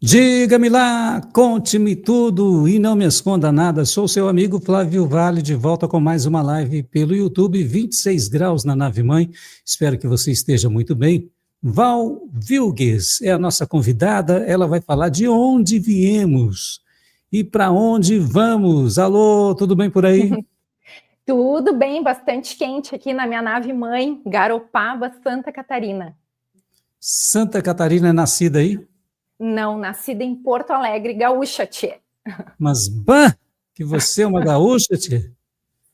Diga-me lá, conte-me tudo e não me esconda nada. Sou seu amigo Flávio Vale, de volta com mais uma live pelo YouTube, 26 graus na nave mãe. Espero que você esteja muito bem. Val Vilgues é a nossa convidada, ela vai falar de onde viemos e para onde vamos. Alô, tudo bem por aí? Tudo bem, bastante quente aqui na minha nave mãe, Garopaba, Santa Catarina. Santa Catarina é nascida aí? Não, nascida em Porto Alegre, gaúcha, tchê. Mas, bah, que você é uma gaúcha, tia?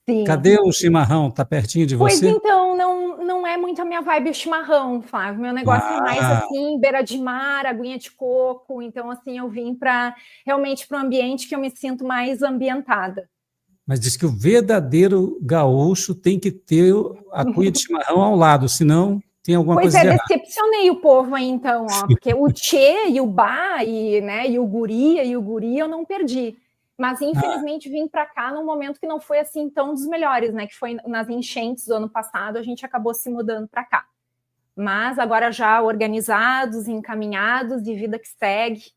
Sim. Cadê o chimarrão? Tá pertinho de Pois você? então, não é muito a minha vibe o chimarrão, Flávio. Meu negócio é mais assim, beira de mar, aguinha de coco. Então, assim, eu vim realmente para um ambiente que eu me sinto mais ambientada. Mas diz que o verdadeiro gaúcho tem que ter a cuia de chimarrão ao lado, senão tem alguma Pois coisa é, de errado. decepcionei o povo aí, então, ó, porque o tchê e o bah e o guria e o guri eu não perdi. Mas, infelizmente, vim para cá num momento que não foi assim tão dos melhores, né? Que foi nas enchentes do ano passado, a gente acabou se mudando para cá. Mas agora já organizados, encaminhados e vida que segue.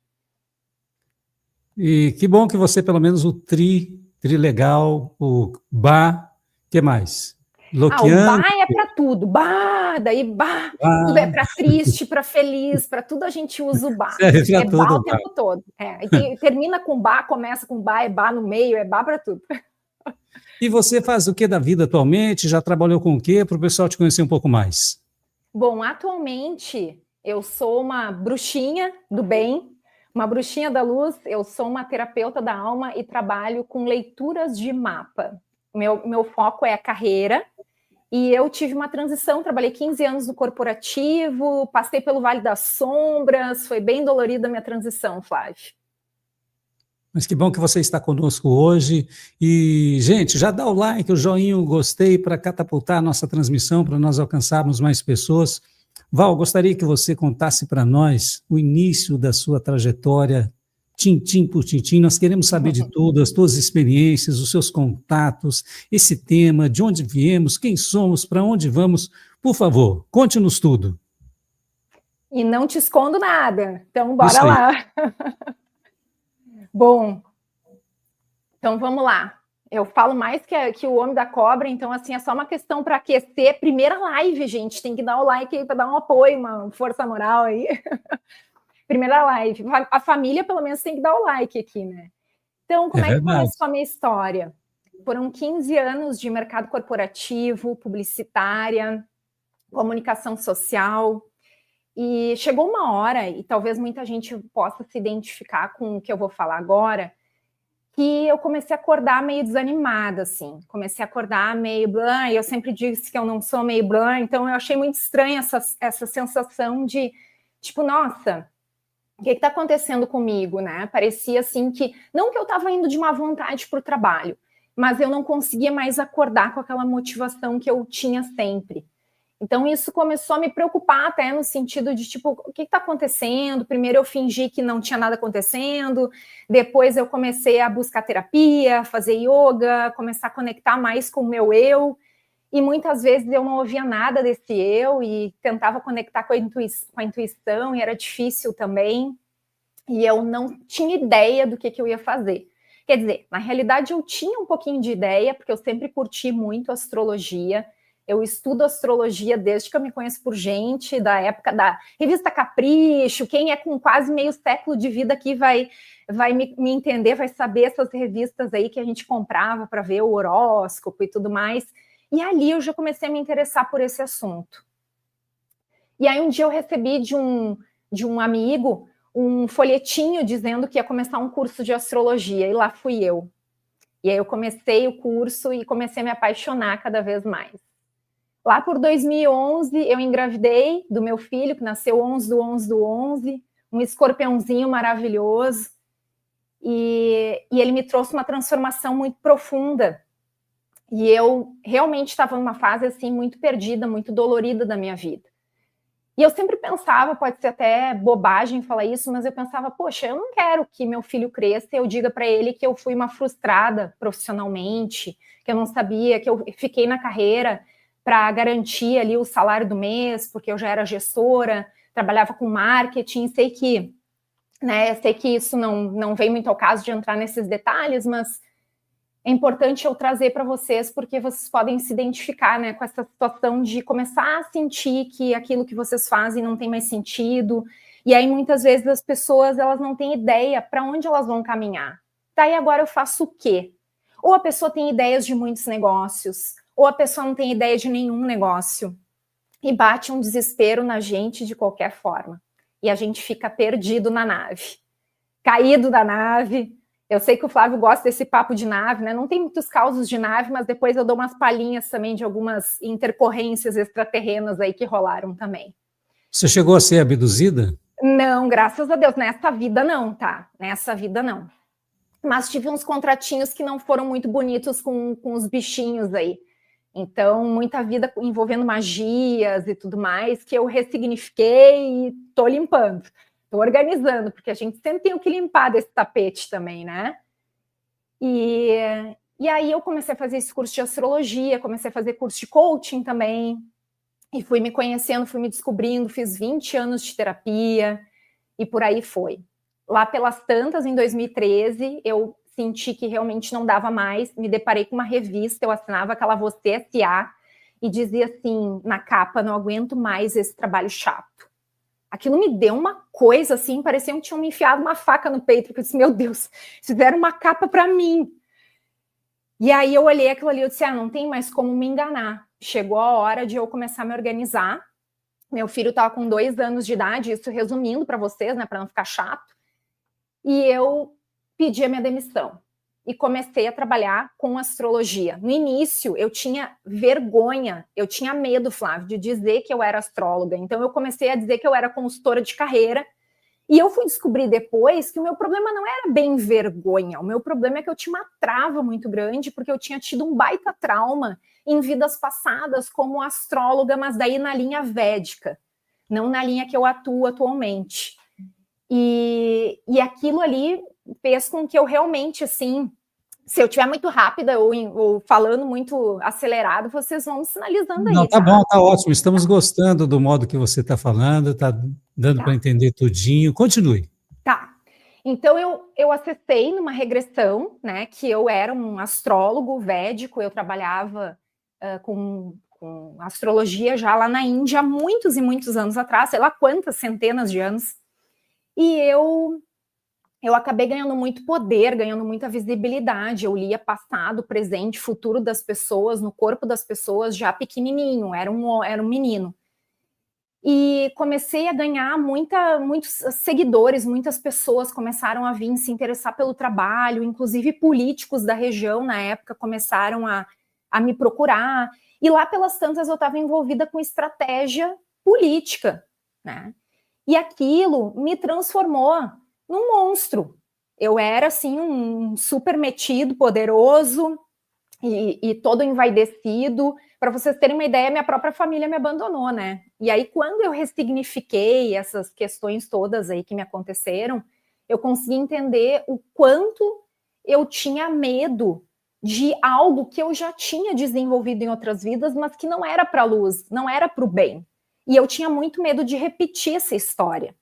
E que bom que você, pelo menos, o trilegal, o bar, o que mais? O Loquiano. bah é para tudo, bah, daí bah, tudo é para triste, para feliz, para tudo a gente usa o bah. Serve para É bah tudo, o tempo todo. E termina com bah, começa com bah, é bah no meio, é bah para tudo. E você faz o que da vida atualmente? Já trabalhou com o quê? Para o pessoal te conhecer um pouco mais. Bom, atualmente eu sou uma bruxinha do bem, uma bruxinha da luz, eu sou uma terapeuta da alma e trabalho com leituras de mapa. Meu foco é a carreira. E eu tive uma transição, trabalhei 15 anos no corporativo, passei pelo Vale das Sombras, foi bem dolorida a minha transição, Flávio. Mas que bom que você está conosco hoje. E, gente, já dá o like, o joinha, o gostei para catapultar a nossa transmissão, para nós alcançarmos mais pessoas. Val, gostaria que você contasse para nós o início da sua trajetória, tintim por tintim. Nós queremos saber de tudo, as suas experiências, os seus contatos, esse tema, de onde viemos, quem somos, para onde vamos. Por favor, conte-nos tudo. E não te escondo nada, então bora lá. Bom, então vamos lá. Eu falo mais que o Homem da Cobra, então assim, é só uma questão para aquecer. Primeira live, gente, tem que dar o like aí para dar um apoio, uma força moral aí. Primeira live. A família, pelo menos, tem que dar o like aqui, né? Então, como é que começou a minha história? Foram 15 anos de mercado corporativo, publicitária, comunicação social, e chegou uma hora, e talvez muita gente possa se identificar com o que eu vou falar agora, que eu comecei a acordar meio desanimada, assim, comecei a acordar meio blã, e eu sempre disse que eu não sou meio blã, então eu achei muito estranha essa sensação de, tipo, nossa, o que está acontecendo comigo, né? Parecia assim que, não que eu estava indo de má vontade para o trabalho, mas eu não conseguia mais acordar com aquela motivação que eu tinha sempre. Então isso começou a me preocupar até no sentido de, tipo, o que está acontecendo? Primeiro eu fingi que não tinha nada acontecendo, depois eu comecei a buscar terapia, fazer yoga, começar a conectar mais com o meu eu, e muitas vezes eu não ouvia nada desse eu e tentava conectar com a intuição e era difícil também. E eu não tinha ideia do que eu ia fazer. Quer dizer, na realidade eu tinha um pouquinho de ideia, porque eu sempre curti muito astrologia. Eu estudo astrologia desde que eu me conheço por gente, da época da revista Capricho. Quem é com quase meio século de vida aqui vai me entender, vai saber essas revistas aí que a gente comprava para ver o horóscopo e tudo mais. E ali eu já comecei a me interessar por esse assunto. E aí um dia eu recebi de um amigo um folhetinho dizendo que ia começar um curso de astrologia, e lá fui eu. E aí eu comecei o curso e comecei a me apaixonar cada vez mais. Lá por 2011, eu engravidei do meu filho, que nasceu 11/11/11, um escorpiãozinho maravilhoso, e ele me trouxe uma transformação muito profunda. E eu realmente estava numa fase assim muito perdida, muito dolorida da minha vida. E eu sempre pensava, pode ser até bobagem falar isso, mas eu pensava, poxa, eu não quero que meu filho cresça e eu diga para ele que eu fui uma frustrada profissionalmente, que eu não sabia, que eu fiquei na carreira para garantir ali o salário do mês, porque eu já era gestora, trabalhava com marketing, sei que né? Eu sei que isso não vem muito ao caso de entrar nesses detalhes, mas é importante eu trazer para vocês, porque vocês podem se identificar, né, com essa situação de começar a sentir que aquilo que vocês fazem não tem mais sentido, e aí muitas vezes as pessoas elas não têm ideia para onde elas vão caminhar. Tá, e agora eu faço o quê? Ou a pessoa tem ideias de muitos negócios, ou a pessoa não tem ideia de nenhum negócio, e bate um desespero na gente de qualquer forma, e a gente fica perdido na nave, caído da nave. Eu sei que o Flávio gosta desse papo de nave, né? Não tem muitos causos de nave, mas depois eu dou umas palhinhas também de algumas intercorrências extraterrenas aí que rolaram também. Você chegou a ser abduzida? Não, graças a Deus. Nessa vida não, tá? Nessa vida não. Mas tive uns contratinhos que não foram muito bonitos com os bichinhos aí. Então, muita vida envolvendo magias e tudo mais, que eu ressignifiquei e tô limpando. Estou organizando, porque a gente sempre tem o que limpar desse tapete também, né? E aí eu comecei a fazer esse curso de astrologia, comecei a fazer curso de coaching também, e fui me conhecendo, fui me descobrindo, fiz 20 anos de terapia, e por aí foi. Lá pelas tantas, em 2013, eu senti que realmente não dava mais, me deparei com uma revista, eu assinava aquela Você S.A., e dizia assim, na capa, não aguento mais esse trabalho chato. Aquilo me deu uma coisa assim, parecia que tinham me enfiado uma faca no peito, porque eu disse, meu Deus, fizeram uma capa para mim. E aí eu olhei aquilo ali, eu disse, não tem mais como me enganar. Chegou a hora de eu começar a me organizar. Meu filho estava com 2 anos de idade, isso resumindo para vocês, né, para não ficar chato. E eu pedi a minha demissão. E comecei a trabalhar com astrologia. No início, eu tinha vergonha, eu tinha medo, Flávio, de dizer que eu era astróloga. Então, eu comecei a dizer que eu era consultora de carreira. E eu fui descobrir depois que o meu problema não era bem vergonha. O meu problema é que eu tinha uma trava muito grande, porque eu tinha tido um baita trauma em vidas passadas como astróloga, mas daí na linha védica, não na linha que eu atuo atualmente. E aquilo ali fez com que eu realmente, assim, se eu estiver muito rápida ou falando muito acelerado, vocês vão me sinalizando aí. Não, tá bom, tá ótimo. Estamos gostando do modo que você está falando, está dando para entender tudinho. Continue. Tá. Então, eu acessei numa regressão, né, que eu era um astrólogo védico, eu trabalhava com astrologia já lá na Índia há muitos e muitos anos atrás, sei lá quantas centenas de anos. E eu acabei ganhando muito poder, ganhando muita visibilidade. Eu lia passado, presente, futuro das pessoas, no corpo das pessoas, já pequenininho, era um menino. E comecei a ganhar muitos seguidores, muitas pessoas começaram a vir se interessar pelo trabalho, inclusive políticos da região, na época, começaram a me procurar. E lá pelas tantas eu estava envolvida com estratégia política, né? E aquilo me transformou num monstro. Eu era, assim, um super metido, poderoso e todo envaidecido. Para vocês terem uma ideia, minha própria família me abandonou, né? E aí, quando eu ressignifiquei essas questões todas aí que me aconteceram, eu consegui entender o quanto eu tinha medo de algo que eu já tinha desenvolvido em outras vidas, mas que não era para a luz, não era para o bem. E eu tinha muito medo de repetir essa história.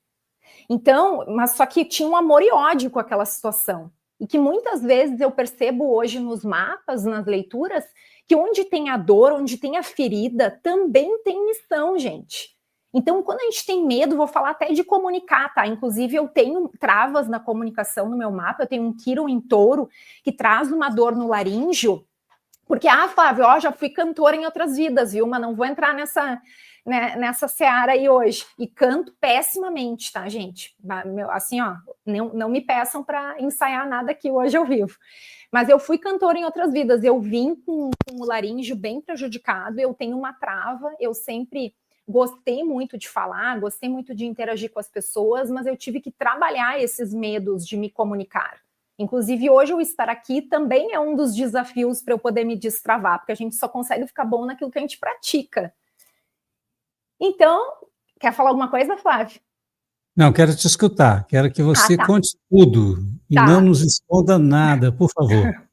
Então, mas só que tinha um amor e ódio com aquela situação. E que muitas vezes eu percebo hoje nos mapas, nas leituras, que onde tem a dor, onde tem a ferida, também tem missão, gente. Então, quando a gente tem medo, vou falar até de comunicar, tá? Inclusive, eu tenho travas na comunicação no meu mapa, eu tenho um Quirón em touro, que traz uma dor no laríngeo, porque, Flávio, já fui cantora em outras vidas, viu? Mas não vou entrar nessa seara aí hoje. E canto pessimamente, tá, gente? Assim, não me peçam para ensaiar nada aqui hoje ao vivo. Mas eu fui cantora em outras vidas. Eu vim com o laríngeo bem prejudicado, eu tenho uma trava, eu sempre gostei muito de falar, gostei muito de interagir com as pessoas, mas eu tive que trabalhar esses medos de me comunicar. Inclusive, hoje eu estar aqui também é um dos desafios para eu poder me destravar, porque a gente só consegue ficar bom naquilo que a gente pratica. Então, quer falar alguma coisa, Flávio? Não, quero te escutar. Quero que você conte tudo e não nos esconda nada, por favor.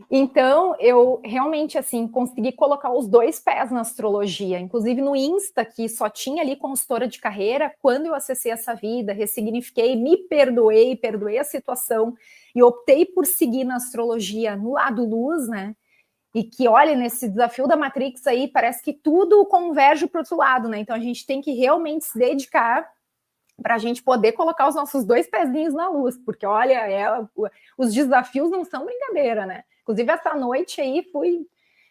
Então, eu realmente, assim, consegui colocar os 2 pés na astrologia. Inclusive no Insta, que só tinha ali consultora de carreira, quando eu acessei essa vida, ressignifiquei, me perdoei a situação e optei por seguir na astrologia no lado luz, né? E que, olha, nesse desafio da Matrix aí, parece que tudo converge para o outro lado, né? Então, a gente tem que realmente se dedicar para a gente poder colocar os nossos 2 pezinhos na luz, porque, olha, os desafios não são brincadeira, né? Inclusive, essa noite aí fui,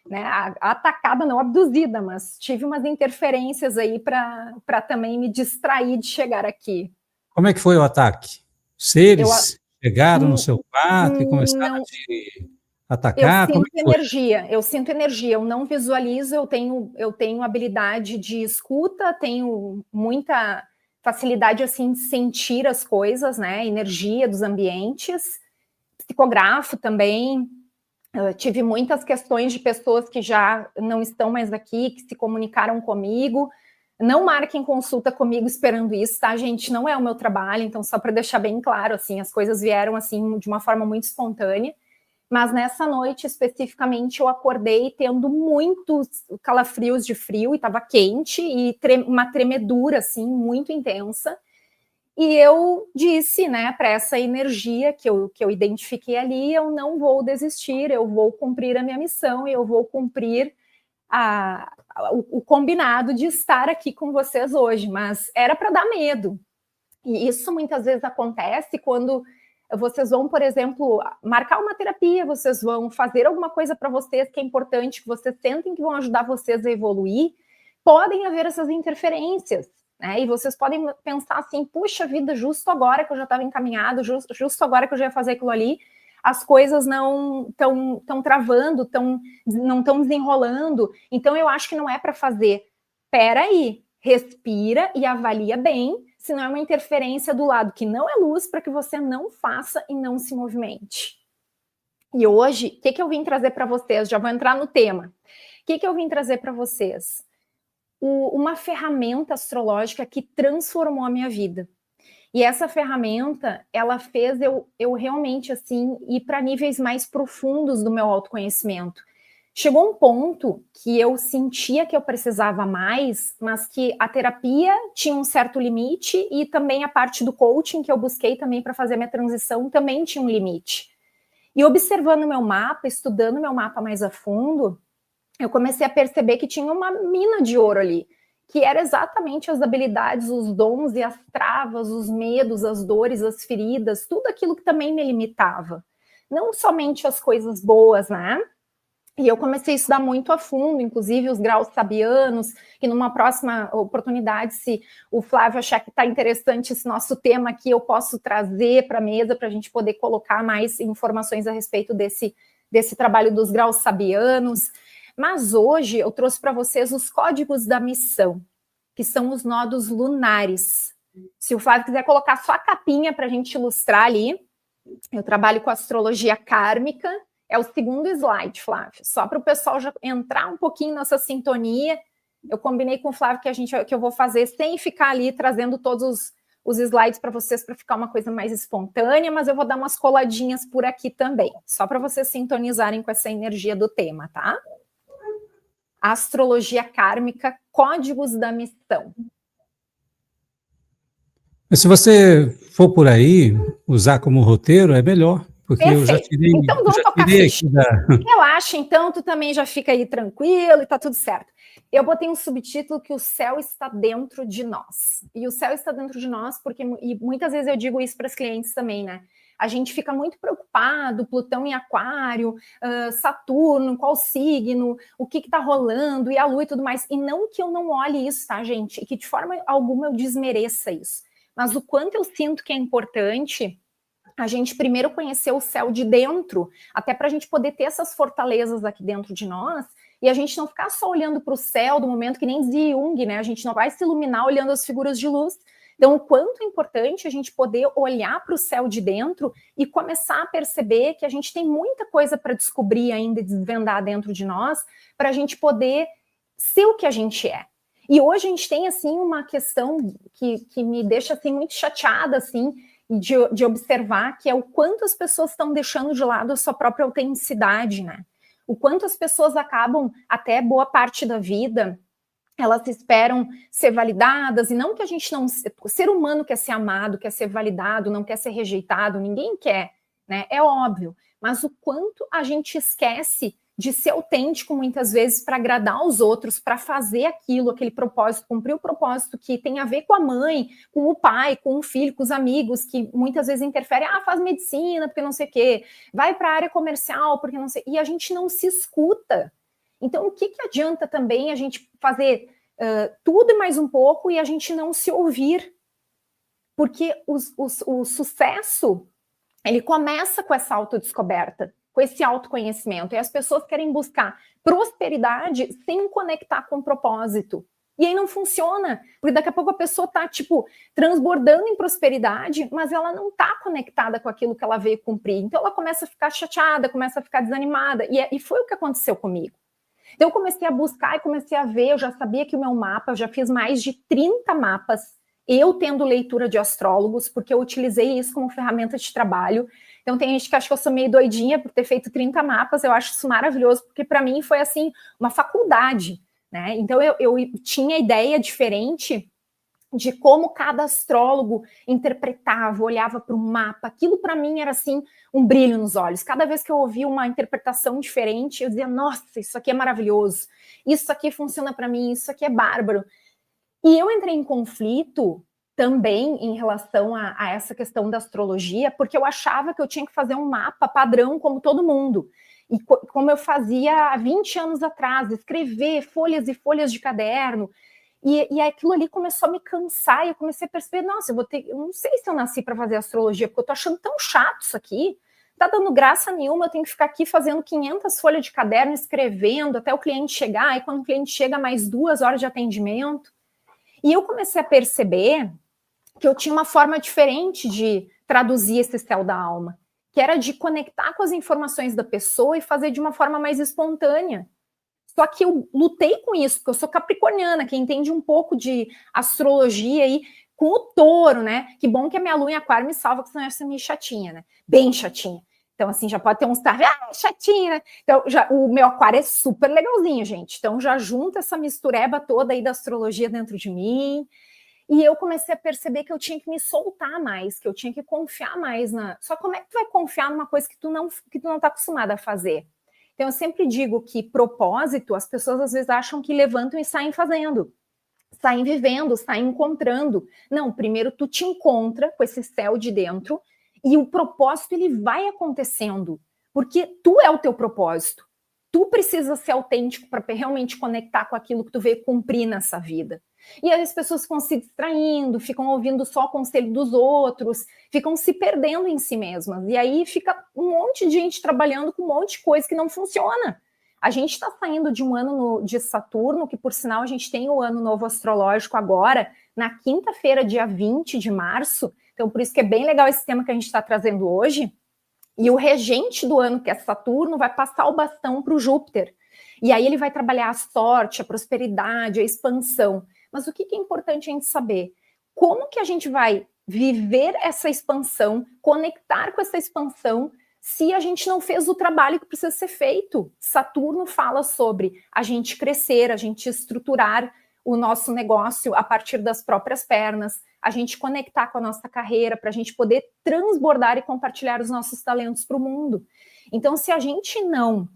né, atacada, não abduzida, mas tive umas interferências aí para também me distrair de chegar aqui. Como é que foi o ataque? Seres chegaram no seu quarto e começaram a te atacar? Como é que foi? Eu sinto energia, eu não visualizo, eu tenho habilidade de escuta, tenho muita facilidade, assim, de sentir as coisas, né, energia dos ambientes, psicografo também. Eu tive muitas questões de pessoas que já não estão mais aqui, que se comunicaram comigo. Não marquem consulta comigo esperando isso, tá, gente? Não é o meu trabalho, então só para deixar bem claro, assim, as coisas vieram assim de uma forma muito espontânea. Mas nessa noite especificamente eu acordei tendo muitos calafrios de frio e estava quente e uma tremedura assim muito intensa. E eu disse, né, para essa energia que eu identifiquei ali, eu não vou desistir, eu vou cumprir a minha missão, eu vou cumprir o combinado de estar aqui com vocês hoje, mas era para dar medo. E isso muitas vezes acontece quando vocês vão, por exemplo, marcar uma terapia, vocês vão fazer alguma coisa para vocês que é importante, que vocês sentem que vão ajudar vocês a evoluir, podem haver essas interferências. Né? E vocês podem pensar assim, puxa vida, justo agora que eu já estava encaminhado, justo agora que eu já ia fazer aquilo ali, as coisas não estão travando, não estão desenrolando, então eu acho que não é para fazer. Peraí, respira e avalia bem, se não é uma interferência do lado que não é luz, para que você não faça e não se movimente. E hoje, o que eu vim trazer para vocês? Já vou entrar no tema. O que eu vim trazer para vocês? Uma ferramenta astrológica que transformou a minha vida. E essa ferramenta, ela fez eu realmente, assim, ir para níveis mais profundos do meu autoconhecimento. Chegou um ponto que eu sentia que eu precisava mais, mas que a terapia tinha um certo limite e também a parte do coaching que eu busquei também para fazer minha transição também tinha um limite. E observando meu mapa, estudando meu mapa mais a fundo, eu comecei a perceber que tinha uma mina de ouro ali, que era exatamente as habilidades, os dons e as travas, os medos, as dores, as feridas, tudo aquilo que também me limitava. Não somente as coisas boas, né? E eu comecei a estudar muito a fundo, inclusive os graus sabianos, que numa próxima oportunidade, se o Flávio achar que está interessante esse nosso tema aqui, eu posso trazer para a mesa para a gente poder colocar mais informações a respeito desse trabalho dos graus sabianos. Mas hoje eu trouxe para vocês os códigos da missão, que são os nodos lunares. Se o Flávio quiser colocar só a capinha para a gente ilustrar ali, eu trabalho com astrologia kármica, é o segundo slide, Flávio, só para o pessoal já entrar um pouquinho nessa sintonia. Eu combinei com o Flávio que eu vou fazer sem ficar ali trazendo todos os slides para vocês, para ficar uma coisa mais espontânea, mas eu vou dar umas coladinhas por aqui também, só para vocês sintonizarem com essa energia do tema, tá? Astrologia kármica, códigos da missão. Mas se você for por aí, usar como roteiro, é melhor, porque Perfeito. Eu já tirei, então, vamos tocar aqui da... Relaxa, então, tu também já fica aí tranquilo e tá tudo certo. Eu botei um subtítulo que o céu está dentro de nós. E o céu está dentro de nós porque, e muitas vezes eu digo isso para os clientes também, né? A gente fica muito preocupado, Plutão em Aquário, Saturno, qual signo, o que está rolando, e a Lua e tudo mais. E não que eu não olhe isso, tá, gente? E que de forma alguma eu desmereça isso. Mas o quanto eu sinto que é importante a gente primeiro conhecer o céu de dentro, até para a gente poder ter essas fortalezas aqui dentro de nós, e a gente não ficar só olhando para o céu do momento, que nem dizia Jung, né? A gente não vai se iluminar olhando as figuras de luz. Então, o quanto é importante a gente poder olhar para o céu de dentro e começar a perceber que a gente tem muita coisa para descobrir ainda e desvendar dentro de nós, para a gente poder ser o que a gente é. E hoje a gente tem, assim, uma questão que me deixa, assim, muito chateada, assim, e de observar, que é o quanto as pessoas estão deixando de lado a sua própria autenticidade, né? O quanto as pessoas acabam, até boa parte da vida, elas esperam ser validadas, e não que a gente não... O ser humano quer ser amado, quer ser validado, não quer ser rejeitado, ninguém quer, né? É óbvio. Mas o quanto a gente esquece de ser autêntico muitas vezes para agradar os outros, para fazer aquilo, aquele propósito, cumprir o propósito que tem a ver com a mãe, com o pai, com o filho, com os amigos, que muitas vezes interferem, faz medicina porque não sei o quê, vai para a área comercial porque não sei, e a gente não se escuta. Então, o que adianta também a gente fazer tudo e mais um pouco e a gente não se ouvir? Porque o sucesso, ele começa com essa autodescoberta, com esse autoconhecimento. E as pessoas querem buscar prosperidade sem conectar com o propósito. E aí não funciona, porque daqui a pouco a pessoa está, tipo, transbordando em prosperidade, mas ela não está conectada com aquilo que ela veio cumprir. Então ela começa a ficar chateada, começa a ficar desanimada. E foi o que aconteceu comigo. Então eu comecei a buscar e comecei a ver, eu já sabia que o meu mapa, eu já fiz mais de 30 mapas, eu tendo leitura de astrólogos, porque eu utilizei isso como ferramenta de trabalho. Então tem gente que acha que eu sou meio doidinha por ter feito 30 mapas, eu acho isso maravilhoso, porque para mim foi assim, uma faculdade, né? Então eu tinha ideia diferente de como cada astrólogo interpretava, olhava para o mapa. Aquilo para mim era assim um brilho nos olhos. Cada vez que eu ouvia uma interpretação diferente, eu dizia: nossa, isso aqui é maravilhoso, isso aqui funciona para mim, isso aqui é bárbaro. E eu entrei em conflito também em relação a essa questão da astrologia, porque eu achava que eu tinha que fazer um mapa padrão como todo mundo. E como eu fazia há 20 anos atrás, escrever folhas e folhas de caderno. E aquilo ali começou a me cansar, e eu comecei a perceber, nossa, eu não sei se eu nasci para fazer astrologia, porque eu tô achando tão chato isso aqui, tá dando graça nenhuma, eu tenho que ficar aqui fazendo 500 folhas de caderno, escrevendo até o cliente chegar, e quando o cliente chega, mais 2 horas de atendimento. E eu comecei a perceber que eu tinha uma forma diferente de traduzir esse céu da alma, que era de conectar com as informações da pessoa e fazer de uma forma mais espontânea. Só que eu lutei com isso, porque eu sou capricorniana, que entende um pouco de astrologia aí, com o touro, né? Que bom que a minha lua em aquário me salva, que senão eu ia ser meio chatinha, né? Bem chatinha. Então, assim, já pode ter uns chatinha, né? Então, o meu aquário é super legalzinho, gente. Então, já junta essa mistureba toda aí da astrologia dentro de mim. E eu comecei a perceber que eu tinha que me soltar mais, que eu tinha que confiar mais na... Só como é que tu vai confiar numa coisa que tu não tá acostumada a fazer? Então, eu sempre digo que propósito, as pessoas às vezes acham que levantam e saem fazendo, saem vivendo, saem encontrando. Não, primeiro tu te encontra com esse céu de dentro e o propósito ele vai acontecendo, porque tu é o teu propósito. Tu precisa ser autêntico para realmente conectar com aquilo que tu veio cumprir nessa vida. E aí as pessoas ficam se distraindo, ficam ouvindo só o conselho dos outros, ficam se perdendo em si mesmas. E aí fica um monte de gente trabalhando com um monte de coisa que não funciona. A gente está saindo de um ano de Saturno, que por sinal a gente tem o ano novo astrológico agora, na quinta-feira, dia 20 de março. Então por isso que é bem legal esse tema que a gente está trazendo hoje. E o regente do ano, que é Saturno, vai passar o bastão para o Júpiter. E aí ele vai trabalhar a sorte, a prosperidade, a expansão. Mas o que é importante a gente saber? Como que a gente vai viver essa expansão, conectar com essa expansão, se a gente não fez o trabalho que precisa ser feito? Saturno fala sobre a gente crescer, a gente estruturar o nosso negócio a partir das próprias pernas, a gente conectar com a nossa carreira, para a gente poder transbordar e compartilhar os nossos talentos para o mundo. Então, se a gente não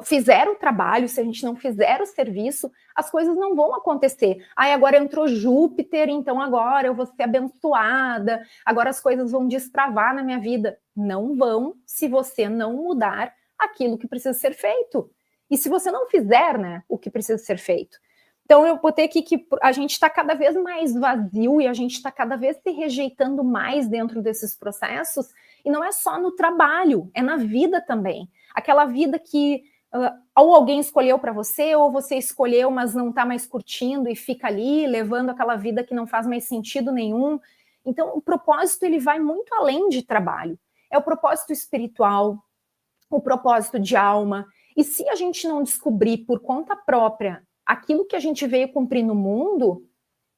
fizer o trabalho, se a gente não fizer o serviço, as coisas não vão acontecer. Aí agora entrou Júpiter, então agora eu vou ser abençoada, agora as coisas vão destravar na minha vida. Não vão, se você não mudar aquilo que precisa ser feito. E se você não fizer, né, o que precisa ser feito. Então eu botei aqui que a gente está cada vez mais vazio e a gente está cada vez se rejeitando mais dentro desses processos, e não é só no trabalho, é na vida também. Aquela vida que ou alguém escolheu para você, ou você escolheu, mas não está mais curtindo e fica ali, levando aquela vida que não faz mais sentido nenhum. Então, o propósito ele vai muito além de trabalho. É o propósito espiritual, o propósito de alma. E se a gente não descobrir por conta própria aquilo que a gente veio cumprir no mundo,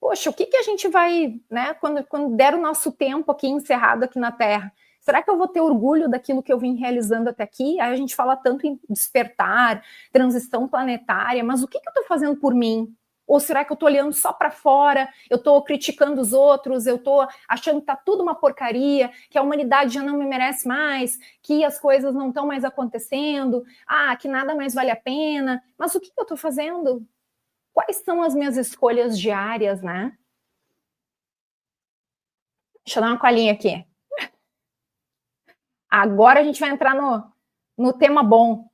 poxa, o que a gente vai, né, quando der o nosso tempo aqui encerrado aqui na Terra, será que eu vou ter orgulho daquilo que eu vim realizando até aqui? Aí a gente fala tanto em despertar, transição planetária, mas o que eu estou fazendo por mim? Ou será que eu estou olhando só para fora, eu estou criticando os outros, eu estou achando que está tudo uma porcaria, que a humanidade já não me merece mais, que as coisas não estão mais acontecendo, que nada mais vale a pena. Mas o que eu estou fazendo? Quais são as minhas escolhas diárias, né? Deixa eu dar uma colinha aqui. Agora a gente vai entrar no tema bom.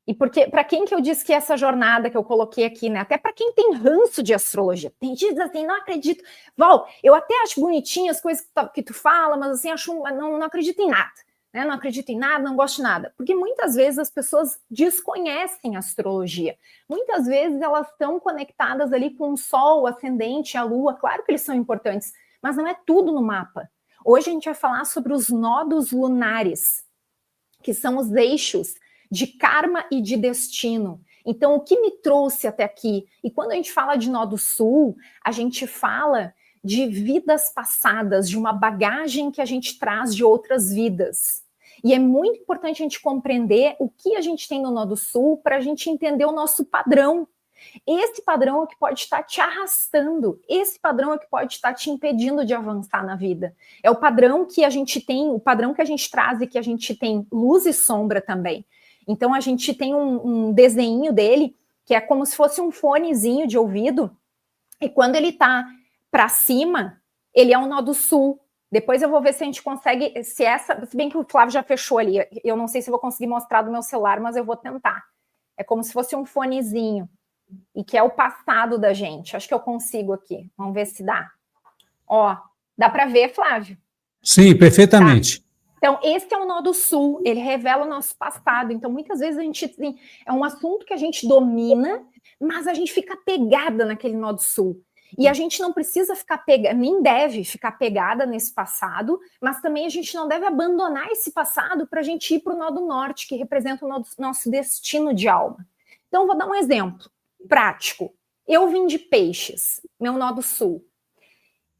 E porque, para quem que eu disse que essa jornada que eu coloquei aqui, né? Até para quem tem ranço de astrologia. Tem gente que diz assim, não acredito. Val, eu até acho bonitinho as coisas que tu fala, mas assim, não acredito em nada. Né? Não acredito em nada, não gosto de nada. Porque muitas vezes as pessoas desconhecem a astrologia. Muitas vezes elas estão conectadas ali com o Sol, o ascendente, a Lua. Claro que eles são importantes, mas não é tudo no mapa. Hoje a gente vai falar sobre os nodos lunares, que são os eixos de karma e de destino. Então, o que me trouxe até aqui? E quando a gente fala de nó do sul, a gente fala de vidas passadas, de uma bagagem que a gente traz de outras vidas. E é muito importante a gente compreender o que a gente tem no nó do sul para a gente entender o nosso padrão. Esse padrão é que pode estar te arrastando, esse padrão é que pode estar te impedindo de avançar na vida. É o padrão que a gente tem, o padrão que a gente traz e que a gente tem luz e sombra também. Então a gente tem um desenho dele, que é como se fosse um fonezinho de ouvido, e quando ele tá para cima, ele é um nó do sul. Depois eu vou ver se a gente consegue, se bem que o Flávio já fechou ali, eu não sei se eu vou conseguir mostrar do meu celular, mas eu vou tentar. É como se fosse um fonezinho, e que é o passado da gente. Acho que eu consigo aqui, vamos ver se dá. Ó, dá para ver, Flávio? Sim, perfeitamente. Tá. Então, esse é o nó do sul, ele revela o nosso passado. Então, muitas vezes a gente tem, é um assunto que a gente domina, mas a gente fica pegada naquele nó do sul. E a gente não precisa ficar pegada, nem deve ficar pegada nesse passado, mas também a gente não deve abandonar esse passado para a gente ir para o nó do norte, que representa o nosso destino de alma. Então, vou dar um exemplo prático. Eu vim de Peixes, meu nó do sul.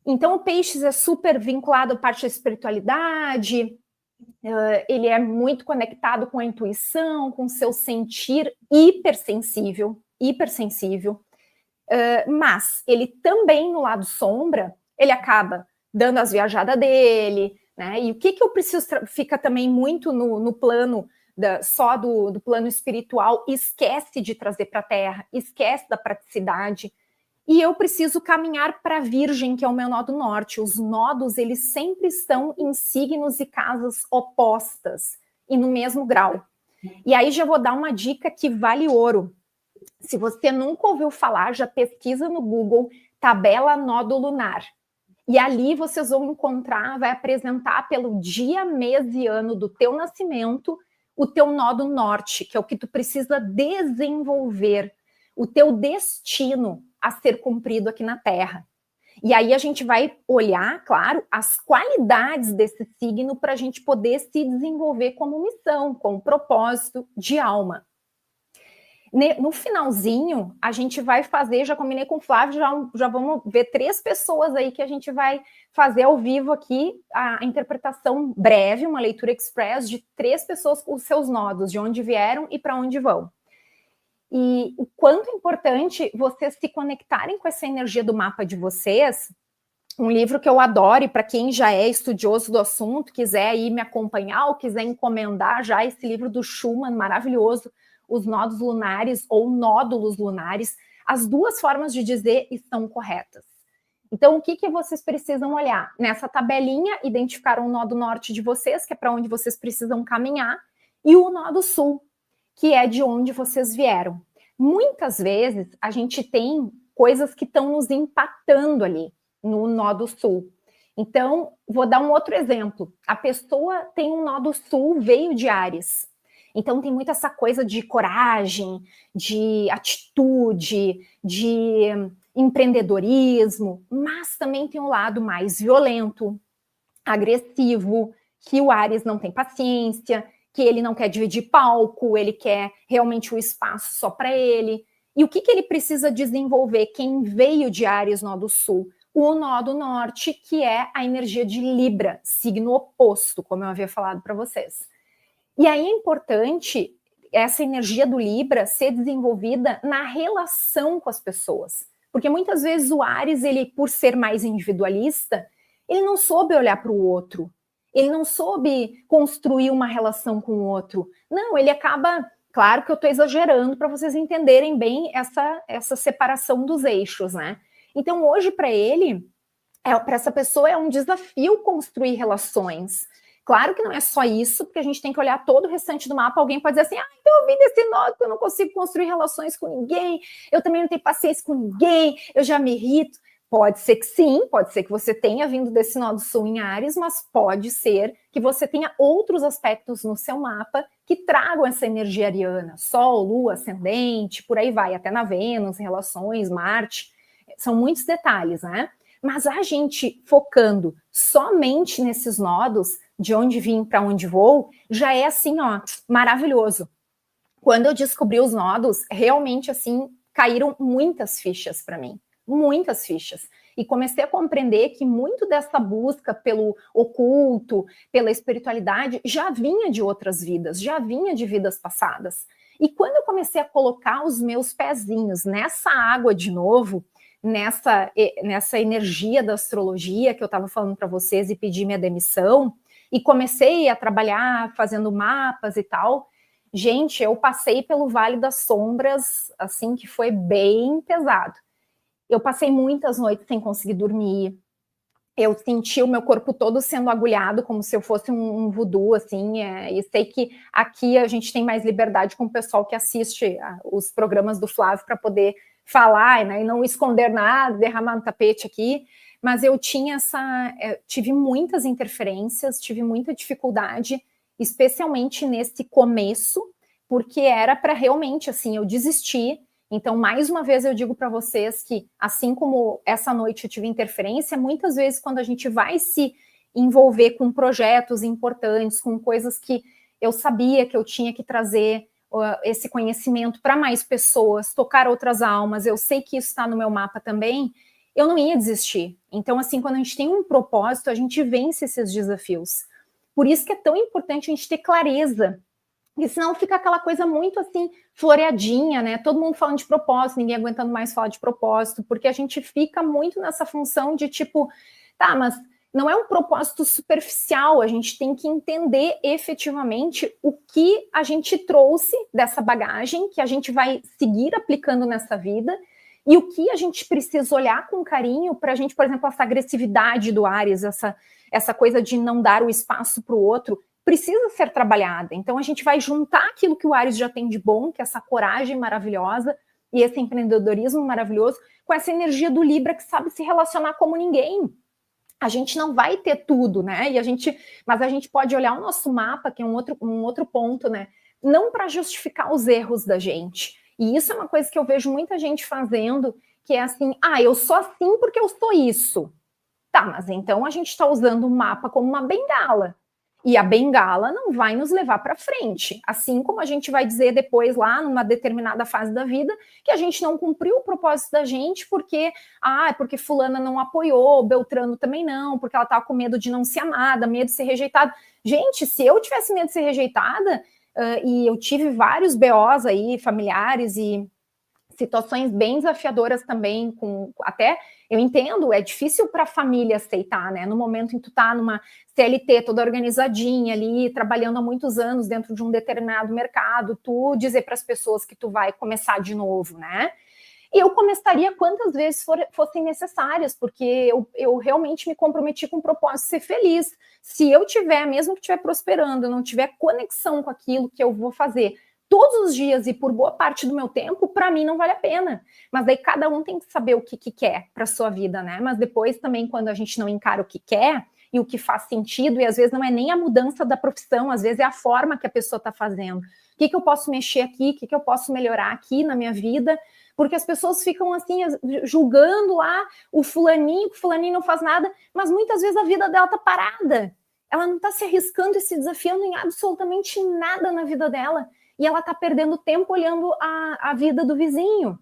Então, o Peixes é super vinculado à parte da espiritualidade, ele é muito conectado com a intuição, com o seu sentir hipersensível, mas ele também, no lado sombra, ele acaba dando as viajadas dele, né? E o que eu preciso, fica também muito no plano, só do plano espiritual, esquece de trazer para a Terra, esquece da praticidade. E eu preciso caminhar para a Virgem, que é o meu nó do norte. Os nodos, eles sempre estão em signos e casas opostas e no mesmo grau. E aí já vou dar uma dica que vale ouro. Se você nunca ouviu falar, já pesquisa no Google tabela nódo lunar. E ali vocês vão encontrar, vai apresentar pelo dia, mês e ano do teu nascimento o teu nó do norte, que é o que tu precisa desenvolver, o teu destino a ser cumprido aqui na Terra. E aí a gente vai olhar, claro, as qualidades desse signo para a gente poder se desenvolver como missão, como propósito de alma. No finalzinho, a gente vai fazer, já combinei com o Flávio, já vamos ver 3 pessoas aí que a gente vai fazer ao vivo aqui a interpretação breve, uma leitura express de 3 pessoas com os seus nodos, de onde vieram e para onde vão. E o quanto é importante vocês se conectarem com essa energia do mapa de vocês. Um livro que eu adoro, e para quem já é estudioso do assunto, quiser ir me acompanhar ou quiser encomendar já esse livro do Schumann, maravilhoso, Os Nodos Lunares ou Nódulos Lunares, as 2 formas de dizer estão corretas. Então, o que vocês precisam olhar? Nessa tabelinha, identificar o nó do norte de vocês, que é para onde vocês precisam caminhar, e o nó do sul, que é de onde vocês vieram. Muitas vezes, a gente tem coisas que estão nos empatando ali, no nó do sul. Então, vou dar um outro exemplo. A pessoa tem um nó do sul, veio de Áries. Então, tem muito essa coisa de coragem, de atitude, de empreendedorismo, mas também tem um lado mais violento, agressivo, que o Áries não tem paciência, que ele não quer dividir palco, ele quer realmente o espaço só para ele. E o que ele precisa desenvolver? Quem veio de Áries, nó do sul? o nó do norte, que é a energia de Libra, signo oposto, como eu havia falado para vocês. E aí é importante essa energia do Libra ser desenvolvida na relação com as pessoas. Porque muitas vezes o Áries, ele, por ser mais individualista, ele não soube olhar para o outro. Ele não soube construir uma relação com o outro. Não, ele acaba... Claro que eu estou exagerando para vocês entenderem bem essa separação dos eixos, né? Então, hoje, para ele, para essa pessoa, é um desafio construir relações. Claro que não é só isso, porque a gente tem que olhar todo o restante do mapa. Alguém pode dizer assim, eu ouvi desse nó que eu não consigo construir relações com ninguém, eu também não tenho paciência com ninguém, eu já me irrito. Pode ser que sim, pode ser que você tenha vindo desse nó do sul em Áries, mas pode ser que você tenha outros aspectos no seu mapa que tragam essa energia ariana. Sol, Lua, ascendente, por aí vai, até na Vênus, relações, Marte. São muitos detalhes, né? Mas a gente focando somente nesses nodos, de onde vim para onde vou, já é assim, ó, maravilhoso. Quando eu descobri os nodos, realmente assim, caíram muitas fichas para mim. Muitas fichas. E comecei a compreender que muito dessa busca pelo oculto, pela espiritualidade, já vinha de outras vidas, já vinha de vidas passadas. E quando eu comecei a colocar os meus pezinhos nessa água de novo, nessa energia da astrologia que eu estava falando para vocês e pedi minha demissão, e comecei a trabalhar fazendo mapas e tal, gente, eu passei pelo Vale das Sombras, assim, que foi bem pesado. Eu passei muitas noites sem conseguir dormir. Eu senti o meu corpo todo sendo agulhado, como se eu fosse um voodoo, assim. E sei que aqui a gente tem mais liberdade com o pessoal que assiste os programas do Flávio para poder falar, né, e não esconder nada, derramar no tapete aqui. Mas eu tive muitas interferências, tive muita dificuldade, especialmente nesse começo, porque era para realmente, assim, eu desistir. Então, mais uma vez, eu digo para vocês que, assim como essa noite eu tive interferência, muitas vezes quando a gente vai se envolver com projetos importantes, com coisas que eu sabia que eu tinha que trazer esse conhecimento para mais pessoas, tocar outras almas, eu sei que isso está no meu mapa também, eu não ia desistir. Então, assim, quando a gente tem um propósito, a gente vence esses desafios. Por isso que é tão importante a gente ter clareza, porque senão fica aquela coisa muito assim, floreadinha, né? Todo mundo falando de propósito, ninguém aguentando mais falar de propósito, porque a gente fica muito nessa função de tipo, tá, mas não é um propósito superficial, a gente tem que entender efetivamente o que a gente trouxe dessa bagagem, que a gente vai seguir aplicando nessa vida, e o que a gente precisa olhar com carinho para a gente, por exemplo, essa agressividade do Áries, essa coisa de não dar o espaço para o outro, precisa ser trabalhada. Então, a gente vai juntar aquilo que o Áries já tem de bom, que é essa coragem maravilhosa e esse empreendedorismo maravilhoso, com essa energia do Libra que sabe se relacionar como ninguém. A gente não vai ter tudo, né? Mas a gente pode olhar o nosso mapa, que é um outro ponto, né? Não para justificar os erros da gente. E isso é uma coisa que eu vejo muita gente fazendo, que é assim, eu sou assim porque eu sou isso. Tá, mas então a gente está usando o mapa como uma bengala. E a bengala não vai nos levar para frente. Assim como a gente vai dizer depois, lá numa determinada fase da vida, que a gente não cumpriu o propósito da gente porque fulana não apoiou, Beltrano também não, porque ela estava com medo de não ser amada, medo de ser rejeitada. Gente, se eu tivesse medo de ser rejeitada, e eu tive vários BOs aí, familiares e situações bem desafiadoras também, até, eu entendo, é difícil para a família aceitar, né? No momento em que tu tá numa CLT toda organizadinha ali, trabalhando há muitos anos dentro de um determinado mercado, tu dizer para as pessoas que tu vai começar de novo, né? E eu começaria quantas vezes fossem necessárias, porque eu realmente me comprometi com o propósito de ser feliz. Se eu tiver, mesmo que estiver prosperando, não tiver conexão com aquilo que eu vou fazer todos os dias e por boa parte do meu tempo, para mim não vale a pena. Mas daí cada um tem que saber o que quer para sua vida, né? Mas depois também, quando a gente não encara o que quer e o que faz sentido, e às vezes não é nem a mudança da profissão, às vezes é a forma que a pessoa está fazendo. O que eu posso mexer aqui? O que eu posso melhorar aqui na minha vida? Porque as pessoas ficam assim, julgando lá o fulaninho, que o fulaninho não faz nada, mas muitas vezes a vida dela está parada. Ela não está se arriscando e se desafiando em absolutamente nada na vida dela. E ela está perdendo tempo olhando a vida do vizinho.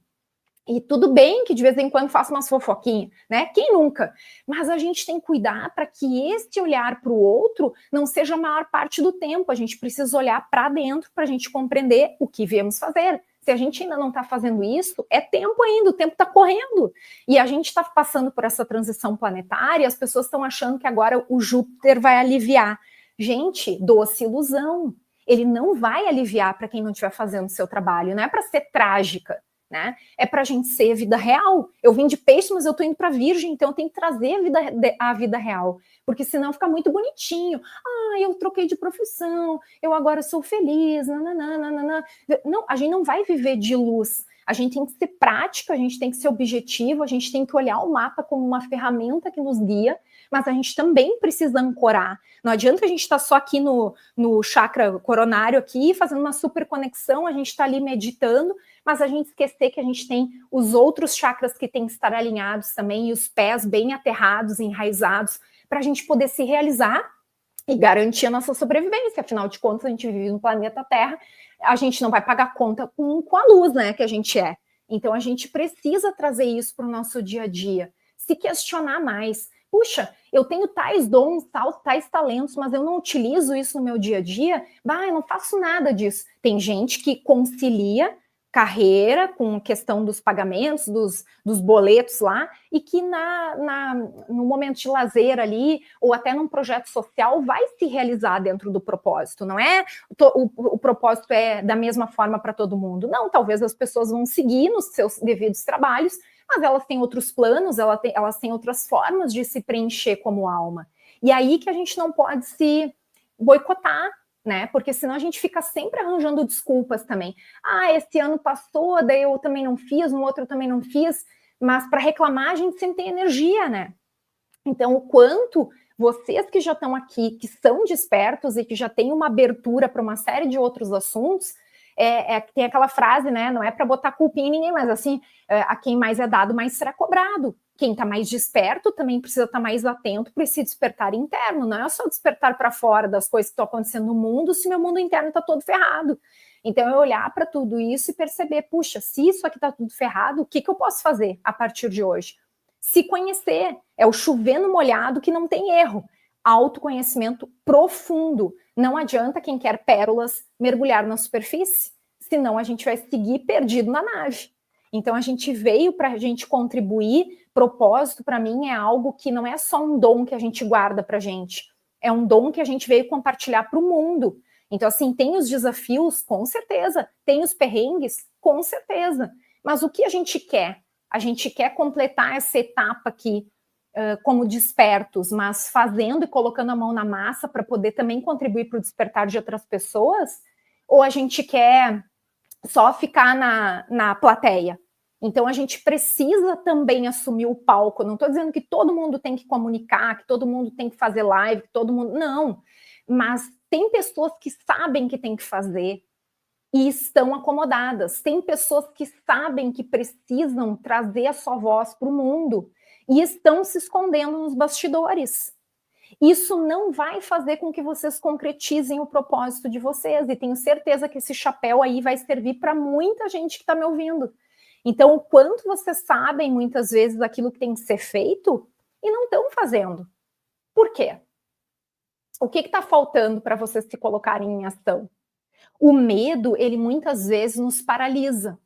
E tudo bem que de vez em quando faça umas fofoquinhas, né? Quem nunca? Mas a gente tem que cuidar para que este olhar para o outro não seja a maior parte do tempo. A gente precisa olhar para dentro para a gente compreender o que viemos fazer. Se a gente ainda não está fazendo isso, é tempo ainda, o tempo está correndo. E a gente está passando por essa transição planetária, as pessoas estão achando que agora o Júpiter vai aliviar. Gente, doce ilusão. Ele não vai aliviar para quem não estiver fazendo o seu trabalho, não é para ser trágica. Né? É para a gente ser vida real. Eu vim de peixe, mas eu estou indo para virgem, então eu tenho que trazer a vida real, porque senão fica muito bonitinho. Ah, eu troquei de profissão, eu agora sou feliz. Nananana. Não, a gente não vai viver de luz. A gente tem que ser prática, a gente tem que ser objetivo, a gente tem que olhar o mapa como uma ferramenta que nos guia, mas a gente também precisa ancorar. Não adianta a gente estar só aqui no chakra coronário aqui, fazendo uma super conexão, a gente está ali meditando, mas a gente esquecer que a gente tem os outros chakras que têm que estar alinhados também, e os pés bem aterrados, enraizados, para a gente poder se realizar e garantir a nossa sobrevivência. Afinal de contas, a gente vive no planeta Terra, a gente não vai pagar conta com a luz, né, que a gente é. Então, a gente precisa trazer isso para o nosso dia a dia, se questionar mais. Puxa, eu tenho tais dons, tais talentos, mas eu não utilizo isso no meu dia a dia, eu não faço nada disso. Tem gente que concilia carreira com questão dos pagamentos, dos boletos lá, e que no momento de lazer ali, ou até num projeto social, vai se realizar dentro do propósito, não é? O propósito é da mesma forma para todo mundo. Não, talvez as pessoas vão seguir nos seus devidos trabalhos, mas elas têm outros planos, elas têm outras formas de se preencher como alma. E aí que a gente não pode se boicotar, né? Porque senão a gente fica sempre arranjando desculpas também. Ah, esse ano passou, daí eu também não fiz, no outro eu também não fiz, mas para reclamar a gente sempre tem energia, né? Então, o quanto vocês que já estão aqui, que são despertos e que já têm uma abertura para uma série de outros assuntos, tem aquela frase, né? Não é para botar culpa em ninguém, mas assim, a quem mais é dado, mais será cobrado. Quem está mais desperto também precisa estar mais atento para esse despertar interno. Não é só despertar para fora das coisas que estão acontecendo no mundo, se meu mundo interno está todo ferrado. Então, eu olhar para tudo isso e perceber, puxa, se isso aqui está tudo ferrado, o que eu posso fazer a partir de hoje? Se conhecer, é o chover no molhado que não tem erro. Autoconhecimento profundo. Não adianta quem quer pérolas mergulhar na superfície, senão a gente vai seguir perdido na nave. Então, a gente veio para a gente contribuir. Propósito, para mim, é algo que não é só um dom que a gente guarda para a gente. É um dom que a gente veio compartilhar para o mundo. Então, assim, tem os desafios, com certeza. Tem os perrengues, com certeza. Mas o que a gente quer? A gente quer completar essa etapa aqui como despertos, mas fazendo e colocando a mão na massa para poder também contribuir para o despertar de outras pessoas? Ou a gente quer só ficar na plateia? Então, a gente precisa também assumir o palco. Não estou dizendo que todo mundo tem que comunicar, que todo mundo tem que fazer live, que todo mundo... Não. Mas tem pessoas que sabem que tem que fazer e estão acomodadas. Tem pessoas que sabem que precisam trazer a sua voz para o mundo e estão se escondendo nos bastidores. Isso não vai fazer com que vocês concretizem o propósito de vocês. E tenho certeza que esse chapéu aí vai servir para muita gente que está me ouvindo. Então, o quanto vocês sabem, muitas vezes, aquilo que tem que ser feito e não estão fazendo. Por quê? O que está faltando para vocês se colocarem em ação? O medo, ele muitas vezes nos paralisa.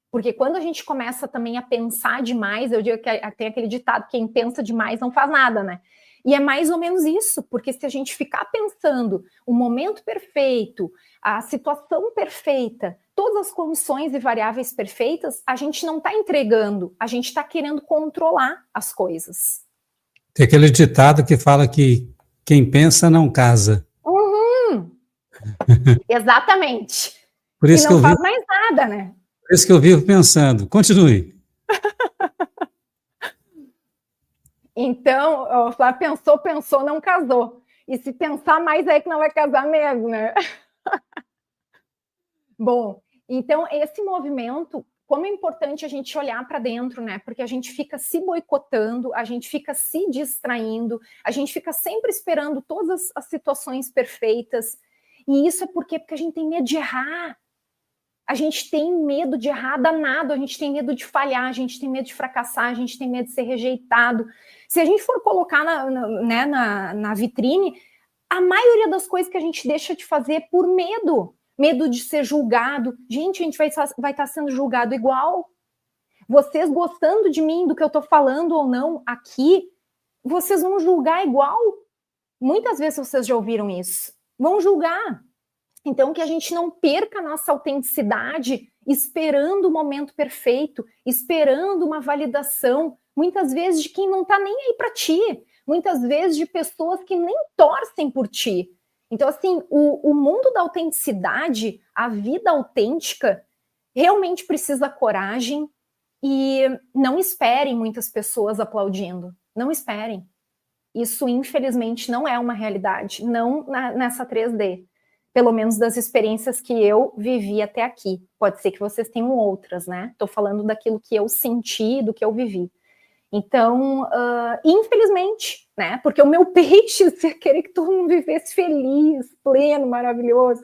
Porque quando a gente começa também a pensar demais, eu digo que tem aquele ditado, quem pensa demais não faz nada, né? E é mais ou menos isso, porque se a gente ficar pensando o momento perfeito, a situação perfeita, todas as condições e variáveis perfeitas, a gente não está entregando, a gente está querendo controlar as coisas. Tem aquele ditado que fala que quem pensa não casa. Exatamente. Por isso e não faz mais nada, né? Por isso que eu vivo pensando. Continue. Então, o Flávio pensou, não casou. E se pensar mais é que não vai casar mesmo, né? Bom, então esse movimento, como é importante a gente olhar para dentro, né? Porque a gente fica se boicotando, a gente fica se distraindo, a gente fica sempre esperando todas as situações perfeitas. E isso é porque a gente tem medo de errar. A gente tem medo de errar danado, a gente tem medo de falhar, a gente tem medo de fracassar, a gente tem medo de ser rejeitado. Se a gente for colocar na vitrine, a maioria das coisas que a gente deixa de fazer é por medo. Medo de ser julgado. Gente, a gente vai estar sendo julgado igual. Vocês gostando de mim, do que eu estou falando ou não aqui, vocês vão julgar igual. Muitas vezes vocês já ouviram isso. Vão julgar. Então, que a gente não perca a nossa autenticidade esperando o momento perfeito, esperando uma validação, muitas vezes de quem não está nem aí para ti, muitas vezes de pessoas que nem torcem por ti. Então, assim, o mundo da autenticidade, a vida autêntica, realmente precisa coragem e não esperem muitas pessoas aplaudindo. Não esperem. Isso, infelizmente, não é uma realidade, não nessa 3D. Pelo menos das experiências que eu vivi até aqui. Pode ser que vocês tenham outras, né? Estou falando daquilo que eu senti, do que eu vivi. Então, infelizmente, né? Porque o meu peixe é querer que todo mundo vivesse feliz, pleno, maravilhoso.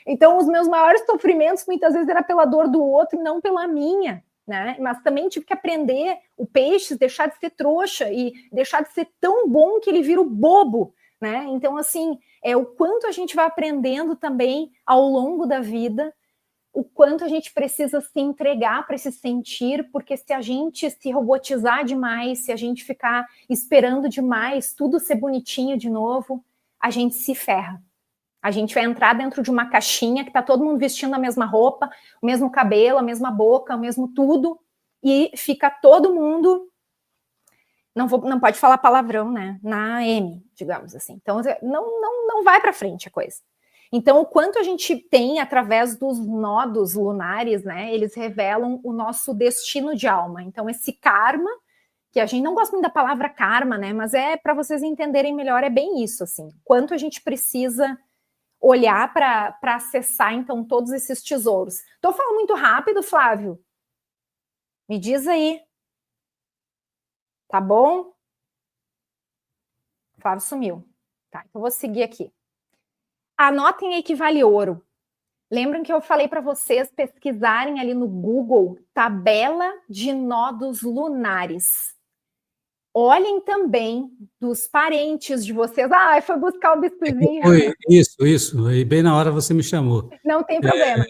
Então, os meus maiores sofrimentos muitas vezes era pela dor do outro e não pela minha, né? Mas também tive que aprender o peixe, deixar de ser trouxa e deixar de ser tão bom que ele vira o bobo, né? Então, assim, é o quanto a gente vai aprendendo também ao longo da vida, o quanto a gente precisa se entregar para se sentir, porque se a gente se robotizar demais, se a gente ficar esperando demais tudo ser bonitinho de novo, a gente se ferra. A gente vai entrar dentro de uma caixinha que está todo mundo vestindo a mesma roupa, o mesmo cabelo, a mesma boca, o mesmo tudo, e fica todo mundo... Não pode falar palavrão, né? Na M, digamos assim. Então, não vai para frente a coisa. Então, o quanto a gente tem através dos nodos lunares, né? Eles revelam o nosso destino de alma. Então, esse karma, que a gente não gosta muito da palavra karma, né? Mas é para vocês entenderem melhor, é bem isso, assim. Quanto a gente precisa olhar para acessar, então, todos esses tesouros. Estou falando muito rápido, Flávio? Me diz aí. Tá bom? O Flávio sumiu. Tá, então vou seguir aqui. Anotem aí que vale ouro. Lembram que eu falei para vocês pesquisarem ali no Google tabela de nodos lunares. Olhem também dos parentes de vocês. Ah, foi buscar o biscoizinho. Isso. E bem na hora você me chamou. Não tem problema.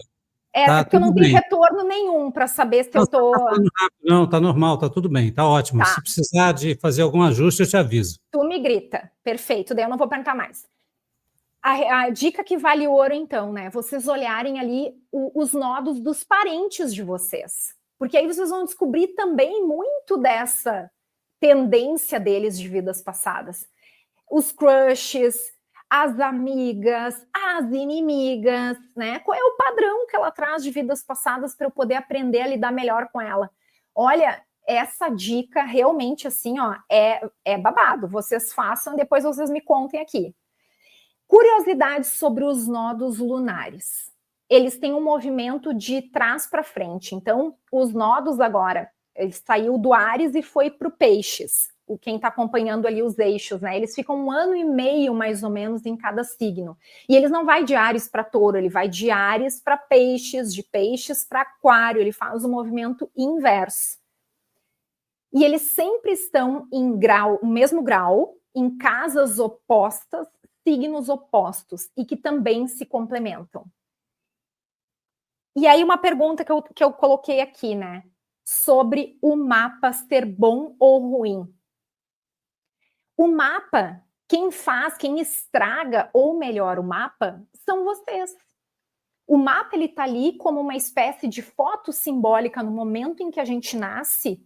Tá porque eu não tudo tenho bem. retorno nenhum para saber se eu tô... Não, tá normal, tá tudo bem, tá ótimo. Tá. Se precisar de fazer algum ajuste, eu te aviso. Tu me grita. Perfeito, daí eu não vou perguntar mais. A dica que vale ouro, então, né? Vocês olharem ali os nodos dos parentes de vocês. Porque aí vocês vão descobrir também muito dessa tendência deles de vidas passadas. Os crushes, as amigas, as inimigas, né? Qual é o padrão que ela traz de vidas passadas para eu poder aprender a lidar melhor com ela? Olha, essa dica realmente, assim, ó, é babado. Vocês façam, depois vocês me contem aqui. Curiosidades sobre os nodos lunares. Eles têm um movimento de trás para frente. Então, os nodos agora, ele saiu do Áries e foi para o Peixes. Quem está acompanhando ali os eixos, né? Eles ficam 1 ano e meio, mais ou menos, em cada signo. E eles não vai de Áries para Touro, ele vai de Áries para Peixes, de Peixes para Aquário. Ele faz o movimento inverso. E eles sempre estão em grau, no mesmo grau, em casas opostas, signos opostos, e que também se complementam. E aí uma pergunta que eu coloquei aqui, né? Sobre o mapa ser bom ou ruim. O mapa, quem faz, quem estraga ou melhora o mapa, são vocês. O mapa, ele tá ali como uma espécie de foto simbólica no momento em que a gente nasce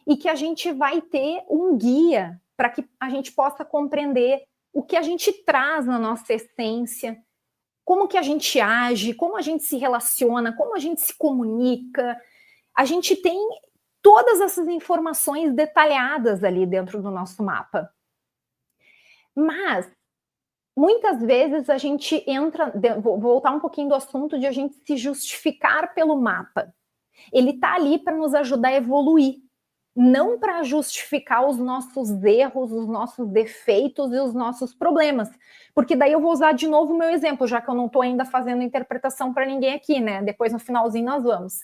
e que a gente vai ter um guia para que a gente possa compreender o que a gente traz na nossa essência, como que a gente age, como a gente se relaciona, como a gente se comunica. A gente tem todas essas informações detalhadas ali dentro do nosso mapa. Mas, muitas vezes a gente entra... Vou voltar um pouquinho do assunto de a gente se justificar pelo mapa. Ele está ali para nos ajudar a evoluir. não para justificar os nossos erros, os nossos defeitos e os nossos problemas. Porque daí eu vou usar de novo o meu exemplo, já que eu não estou ainda fazendo interpretação para ninguém aqui, né? Depois no finalzinho nós vamos.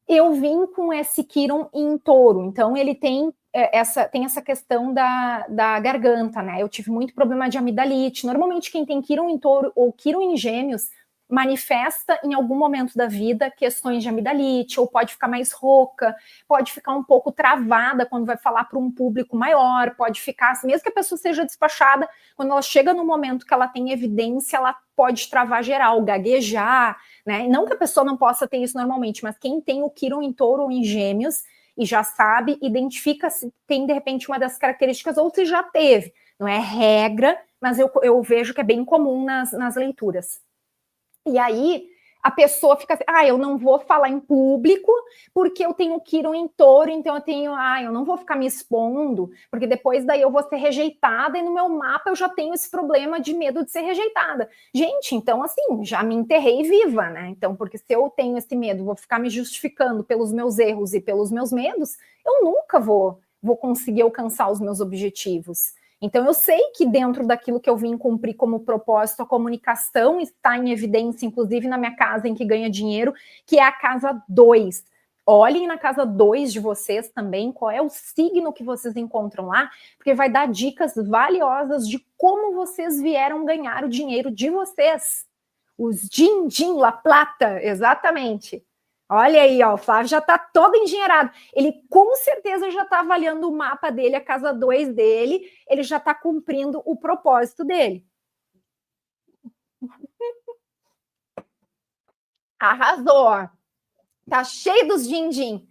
Eu vim com esse Quiron em Touro, então ele tem essa questão da garganta, né? Eu tive muito problema de amidalite. Normalmente quem tem Quiron em Touro ou Quiron em Gêmeos manifesta em algum momento da vida questões de amidalite, ou pode ficar mais rouca, pode ficar um pouco travada quando vai falar para um público maior, pode ficar, mesmo que a pessoa seja despachada, quando ela chega no momento que ela tem evidência, ela pode travar geral, gaguejar, né? Não que a pessoa não possa ter isso normalmente, mas quem tem o Quiron em Touro ou em Gêmeos e já sabe, identifica se tem de repente uma das características ou se já teve. Não é regra, mas eu vejo que é bem comum nas leituras. E aí a pessoa fica assim, eu não vou falar em público porque eu tenho Quiron em Touro, então eu não vou ficar me expondo, porque depois daí eu vou ser rejeitada e no meu mapa eu já tenho esse problema de medo de ser rejeitada. Gente, então assim, já me enterrei viva, né? Então, porque se eu tenho esse medo, vou ficar me justificando pelos meus erros e pelos meus medos, eu nunca vou conseguir alcançar os meus objetivos. Então, eu sei que dentro daquilo que eu vim cumprir como propósito, a comunicação está em evidência, inclusive na minha casa em que ganha dinheiro, que é a casa 2. Olhem na casa 2 de vocês também, qual é o signo que vocês encontram lá, porque vai dar dicas valiosas de como vocês vieram ganhar o dinheiro de vocês. Os din-din, La Plata, exatamente. Olha aí, ó, o Flávio já está todo engenheirado. Ele com certeza já está avaliando o mapa dele, a casa 2 dele, ele já está cumprindo o propósito dele. Arrasou, ó. Tá cheio dos din-din.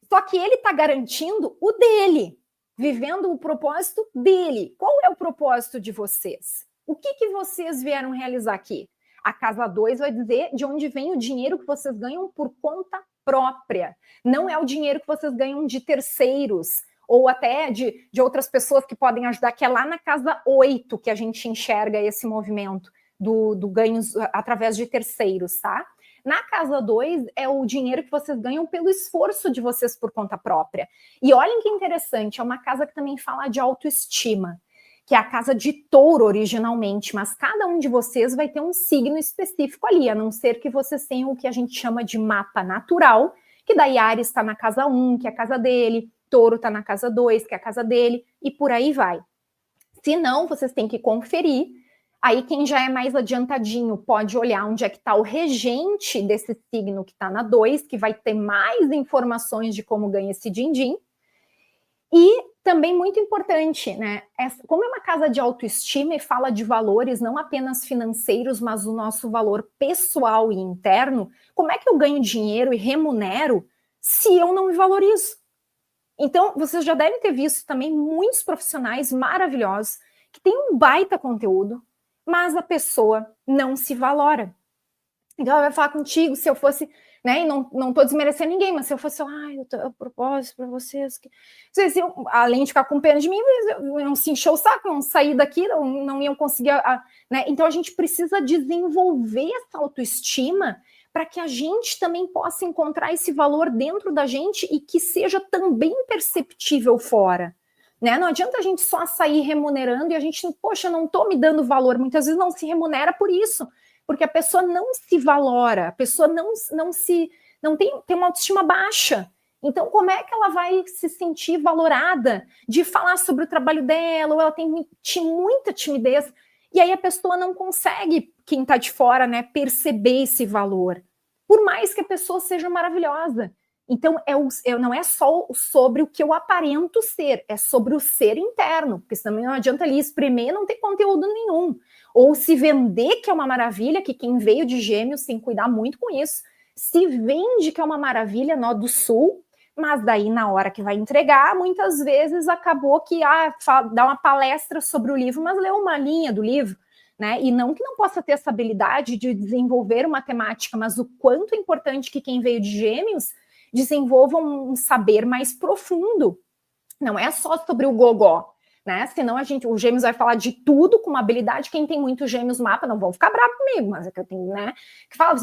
Só que ele está garantindo o dele, vivendo o propósito dele. Qual é o propósito de vocês? O que vocês vieram realizar aqui? A casa 2 vai dizer de onde vem o dinheiro que vocês ganham por conta própria. Não é o dinheiro que vocês ganham de terceiros, ou até de outras pessoas que podem ajudar, que é lá na casa 8 que a gente enxerga esse movimento do ganho através de terceiros, tá? Na casa 2 é o dinheiro que vocês ganham pelo esforço de vocês por conta própria. E olhem que interessante, é uma casa que também fala de autoestima, que é a casa de Touro originalmente, mas cada um de vocês vai ter um signo específico ali, a não ser que vocês tenham o que a gente chama de mapa natural, que daí Áries está na casa 1, que é a casa dele, Touro está na casa 2, que é a casa dele, e por aí vai. Se não, vocês têm que conferir. Aí quem já é mais adiantadinho pode olhar onde é que está o regente desse signo que está na 2, que vai ter mais informações de como ganha esse din-din. E também muito importante, né? Como é uma casa de autoestima e fala de valores não apenas financeiros, mas o nosso valor pessoal e interno, como é que eu ganho dinheiro e remunero se eu não me valorizo? Então, vocês já devem ter visto também muitos profissionais maravilhosos que têm um baita conteúdo, mas a pessoa não se valora. Então, ela vai falar contigo, se eu fosse, né, e não tô desmerecendo ninguém, mas se eu fosse, eu propósito para vocês, que vocês iam, além de ficar com pena de mim, iam se encher o saco, iam sair daqui, não iam conseguir, né? Então, a gente precisa desenvolver essa autoestima para que a gente também possa encontrar esse valor dentro da gente e que seja também perceptível fora. Né? Não adianta a gente só sair remunerando e a gente, poxa, não estou me dando valor. Muitas vezes não se remunera por isso, porque a pessoa não se valora, a pessoa não tem uma autoestima baixa. Então, como é que ela vai se sentir valorada de falar sobre o trabalho dela, ou ela tem muita timidez, e aí a pessoa não consegue, quem está de fora, né, perceber esse valor, por mais que a pessoa seja maravilhosa. Então, não é só sobre o que eu aparento ser, é sobre o ser interno, porque senão não adianta ali espremer e não ter conteúdo nenhum. Ou se vender, que é uma maravilha, que quem veio de Gêmeos tem que cuidar muito com isso, se vende que é uma maravilha, nó do sul, mas daí na hora que vai entregar, muitas vezes acabou que dá uma palestra sobre o livro, mas leu uma linha do livro, né? E não que não possa ter essa habilidade de desenvolver uma temática, mas o quanto é importante que quem veio de Gêmeos desenvolva um saber mais profundo. Não é só sobre o gogó, né? Senão o Gêmeos vai falar de tudo com uma habilidade. Quem tem muitos Gêmeos no mapa não vão ficar bravo comigo, mas é que eu tenho, né? Que fala,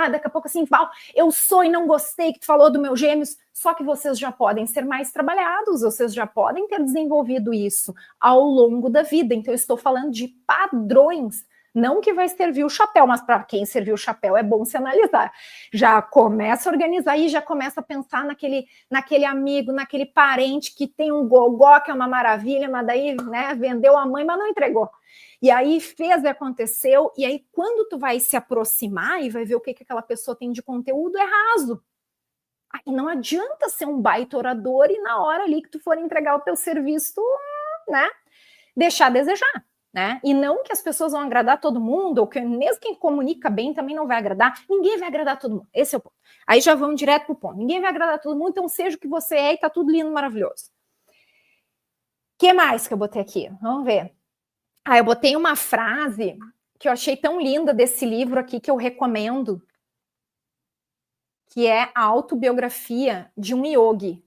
daqui a pouco assim, Val, eu sou e não gostei que tu falou do meu Gêmeos. Só que vocês já podem ser mais trabalhados, vocês já podem ter desenvolvido isso ao longo da vida. Então, eu estou falando de padrões. Não que vai servir o chapéu, mas para quem serviu o chapéu é bom se analisar. Já começa a organizar e já começa a pensar naquele amigo, naquele parente que tem um gogó, que é uma maravilha, mas daí, né, vendeu a mãe, mas não entregou. E aí fez e aconteceu, e aí quando tu vai se aproximar e vai ver o que aquela pessoa tem de conteúdo, é raso. Aí não adianta ser um baita orador e na hora ali que tu for entregar o teu serviço, né, deixar a desejar. Né? E não que as pessoas vão agradar todo mundo, ou que mesmo quem comunica bem também não vai agradar. Ninguém vai agradar todo mundo. Esse é o ponto. Aí já vamos direto pro ponto. Ninguém vai agradar todo mundo, então seja o que você é e tá tudo lindo, maravilhoso. O que mais que eu botei aqui? Vamos ver. Eu botei uma frase que eu achei tão linda desse livro aqui que eu recomendo, que é a autobiografia de um yogi,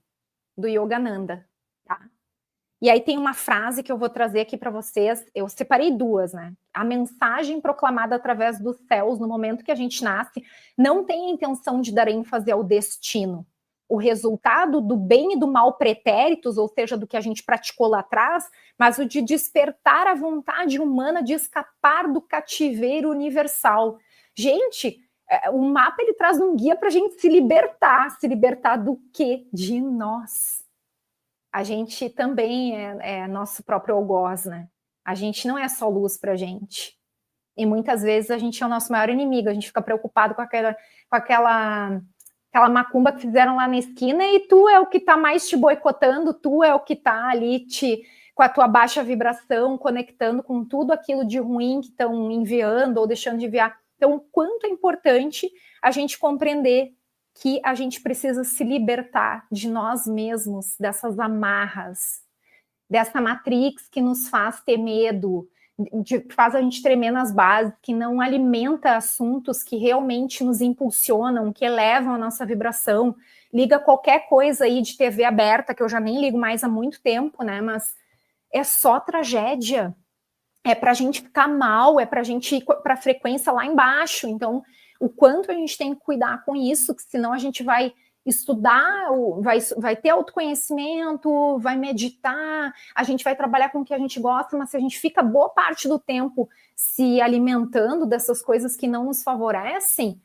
do Yogananda, tá? E aí tem uma frase que eu vou trazer aqui para vocês, eu separei duas, né? A mensagem proclamada através dos céus no momento que a gente nasce não tem a intenção de dar ênfase ao destino. O resultado do bem e do mal pretéritos, ou seja, do que a gente praticou lá atrás, mas o de despertar a vontade humana de escapar do cativeiro universal. Gente, o mapa ele traz um guia para a gente se libertar do quê? De nós. A gente também é nosso próprio algoz, né? A gente não é só luz pra gente. E muitas vezes a gente é o nosso maior inimigo, a gente fica preocupado com aquela macumba que fizeram lá na esquina e tu é o que tá mais te boicotando, tu é o que tá ali com a tua baixa vibração, conectando com tudo aquilo de ruim que estão enviando ou deixando de enviar. Então, o quanto é importante a gente compreender que a gente precisa se libertar de nós mesmos, dessas amarras, dessa matrix que nos faz ter medo, que faz a gente tremer nas bases, que não alimenta assuntos que realmente nos impulsionam, que elevam a nossa vibração. Liga qualquer coisa aí de TV aberta, que eu já nem ligo mais há muito tempo, né? Mas é só tragédia. É pra gente ficar mal, é pra gente ir pra frequência lá embaixo. Então, o quanto a gente tem que cuidar com isso, que senão a gente vai estudar, vai ter autoconhecimento, vai meditar, a gente vai trabalhar com o que a gente gosta, mas se a gente fica boa parte do tempo se alimentando dessas coisas que não nos favorecem,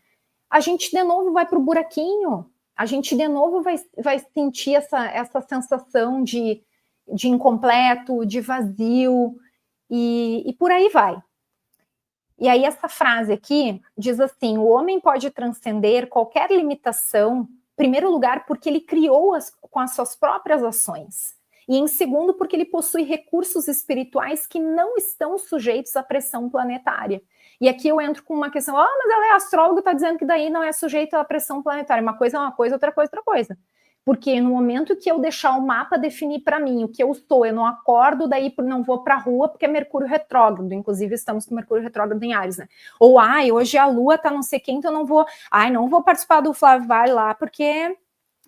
a gente de novo vai para o buraquinho, a gente de novo vai sentir essa sensação de incompleto, de vazio, e por aí vai. E aí essa frase aqui diz assim: o homem pode transcender qualquer limitação, em primeiro lugar, porque ele criou com as suas próprias ações. E em segundo, porque ele possui recursos espirituais que não estão sujeitos à pressão planetária. E aqui eu entro com uma questão: mas ela é astróloga, está dizendo que daí não é sujeito à pressão planetária. Uma coisa é uma coisa, outra coisa é outra coisa. Porque no momento que eu deixar o mapa definir para mim o que eu sou, eu não acordo, daí não vou para a rua porque é Mercúrio retrógrado, inclusive estamos com Mercúrio retrógrado em Áries, né? Ou, hoje a Lua tá não sei quem, então eu não vou, não vou participar do Flávio Vale lá, porque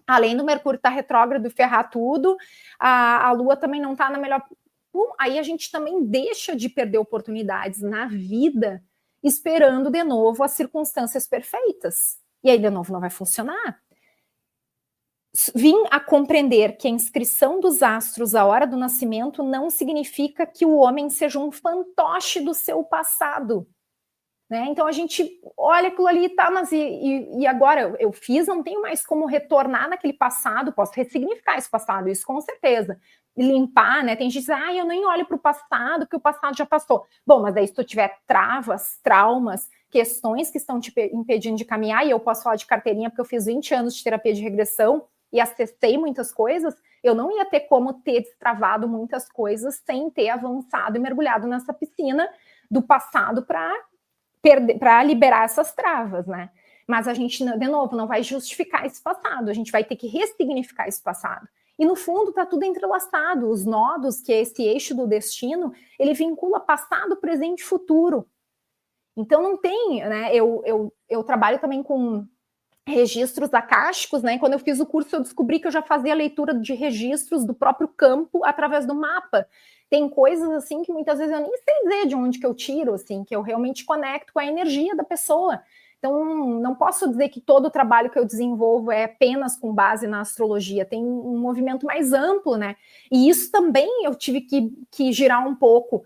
além do Mercúrio estar retrógrado e ferrar tudo, a Lua também não tá na melhor... Aí a gente também deixa de perder oportunidades na vida, esperando de novo as circunstâncias perfeitas. E aí de novo não vai funcionar. Vim a compreender que a inscrição dos astros à hora do nascimento não significa que o homem seja um fantoche do seu passado. Né? Então a gente olha aquilo ali, tá, mas e agora eu fiz, não tenho mais como retornar naquele passado, posso ressignificar esse passado, isso com certeza. Limpar, né? Tem gente que diz, eu nem olho para o passado, porque o passado já passou. Bom, mas daí se tu tiver travas, traumas, questões que estão te impedindo de caminhar, e eu posso falar de carteirinha, porque eu fiz 20 anos de terapia de regressão, e acessei muitas coisas, eu não ia ter como ter destravado muitas coisas sem ter avançado e mergulhado nessa piscina do passado para liberar essas travas, né? Mas a gente, de novo, não vai justificar esse passado, a gente vai ter que ressignificar esse passado. E no fundo está tudo entrelaçado, os nodos, que é esse eixo do destino, ele vincula passado, presente e futuro. Então não tem, né? Eu trabalho também com registros acásticos, né? E quando eu fiz o curso, eu descobri que eu já fazia leitura de registros do próprio campo através do mapa. tem coisas assim que muitas vezes eu nem sei dizer de onde que eu tiro, assim, que eu realmente conecto com a energia da pessoa. Então, não posso dizer que todo o trabalho que eu desenvolvo é apenas com base na astrologia, tem um movimento mais amplo, né? E isso também eu tive que girar um pouco,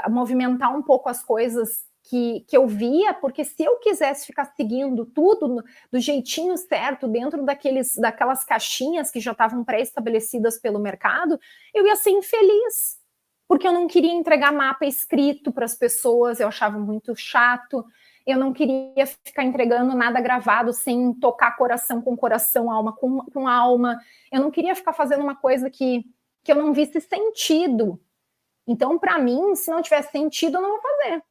movimentar um pouco as coisas que eu via, porque se eu quisesse ficar seguindo tudo do jeitinho certo, dentro daquelas caixinhas que já estavam pré-estabelecidas pelo mercado, eu ia ser infeliz, porque eu não queria entregar mapa escrito para as pessoas, eu achava muito chato. Eu não queria ficar entregando nada gravado sem tocar coração com coração, alma com alma. Eu não queria ficar fazendo uma coisa que eu não visse sentido. Então, para mim, se não tivesse sentido, eu não vou fazer.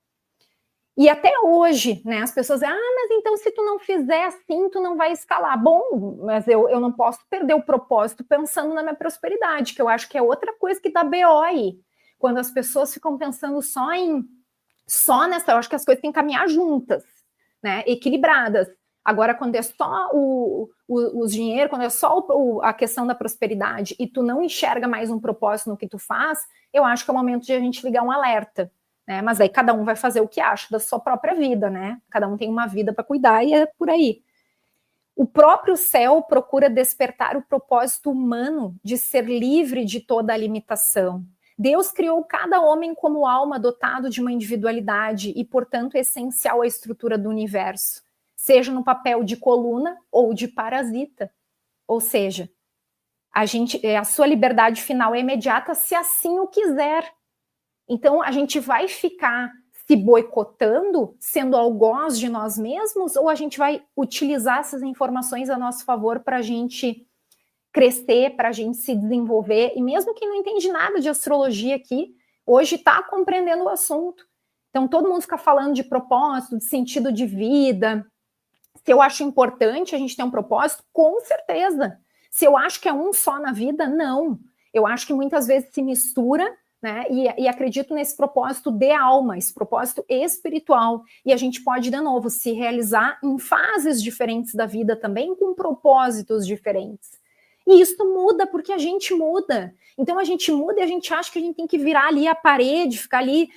E até hoje, né, as pessoas dizem, mas então se tu não fizer assim, tu não vai escalar. Bom, mas eu não posso perder o propósito pensando na minha prosperidade, que eu acho que é outra coisa que dá BO aí. Quando as pessoas ficam pensando só nessa, eu acho que as coisas têm que caminhar juntas, né, equilibradas. Agora, quando é só o dinheiro, quando é só a questão da prosperidade e tu não enxerga mais um propósito no que tu faz, eu acho que é o momento de a gente ligar um alerta, né, mas aí cada um vai fazer o que acha da sua própria vida, né, cada um tem uma vida para cuidar e é por aí. O próprio céu procura despertar o propósito humano de ser livre de toda a limitação. Deus criou cada homem como alma dotado de uma individualidade e, portanto, essencial à estrutura do universo, seja no papel de coluna ou de parasita. Ou seja, a sua liberdade final é imediata se assim o quiser. Então, a gente vai ficar se boicotando, sendo algoz de nós mesmos, ou a gente vai utilizar essas informações a nosso favor para a gente crescer, para a gente se desenvolver, e mesmo quem não entende nada de astrologia aqui, hoje está compreendendo o assunto. Então, todo mundo fica falando de propósito, de sentido de vida. Se eu acho importante a gente ter um propósito, com certeza. Se eu acho que é um só na vida, não. Eu acho que muitas vezes se mistura, né? E acredito nesse propósito de alma, esse propósito espiritual. E a gente pode, de novo, se realizar em fases diferentes da vida também, com propósitos diferentes. E isso muda porque a gente muda. Então a gente muda e a gente acha que a gente tem que virar ali a parede, ficar ali.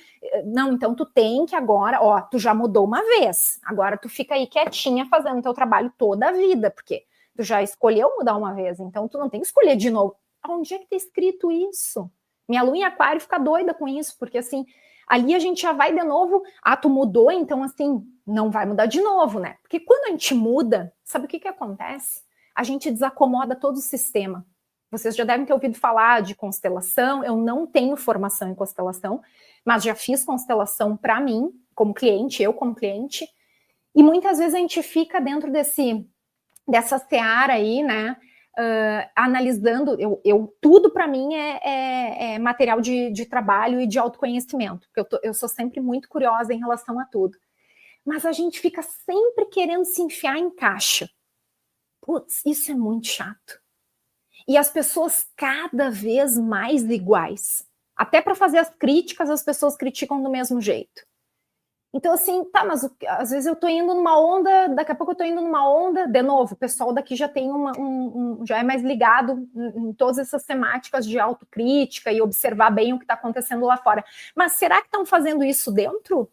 Não, então tu tem que agora, tu já mudou uma vez. Agora tu fica aí quietinha fazendo teu trabalho toda a vida, porque tu já escolheu mudar uma vez, então tu não tem que escolher de novo. Onde é que tá escrito isso? Minha lua em aquário fica doida com isso, porque assim, ali a gente já vai de novo, tu mudou, então assim, não vai mudar de novo, né? Porque quando a gente muda, sabe o que acontece? A gente desacomoda todo o sistema. Vocês já devem ter ouvido falar de constelação, eu não tenho formação em constelação, mas já fiz constelação para mim, como cliente, eu como cliente, e muitas vezes a gente fica dentro dessa seara aí, né, analisando, tudo para mim é material de trabalho e de autoconhecimento, porque eu sou sempre muito curiosa em relação a tudo. Mas a gente fica sempre querendo se enfiar em caixa. Putz, isso é muito chato. E as pessoas cada vez mais iguais. Até para fazer as críticas, as pessoas criticam do mesmo jeito. Então, assim, mas às vezes eu tô indo numa onda, daqui a pouco eu tô indo numa onda, de novo, o pessoal daqui já tem já é mais ligado em todas essas temáticas de autocrítica e observar bem o que está acontecendo lá fora. Mas será que estão fazendo isso dentro?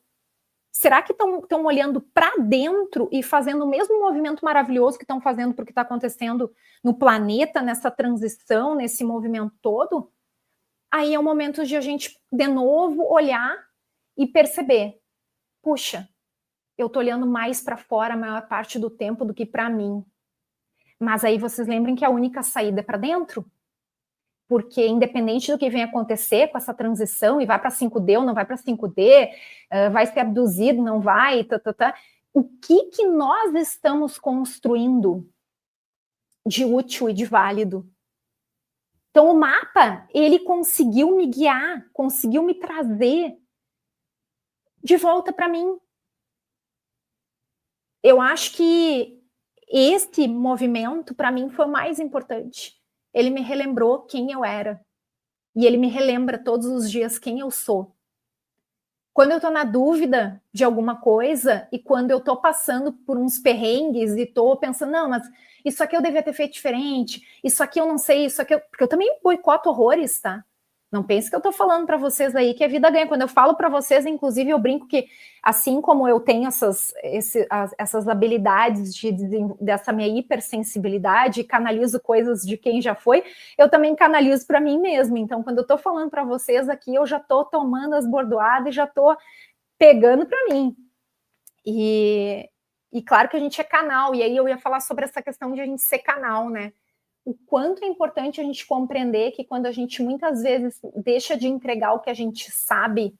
Será que estão olhando para dentro e fazendo o mesmo movimento maravilhoso que estão fazendo para o que está acontecendo no planeta, nessa transição, nesse movimento todo? Aí é o momento de a gente, de novo, olhar e perceber. Puxa, eu estou olhando mais para fora a maior parte do tempo do que para mim. Mas aí vocês lembrem que a única saída é para dentro? Porque independente do que vem acontecer com essa transição, e vai para 5D ou não vai para 5D, vai ser abduzido, não vai, o que nós estamos construindo de útil e de válido? Então o mapa, ele conseguiu me guiar, conseguiu me trazer de volta para mim. Eu acho que esse movimento, para mim, foi o mais importante. Ele me relembrou quem eu era. E ele me relembra todos os dias quem eu sou. Quando eu tô na dúvida de alguma coisa e quando eu tô passando por uns perrengues e tô pensando, não, mas isso aqui eu devia ter feito diferente, isso aqui eu não sei, isso aqui porque eu também boicoto horrores, tá? Não pense que eu estou falando para vocês aí que a vida ganha. Quando eu falo para vocês, inclusive, eu brinco que, assim como eu tenho essas habilidades dessa minha hipersensibilidade, canalizo coisas de quem já foi, eu também canalizo para mim mesma. Então, quando eu estou falando para vocês aqui, eu já estou tomando as bordoadas e já estou pegando para mim. E claro que a gente é canal, e aí eu ia falar sobre essa questão de a gente ser canal, né? O quanto é importante a gente compreender que quando a gente muitas vezes deixa de entregar o que a gente sabe,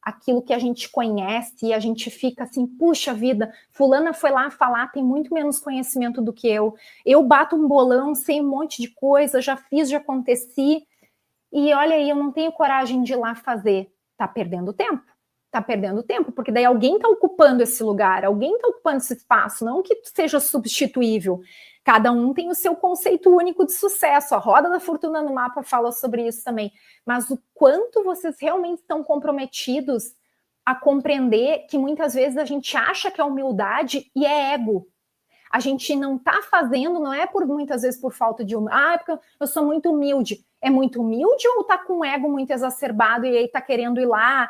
aquilo que a gente conhece, e a gente fica assim, puxa vida, fulana foi lá falar, tem muito menos conhecimento do que eu bato um bolão, sei um monte de coisa, já fiz, já aconteci, e olha aí, eu não tenho coragem de ir lá fazer. Tá perdendo tempo. Tá perdendo tempo, porque daí alguém tá ocupando esse lugar, alguém tá ocupando esse espaço, não que seja substituível. Cada um tem o seu conceito único de sucesso. A Roda da Fortuna no Mapa fala sobre isso também. Mas o quanto vocês realmente estão comprometidos a compreender que muitas vezes a gente acha que é humildade e é ego. A gente não está fazendo, não é por muitas vezes por falta de humildade. Porque eu sou muito humilde. É muito humilde ou está com o ego muito exacerbado e aí está querendo ir lá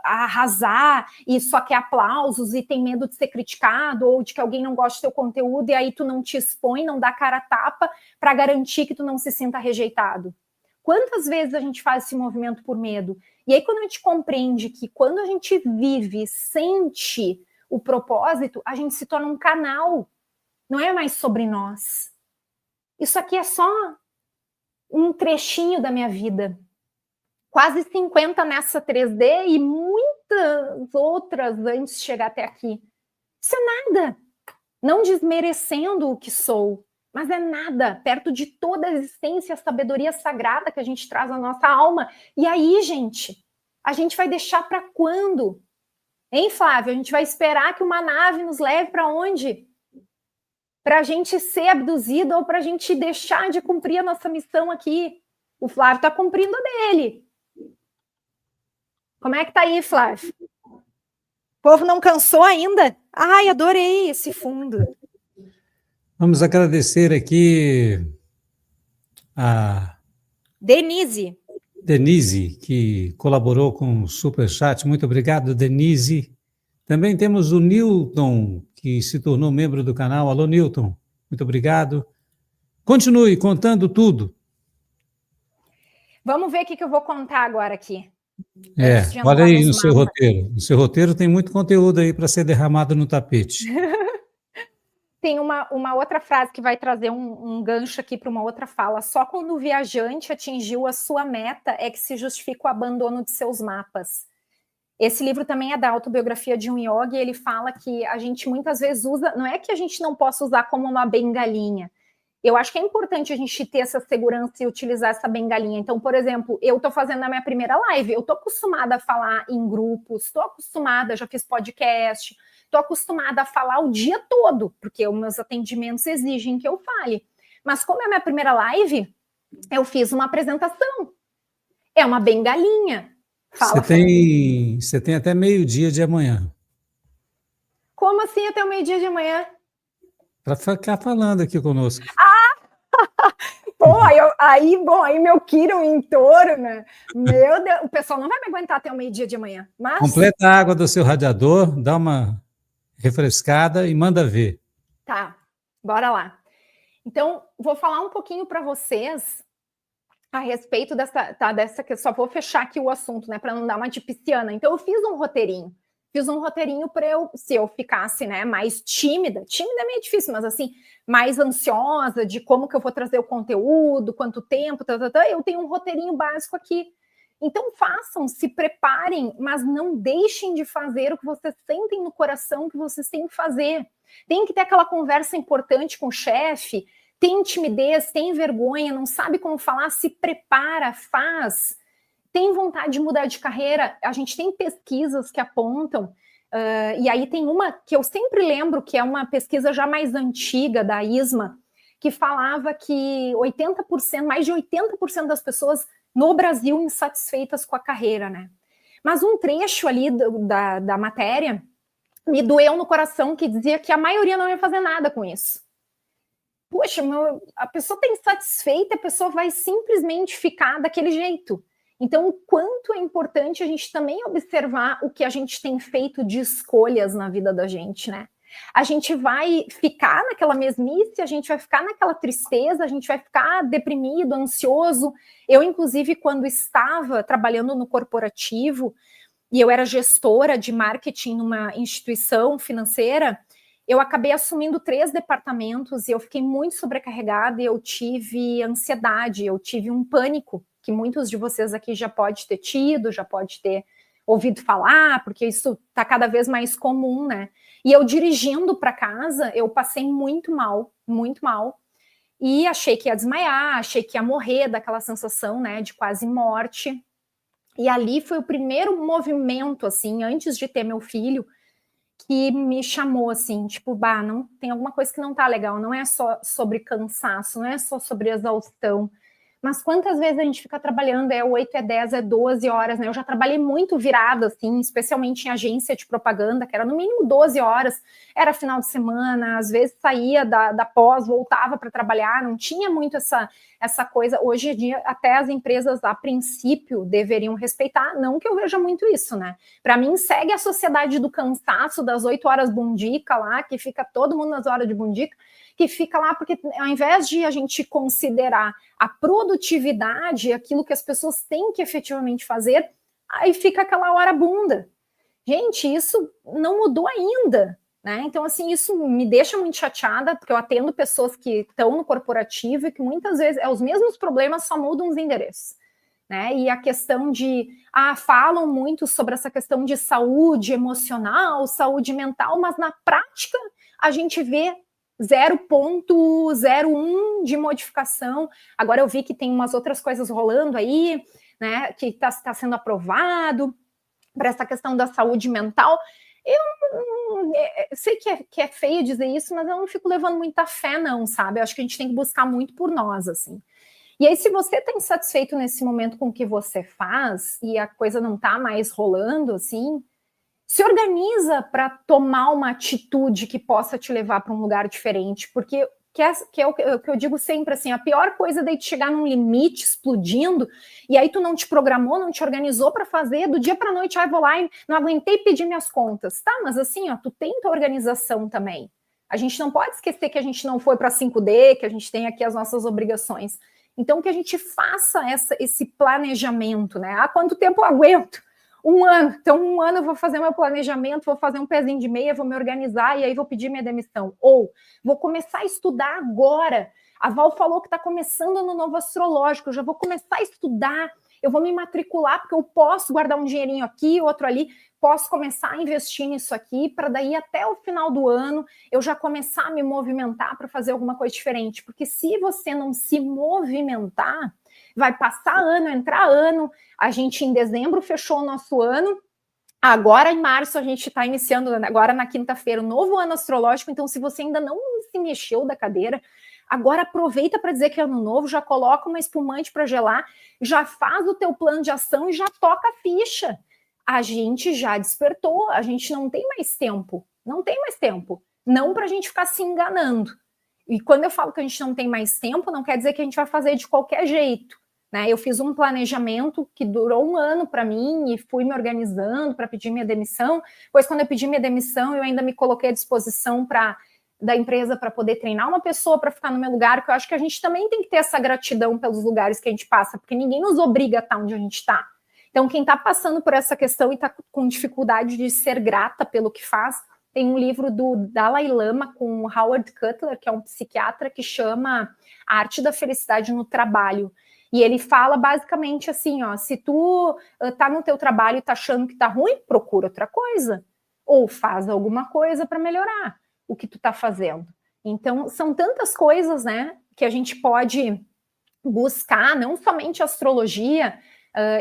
arrasar e só quer aplausos e tem medo de ser criticado ou de que alguém não goste do teu conteúdo e aí tu não te expõe, não dá cara a tapa para garantir que tu não se sinta rejeitado? Quantas vezes a gente faz esse movimento por medo? E aí quando a gente compreende que quando a gente vive, sente o propósito, a gente se torna um canal. Não é mais sobre nós. Isso aqui é só um trechinho da minha vida. Quase 50 nessa 3D e muitas outras antes de chegar até aqui. Isso é nada. Não desmerecendo o que sou, mas é nada perto de toda a existência, a sabedoria sagrada que a gente traz na nossa alma. E aí, gente, a gente vai deixar para quando? Hein, Flávio? A gente vai esperar que uma nave nos leve para onde? Para a gente ser abduzido ou para a gente deixar de cumprir a nossa missão aqui. O Flávio está cumprindo a dele. Como é que tá aí, Flávio? O povo não cansou ainda? Ai, adorei esse fundo. Vamos agradecer aqui a Denise, que colaborou com o Superchat. Muito obrigado, Denise. Também temos o Newton, que se tornou membro do canal. Alô, Newton, muito obrigado. Continue contando tudo. Vamos ver o que eu vou contar agora aqui. Olha aí no seu roteiro. No seu roteiro tem muito conteúdo aí para ser derramado no tapete. Tem uma outra frase que vai trazer um gancho aqui para uma outra fala. Só quando o viajante atingiu a sua meta é que se justifica o abandono de seus mapas. Esse livro também é da autobiografia de um yogi, e ele fala que a gente muitas vezes usa, não é que a gente não possa usar como uma bengalinha. Eu acho que é importante a gente ter essa segurança e utilizar essa bengalinha. Então, por exemplo, eu estou fazendo a minha primeira live, eu estou acostumada a falar em grupos, estou acostumada, já fiz podcast, estou acostumada a falar o dia todo, porque os meus atendimentos exigem que eu fale. Mas como é a minha primeira live, eu fiz uma apresentação. É uma bengalinha. Você tem até meio-dia de amanhã. Como assim até o meio-dia de amanhã? Para ficar falando aqui conosco. Pô, aí meu Quirón em touro, né? Meu Deus, o pessoal não vai me aguentar até o meio-dia de amanhã. Mas... Completa a água do seu radiador, dá uma refrescada e manda ver. Tá, bora lá. Então, vou falar um pouquinho para vocês a respeito dessa que só vou fechar aqui o assunto, né, para não dar uma de pisciana. Então, eu fiz um roteirinho para se eu ficasse, né, mais tímida é meio difícil, mas assim, mais ansiosa de como que eu vou trazer o conteúdo, quanto tempo, eu tenho um roteirinho básico aqui. Então, façam, se preparem, mas não deixem de fazer o que vocês sentem no coração que vocês têm que fazer. Tem que ter aquela conversa importante com o chefe, tem timidez, tem vergonha, não sabe como falar, se prepara, faz. Tem vontade de mudar de carreira, a gente tem pesquisas que apontam, e aí tem uma que eu sempre lembro, que é uma pesquisa já mais antiga, da ISMA, que falava que 80%, mais de 80% das pessoas no Brasil insatisfeitas com a carreira, né? Mas um trecho ali da matéria me doeu no coração, que dizia que a maioria não ia fazer nada com isso. Poxa, a pessoa está insatisfeita, a pessoa vai simplesmente ficar daquele jeito. Então, o quanto é importante a gente também observar o que a gente tem feito de escolhas na vida da gente, né? A gente vai ficar naquela mesmice, a gente vai ficar naquela tristeza, a gente vai ficar deprimido, ansioso. Eu, inclusive, quando estava trabalhando no corporativo, e eu era gestora de marketing numa instituição financeira, eu acabei assumindo 3 departamentos e eu fiquei muito sobrecarregada e eu tive ansiedade, eu tive um pânico, que muitos de vocês aqui já pode ter tido, já pode ter ouvido falar, porque isso está cada vez mais comum, né? E eu dirigindo para casa, eu passei muito mal, e achei que ia desmaiar, achei que ia morrer daquela sensação, né, de quase morte. E ali foi o primeiro movimento, assim, antes de ter meu filho, que me chamou, assim, tipo, bah, não, tem alguma coisa que não tá legal, não é só sobre cansaço, não é só sobre exaustão, mas quantas vezes a gente fica trabalhando, 8, 10, 12 horas, né? Eu já trabalhei muito virada, assim, especialmente em agência de propaganda, que era no mínimo 12 horas, era final de semana, às vezes saía da pós, voltava para trabalhar, não tinha muito essa coisa. Hoje em dia, até as empresas, a princípio, deveriam respeitar, não que eu veja muito isso, né? Para mim, segue a sociedade do cansaço, das 8 horas bundica lá, que fica todo mundo nas horas de bundica, que fica lá, porque ao invés de a gente considerar a produtividade, aquilo que as pessoas têm que efetivamente fazer, aí fica aquela hora bunda. Gente, isso não mudou ainda, né? Então, assim, isso me deixa muito chateada, porque eu atendo pessoas que estão no corporativo e que muitas vezes os mesmos problemas, só mudam os endereços. Né? E a questão de, falam muito sobre essa questão de saúde emocional, saúde mental, mas na prática a gente vê 0,01 de modificação. Agora eu vi que tem umas outras coisas rolando aí, né, que está sendo aprovado para essa questão da saúde mental. Eu sei que é feio dizer isso, mas eu não fico levando muita fé, não, sabe? Eu acho que a gente tem que buscar muito por nós, assim. E aí, se você está insatisfeito nesse momento com o que você faz e a coisa não está mais rolando, assim, se organiza para tomar uma atitude que possa te levar para um lugar diferente, porque que é o que eu digo sempre, assim, a pior coisa daí de chegar num limite explodindo, e aí tu não te programou, não te organizou para fazer, do dia para a noite, vou lá e não aguentei pedir minhas contas. Tá, mas assim, ó, tu tem tua organização também. A gente não pode esquecer que a gente não foi para 5D, que a gente tem aqui as nossas obrigações. Então, que a gente faça esse planejamento, né? Quanto tempo eu aguento? 1 ano. Então, 1 ano eu vou fazer meu planejamento, vou fazer um pezinho de meia, vou me organizar e aí vou pedir minha demissão. Ou vou começar a estudar agora. A Val falou que está começando no novo astrológico, eu já vou começar a estudar, eu vou me matricular, porque eu posso guardar um dinheirinho aqui, outro ali, posso começar a investir nisso aqui, para daí até o final do ano eu já começar a me movimentar para fazer alguma coisa diferente. Porque se você não se movimentar, vai passar ano, entrar ano, a gente em dezembro fechou o nosso ano, agora em março a gente está iniciando, agora na quinta-feira, o novo ano astrológico, então se você ainda não se mexeu da cadeira, agora aproveita para dizer que é ano novo, já coloca uma espumante para gelar, já faz o teu plano de ação e já toca a ficha. A gente já despertou, a gente não tem mais tempo, não para a gente ficar se enganando. E quando eu falo que a gente não tem mais tempo, não quer dizer que a gente vai fazer de qualquer jeito. Né? Eu fiz um planejamento que durou 1 ano para mim e fui me organizando para pedir minha demissão. Pois quando eu pedi minha demissão, eu ainda me coloquei à disposição da empresa para poder treinar uma pessoa para ficar no meu lugar, que eu acho que a gente também tem que ter essa gratidão pelos lugares que a gente passa, porque ninguém nos obriga a estar onde a gente está. Então, quem está passando por essa questão e está com dificuldade de ser grata pelo que faz, tem um livro do Dalai Lama com o Howard Cutler, que é um psiquiatra, que chama A Arte da Felicidade no Trabalho. E ele fala basicamente assim, ó, se tu tá no teu trabalho e tá achando que tá ruim, procura outra coisa. Ou faz alguma coisa para melhorar o que tu tá fazendo. Então, são tantas coisas, né, que a gente pode buscar, não somente astrologia.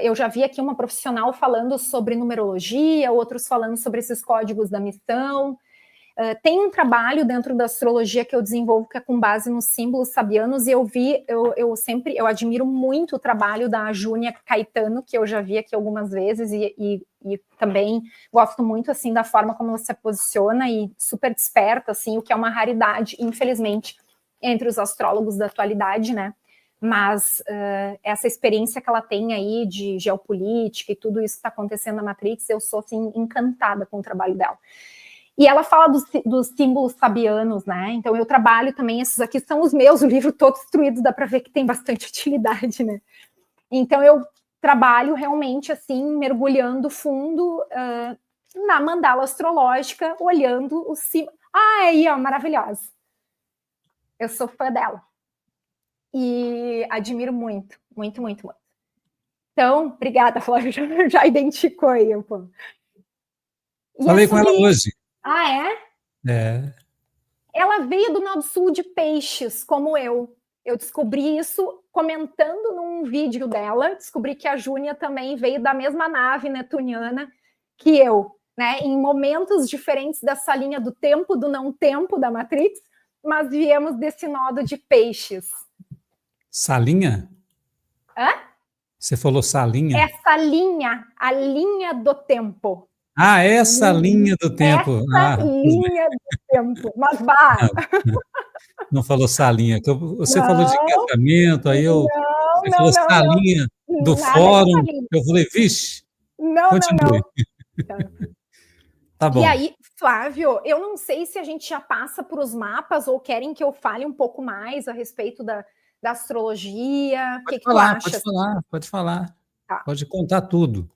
Eu já vi aqui uma profissional falando sobre numerologia, outros falando sobre esses códigos da missão. Tem um trabalho dentro da astrologia que eu desenvolvo que é com base nos símbolos sabianos, e eu admiro muito o trabalho da Júnia Caetano, que eu já vi aqui algumas vezes, e também gosto muito assim da forma como ela se posiciona e super desperta, assim, o que é uma raridade, infelizmente, entre os astrólogos da atualidade, né? mas essa experiência que ela tem aí de geopolítica e tudo isso que está acontecendo na Matrix, eu sou, assim, encantada com o trabalho dela. E ela fala dos símbolos fabianos, né? Então eu trabalho também, esses aqui são os meus, o livro todo destruído, dá para ver que tem bastante utilidade, né? Então eu trabalho realmente assim, mergulhando fundo na mandala astrológica, olhando os símbolos. Ah, aí, ó, maravilhosa. Eu sou fã dela. E admiro muito, muito, muito, muito. Então, obrigada, Flávia, já identificou aí. Pô. Falei com ela hoje. Ah, é? É. Ela veio do Nodo Sul de Peixes, como eu. Eu descobri isso comentando num vídeo dela, descobri que a Júnia também veio da mesma nave netuniana que eu, né? Em momentos diferentes dessa linha do tempo, do não tempo da Matrix, mas viemos desse nodo de Peixes. Salinha? Hã? Você falou salinha? Essa linha, a linha do tempo. Ah, essa linha do tempo. Essa linha do tempo. Mas, bah... Não falou salinha. Você falou de casamento, aí você falou salinha do fórum. Eu falei, vixe, continue. Tá bom. E aí, Flávio, eu não sei se a gente já passa por os mapas ou querem que eu fale um pouco mais a respeito da astrologia. O que tu acha? Pode falar. Tá. Pode contar tudo.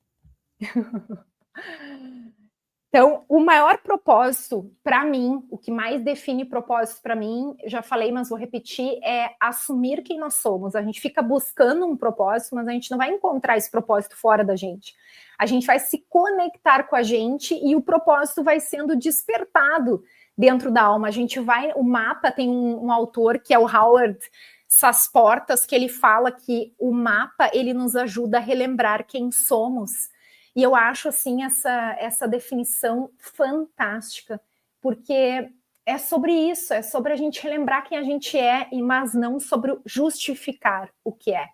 Então, o maior propósito para mim, o que mais define propósito para mim, já falei, mas vou repetir, é assumir quem nós somos. A gente fica buscando um propósito, mas a gente não vai encontrar esse propósito fora da gente. A gente vai se conectar com a gente e o propósito vai sendo despertado dentro da alma. A gente vai, o mapa tem um autor que é o Howard Sasportas, que ele fala que o mapa, ele nos ajuda a relembrar quem somos. E eu acho, assim, essa definição fantástica, porque é sobre isso, é sobre a gente relembrar quem a gente é, mas não sobre justificar o que é.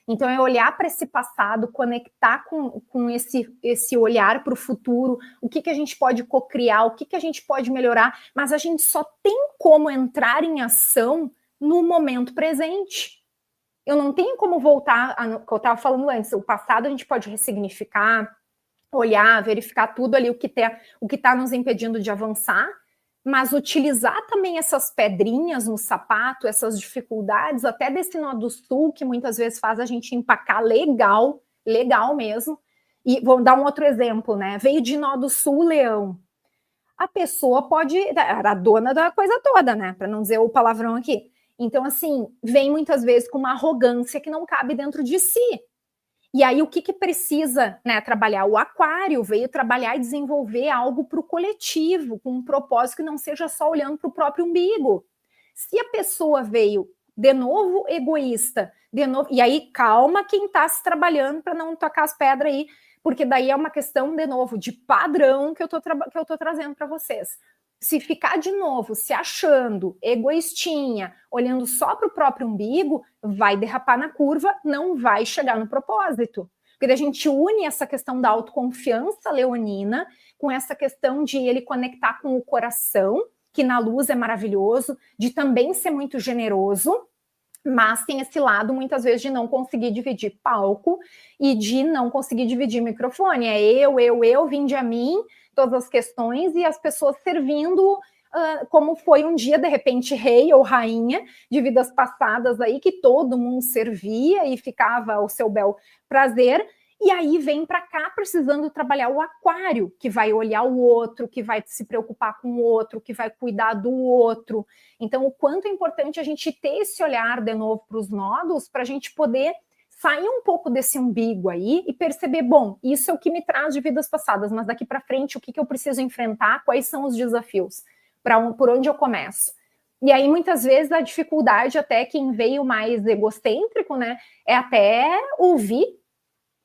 Então, é olhar para esse passado, conectar com esse olhar para o futuro, o que a gente pode cocriar, o que a gente pode melhorar, mas a gente só tem como entrar em ação no momento presente. Eu não tenho como voltar, ao que eu estava falando antes, o passado a gente pode ressignificar, olhar, verificar tudo ali, o que está nos impedindo de avançar, mas utilizar também essas pedrinhas no sapato, essas dificuldades, até desse Nodo Sul, que muitas vezes faz a gente empacar legal mesmo. E vou dar um outro exemplo, né? Veio de Nodo Sul, Leão. A pessoa pode... Era a dona da coisa toda, né? Para não dizer o palavrão aqui. Então, assim, vem muitas vezes com uma arrogância que não cabe dentro de si. E aí, o que precisa, né, trabalhar? O Aquário veio trabalhar e desenvolver algo para o coletivo, com um propósito que não seja só olhando para o próprio umbigo. Se a pessoa veio, de novo, egoísta, de novo, e aí, calma quem está se trabalhando para não tocar as pedras aí, porque daí é uma questão, de novo, de padrão que eu tô trazendo para vocês. Se ficar de novo se achando egoístinha, olhando só para o próprio umbigo, vai derrapar na curva, não vai chegar no propósito. Porque a gente une essa questão da autoconfiança leonina com essa questão de ele conectar com o coração, que na luz é maravilhoso, de também ser muito generoso, mas tem esse lado, muitas vezes, de não conseguir dividir palco e de não conseguir dividir microfone. É eu, vinde a mim, todas as questões, e as pessoas servindo como foi um dia, de repente, rei ou rainha de vidas passadas aí, que todo mundo servia e ficava ao seu bel prazer, e aí vem para cá precisando trabalhar o Aquário, que vai olhar o outro, que vai se preocupar com o outro, que vai cuidar do outro. Então, o quanto é importante a gente ter esse olhar de novo para os nodos, para a gente poder sair um pouco desse umbigo aí e perceber, bom, isso é o que me traz de vidas passadas, mas daqui para frente o que eu preciso enfrentar, quais são os desafios, por onde eu começo. E aí, muitas vezes, a dificuldade, até quem veio mais egocêntrico, né, é até ouvir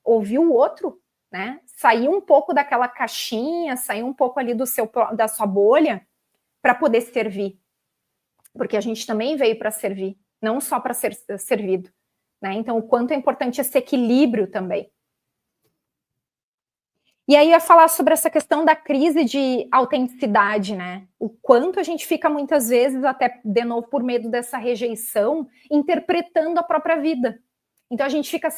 o outro, né, sair um pouco daquela caixinha, sair um pouco ali da sua bolha, para poder servir. Porque a gente também veio para servir, não só para ser servido. Né? Então, o quanto é importante esse equilíbrio também. E aí eu ia falar sobre essa questão da crise de autenticidade, né? O quanto a gente fica muitas vezes, até de novo por medo dessa rejeição, interpretando a própria vida. Então a gente fica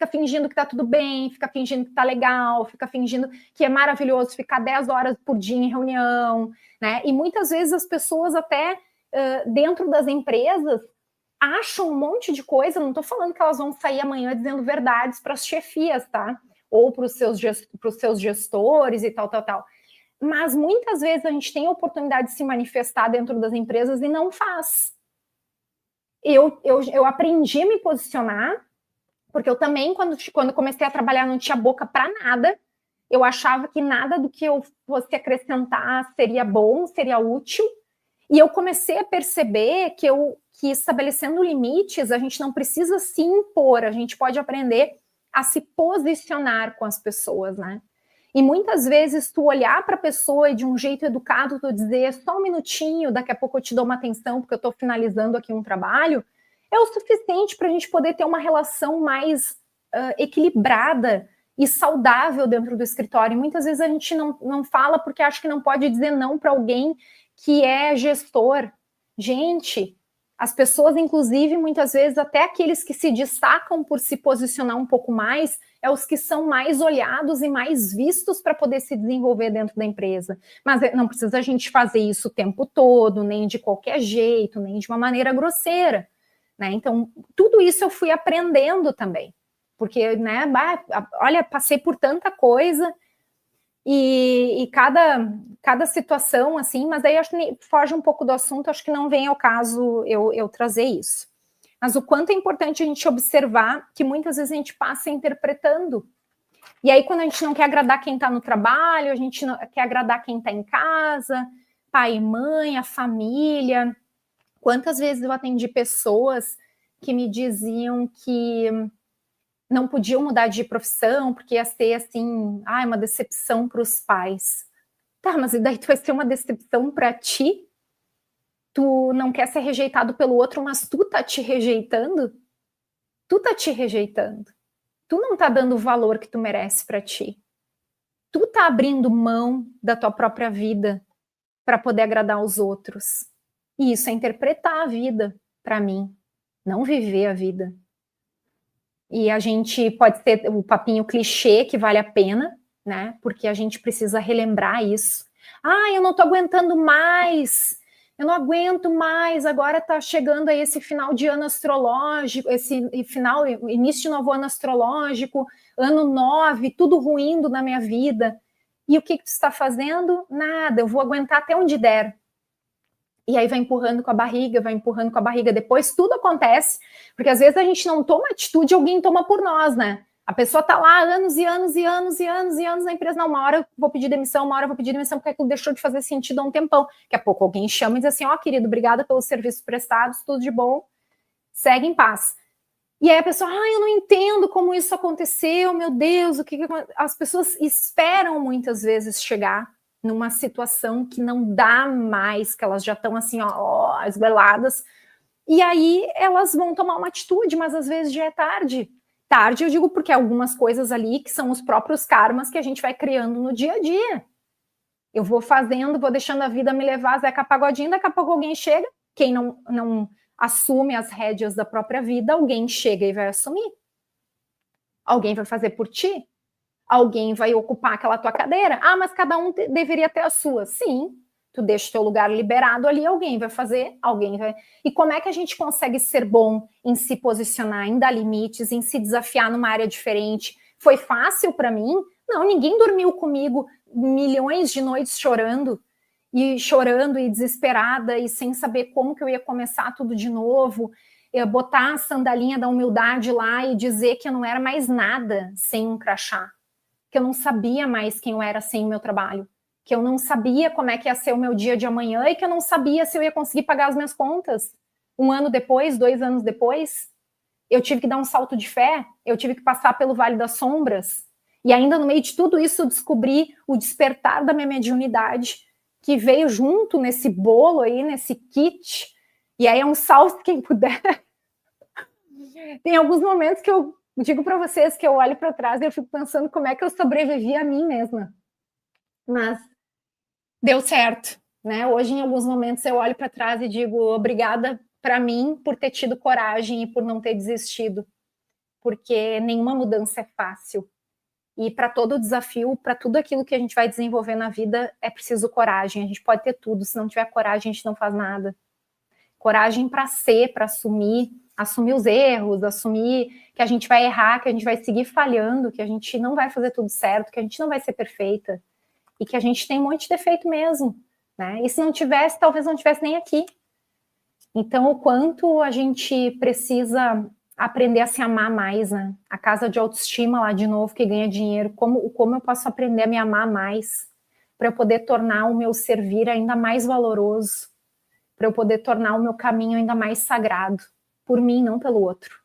fingindo que tá tudo bem, fica fingindo que tá legal, fica fingindo que é maravilhoso ficar 10 horas por dia em reunião, né? E muitas vezes as pessoas até dentro das empresas acham um monte de coisa, não tô falando que elas vão sair amanhã dizendo verdades para as chefias, tá? Ou para os seus gestores e tal. Mas muitas vezes a gente tem a oportunidade de se manifestar dentro das empresas e não faz. Eu aprendi a me posicionar, porque eu também, quando comecei a trabalhar, não tinha boca para nada. Eu achava que nada do que eu fosse acrescentar seria bom, seria útil. E eu comecei a perceber que estabelecendo limites, a gente não precisa se impor, a gente pode aprender a se posicionar com as pessoas, né? E muitas vezes tu olhar para a pessoa e de um jeito educado, tu dizer só um minutinho, daqui a pouco eu te dou uma atenção porque eu estou finalizando aqui um trabalho, é o suficiente para a gente poder ter uma relação mais equilibrada e saudável dentro do escritório. E muitas vezes a gente não fala porque acha que não pode dizer não para alguém que é gestor. Gente, as pessoas, inclusive, muitas vezes, até aqueles que se destacam por se posicionar um pouco mais, é os que são mais olhados e mais vistos para poder se desenvolver dentro da empresa. Mas não precisa a gente fazer isso o tempo todo, nem de qualquer jeito, nem de uma maneira grosseira, né? Então, tudo isso eu fui aprendendo também. Porque, né, olha, passei por tanta coisa e cada situação, assim, mas aí acho que foge um pouco do assunto, acho que não vem ao caso eu trazer isso. Mas o quanto é importante a gente observar que muitas vezes a gente passa interpretando. E aí, quando a gente não quer agradar quem está no trabalho, a gente não quer agradar quem está em casa, pai e mãe, a família. Quantas vezes eu atendi pessoas que me diziam que não podiam mudar de profissão, porque ia ser assim, uma decepção para os pais. Tá, mas e daí tu vai ser uma decepção para ti? Tu não quer ser rejeitado pelo outro, mas tu tá te rejeitando? Tu tá te rejeitando. Tu não tá dando o valor que tu merece para ti. Tu tá abrindo mão da tua própria vida para poder agradar os outros. E isso é interpretar a vida para mim, não viver a vida. E a gente pode ter o papinho clichê que vale a pena, né? Porque a gente precisa relembrar isso. Eu não tô aguentando mais. Eu não aguento mais. Agora tá chegando aí esse final de ano astrológico, início de novo ano astrológico, ano 9, tudo ruindo na minha vida. E o que tu está fazendo? Nada. Eu vou aguentar até onde der. E aí vai empurrando com a barriga, depois tudo acontece, porque às vezes a gente não toma atitude, alguém toma por nós, né? A pessoa tá lá anos e anos na empresa, não, uma hora eu vou pedir demissão, porque aquilo deixou de fazer sentido há um tempão. Daqui a pouco alguém chama e diz assim, querido, obrigada pelos serviços prestados, tudo de bom, segue em paz. E aí a pessoa, eu não entendo como isso aconteceu, meu Deus, o que as pessoas esperam muitas vezes chegar numa situação que não dá mais, que elas já estão assim, esbeladas, e aí elas vão tomar uma atitude, mas às vezes já é tarde. Tarde eu digo porque algumas coisas ali que são os próprios karmas que a gente vai criando no dia a dia. Eu vou fazendo, vou deixando a vida me levar, Zeca Pagodinho, daqui a pouco alguém chega, quem não assume as rédeas da própria vida, alguém chega e vai assumir. Alguém vai fazer por ti? Alguém vai ocupar aquela tua cadeira? Mas cada um deveria ter a sua. Sim, tu deixa o teu lugar liberado ali, alguém vai fazer, alguém vai... E como é que a gente consegue ser bom em se posicionar, em dar limites, em se desafiar numa área diferente? Foi fácil para mim? Não, ninguém dormiu comigo milhões de noites chorando e desesperada e sem saber como que eu ia começar tudo de novo. Eu botar a sandalinha da humildade lá e dizer que eu não era mais nada sem um crachá. Que eu não sabia mais quem eu era sem o meu trabalho, que eu não sabia como é que ia ser o meu dia de amanhã e que eu não sabia se eu ia conseguir pagar as minhas contas. 1 ano depois, 2 anos depois, eu tive que dar um salto de fé, eu tive que passar pelo Vale das Sombras e ainda no meio de tudo isso eu descobri o despertar da minha mediunidade que veio junto nesse bolo aí, nesse kit, e aí é um salve quem puder. Tem alguns momentos que eu Digo para vocês que eu olho para trás e eu fico pensando como é que eu sobrevivi a mim mesma. Mas deu certo, né? Hoje, em alguns momentos, eu olho para trás e digo obrigada para mim por ter tido coragem e por não ter desistido, porque nenhuma mudança é fácil. E para todo desafio, para tudo aquilo que a gente vai desenvolver na vida, é preciso coragem. A gente pode ter tudo, se não tiver coragem, a gente não faz nada. Coragem para ser, para assumir os erros, assumir que a gente vai errar, que a gente vai seguir falhando, que a gente não vai fazer tudo certo, que a gente não vai ser perfeita e que a gente tem um monte de defeito mesmo, né? E se não tivesse, talvez não tivesse nem aqui. Então, o quanto a gente precisa aprender a se amar mais, né? A casa de autoestima lá de novo que ganha dinheiro, como eu posso aprender a me amar mais para eu poder tornar o meu servir ainda mais valoroso, para eu poder tornar o meu caminho ainda mais sagrado, por mim, não pelo outro.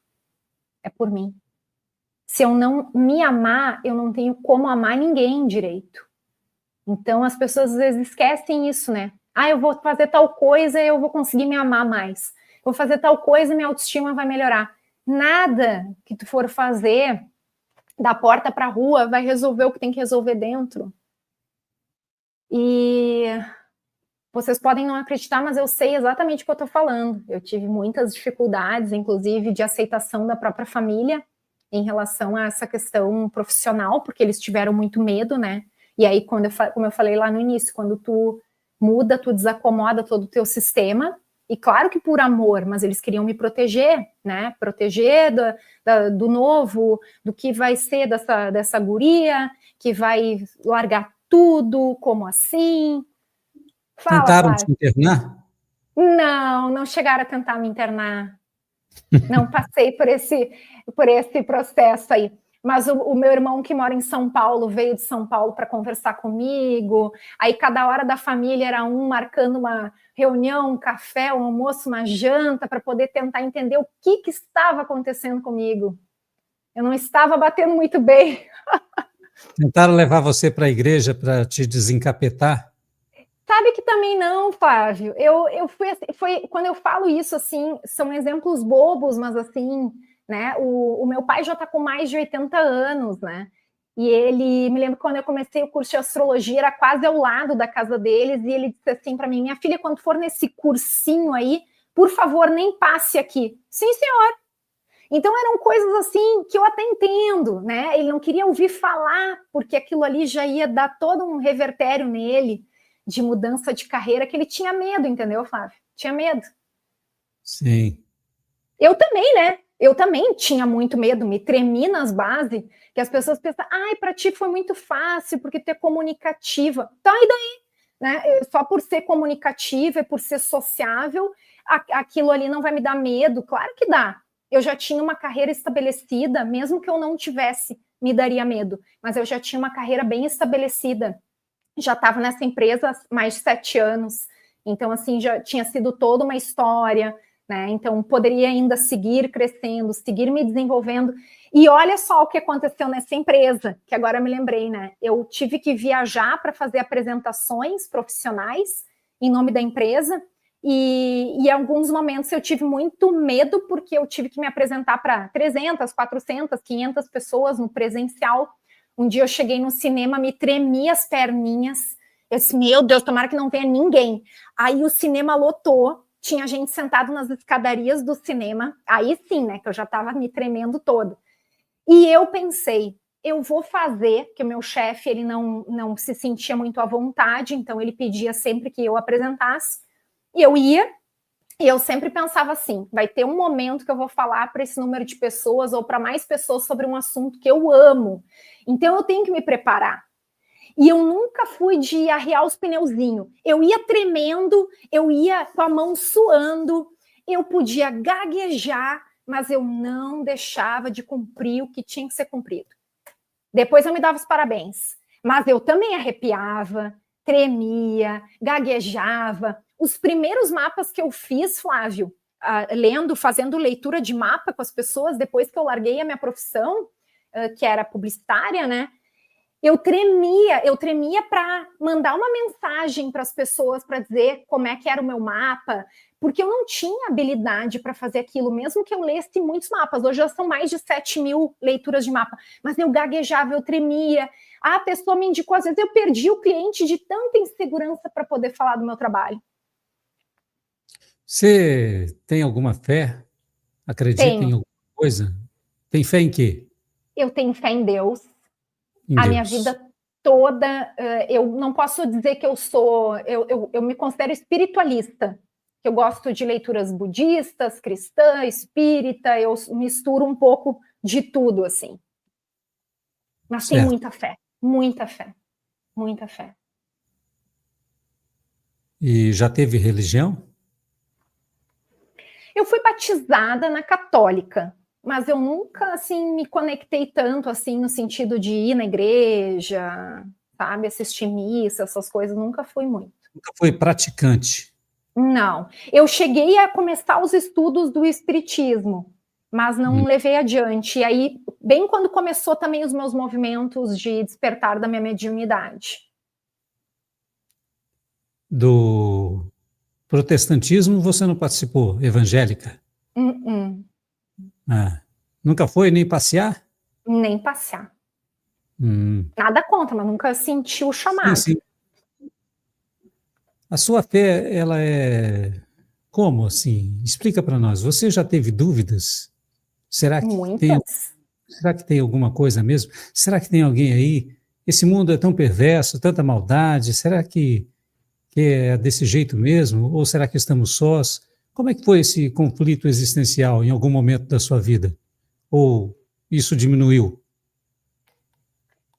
É por mim. Se eu não me amar, eu não tenho como amar ninguém direito. Então, as pessoas às vezes esquecem isso, né? Ah, eu vou fazer tal coisa e eu vou conseguir me amar mais. Vou fazer tal coisa e minha autoestima vai melhorar. Nada que tu for fazer da porta para a rua vai resolver o que tem que resolver dentro. E vocês podem não acreditar, mas eu sei exatamente o que eu estou falando. Eu tive muitas dificuldades, inclusive de aceitação da própria família em relação a essa questão profissional, porque eles tiveram muito medo, né? E aí, como eu falei lá no início, quando tu muda, tu desacomoda todo o teu sistema, e claro que por amor, mas eles queriam me proteger, né? Proteger do novo, do que vai ser dessa guria, que vai largar tudo, como assim? Fala, Tentaram te Flávio. internar? Não chegaram a tentar me internar. Não passei por esse processo aí. Mas o meu irmão que mora em São Paulo veio de São Paulo para conversar comigo. Aí cada hora da família era um marcando uma reunião, um café, um almoço, uma janta para poder tentar entender o que estava acontecendo comigo. Eu não estava batendo muito bem. Tentaram levar você para a igreja para te desencapetar? Sabe que também não, Flávio. Eu fui assim, quando eu falo isso assim, são exemplos bobos, mas assim, né? O meu pai já está com mais de 80 anos, né? E ele me lembro quando eu comecei o curso de astrologia, era quase ao lado da casa deles, e ele disse assim para mim: minha filha, quando for nesse cursinho aí, por favor, nem passe aqui. Sim, senhor. Então eram coisas assim que eu até entendo, né? Ele não queria ouvir falar, porque aquilo ali já ia dar todo um revertério nele de mudança de carreira, que ele tinha medo, entendeu, Flávio? Tinha medo. Sim. Eu também, né? Eu também tinha muito medo, me tremi nas bases, que as pessoas pensam, ai, para ti foi muito fácil, porque tu é comunicativa. Tá, e daí? Né? Só por ser comunicativa e por ser sociável, aquilo ali não vai me dar medo? Claro que dá. Eu já tinha uma carreira estabelecida, mesmo que eu não tivesse, me daria medo. Mas eu já tinha uma carreira bem estabelecida. Já estava nessa empresa há mais de 7 anos. Então, assim, já tinha sido toda uma história, né? Então, poderia ainda seguir crescendo, seguir me desenvolvendo. E olha só o que aconteceu nessa empresa, que agora eu me lembrei, né? Eu tive que viajar para fazer apresentações profissionais em nome da empresa, e em alguns momentos eu tive muito medo, porque eu tive que me apresentar para 300, 400, 500 pessoas no presencial. Um dia eu cheguei no cinema, me tremi as perninhas, eu disse, meu Deus, tomara que não venha ninguém. Aí o cinema lotou, tinha gente sentado nas escadarias do cinema, aí sim, né, que eu já estava me tremendo todo. E eu pensei, eu vou fazer, porque o meu chefe, ele não se sentia muito à vontade, então ele pedia sempre que eu apresentasse, e eu ia, e eu sempre pensava assim, vai ter um momento que eu vou falar para esse número de pessoas ou para mais pessoas sobre um assunto que eu amo. Então eu tenho que me preparar. E eu nunca fui de arriar os pneuzinhos. Eu ia tremendo, eu ia com a mão suando, eu podia gaguejar, mas eu não deixava de cumprir o que tinha que ser cumprido. Depois eu me dava os parabéns. Mas eu também arrepiava, tremia, gaguejava. Os primeiros mapas que eu fiz, Flávio, fazendo leitura de mapa com as pessoas, depois que eu larguei a minha profissão, que era publicitária, né? Eu tremia para mandar uma mensagem para as pessoas para dizer como é que era o meu mapa, porque eu não tinha habilidade para fazer aquilo, mesmo que eu lesse muitos mapas. Hoje já são mais de 7.000 leituras de mapa, mas eu gaguejava, eu tremia. A pessoa me indicou, às vezes eu perdi o cliente de tanta insegurança para poder falar do meu trabalho. Você tem alguma fé? Acredita em Tenho. alguma coisa? Tem fé em quê? Eu tenho fé em Deus. Em A minha Deus. vida toda, eu não posso dizer que eu me considero espiritualista, que eu gosto de leituras budistas, cristã, espírita, eu misturo um pouco de tudo, assim. Mas tem Certo. muita fé, muita fé, muita fé. E já teve religião? Eu fui batizada na católica, mas eu nunca, assim, me conectei tanto, assim, no sentido de ir na igreja, sabe, assistir missa, essas coisas, nunca fui muito. Nunca foi praticante? Não, eu cheguei a começar os estudos do espiritismo, mas não levei adiante. E aí, bem quando começou também os meus movimentos de despertar da minha mediunidade. Do protestantismo você não participou? Evangélica? Ah, nunca foi nem passear? Nem passear. Hum. Nada contra, mas nunca senti o Sim, chamado. sim. A sua fé, ela é como assim? Explica para nós. Você já teve dúvidas? Muitas. Será que tem alguma coisa mesmo? Será que tem alguém aí? Esse mundo é tão perverso, tanta maldade. Será que é desse jeito mesmo? Ou será que estamos sós? Como é que foi esse conflito existencial em algum momento da sua vida? Ou isso diminuiu?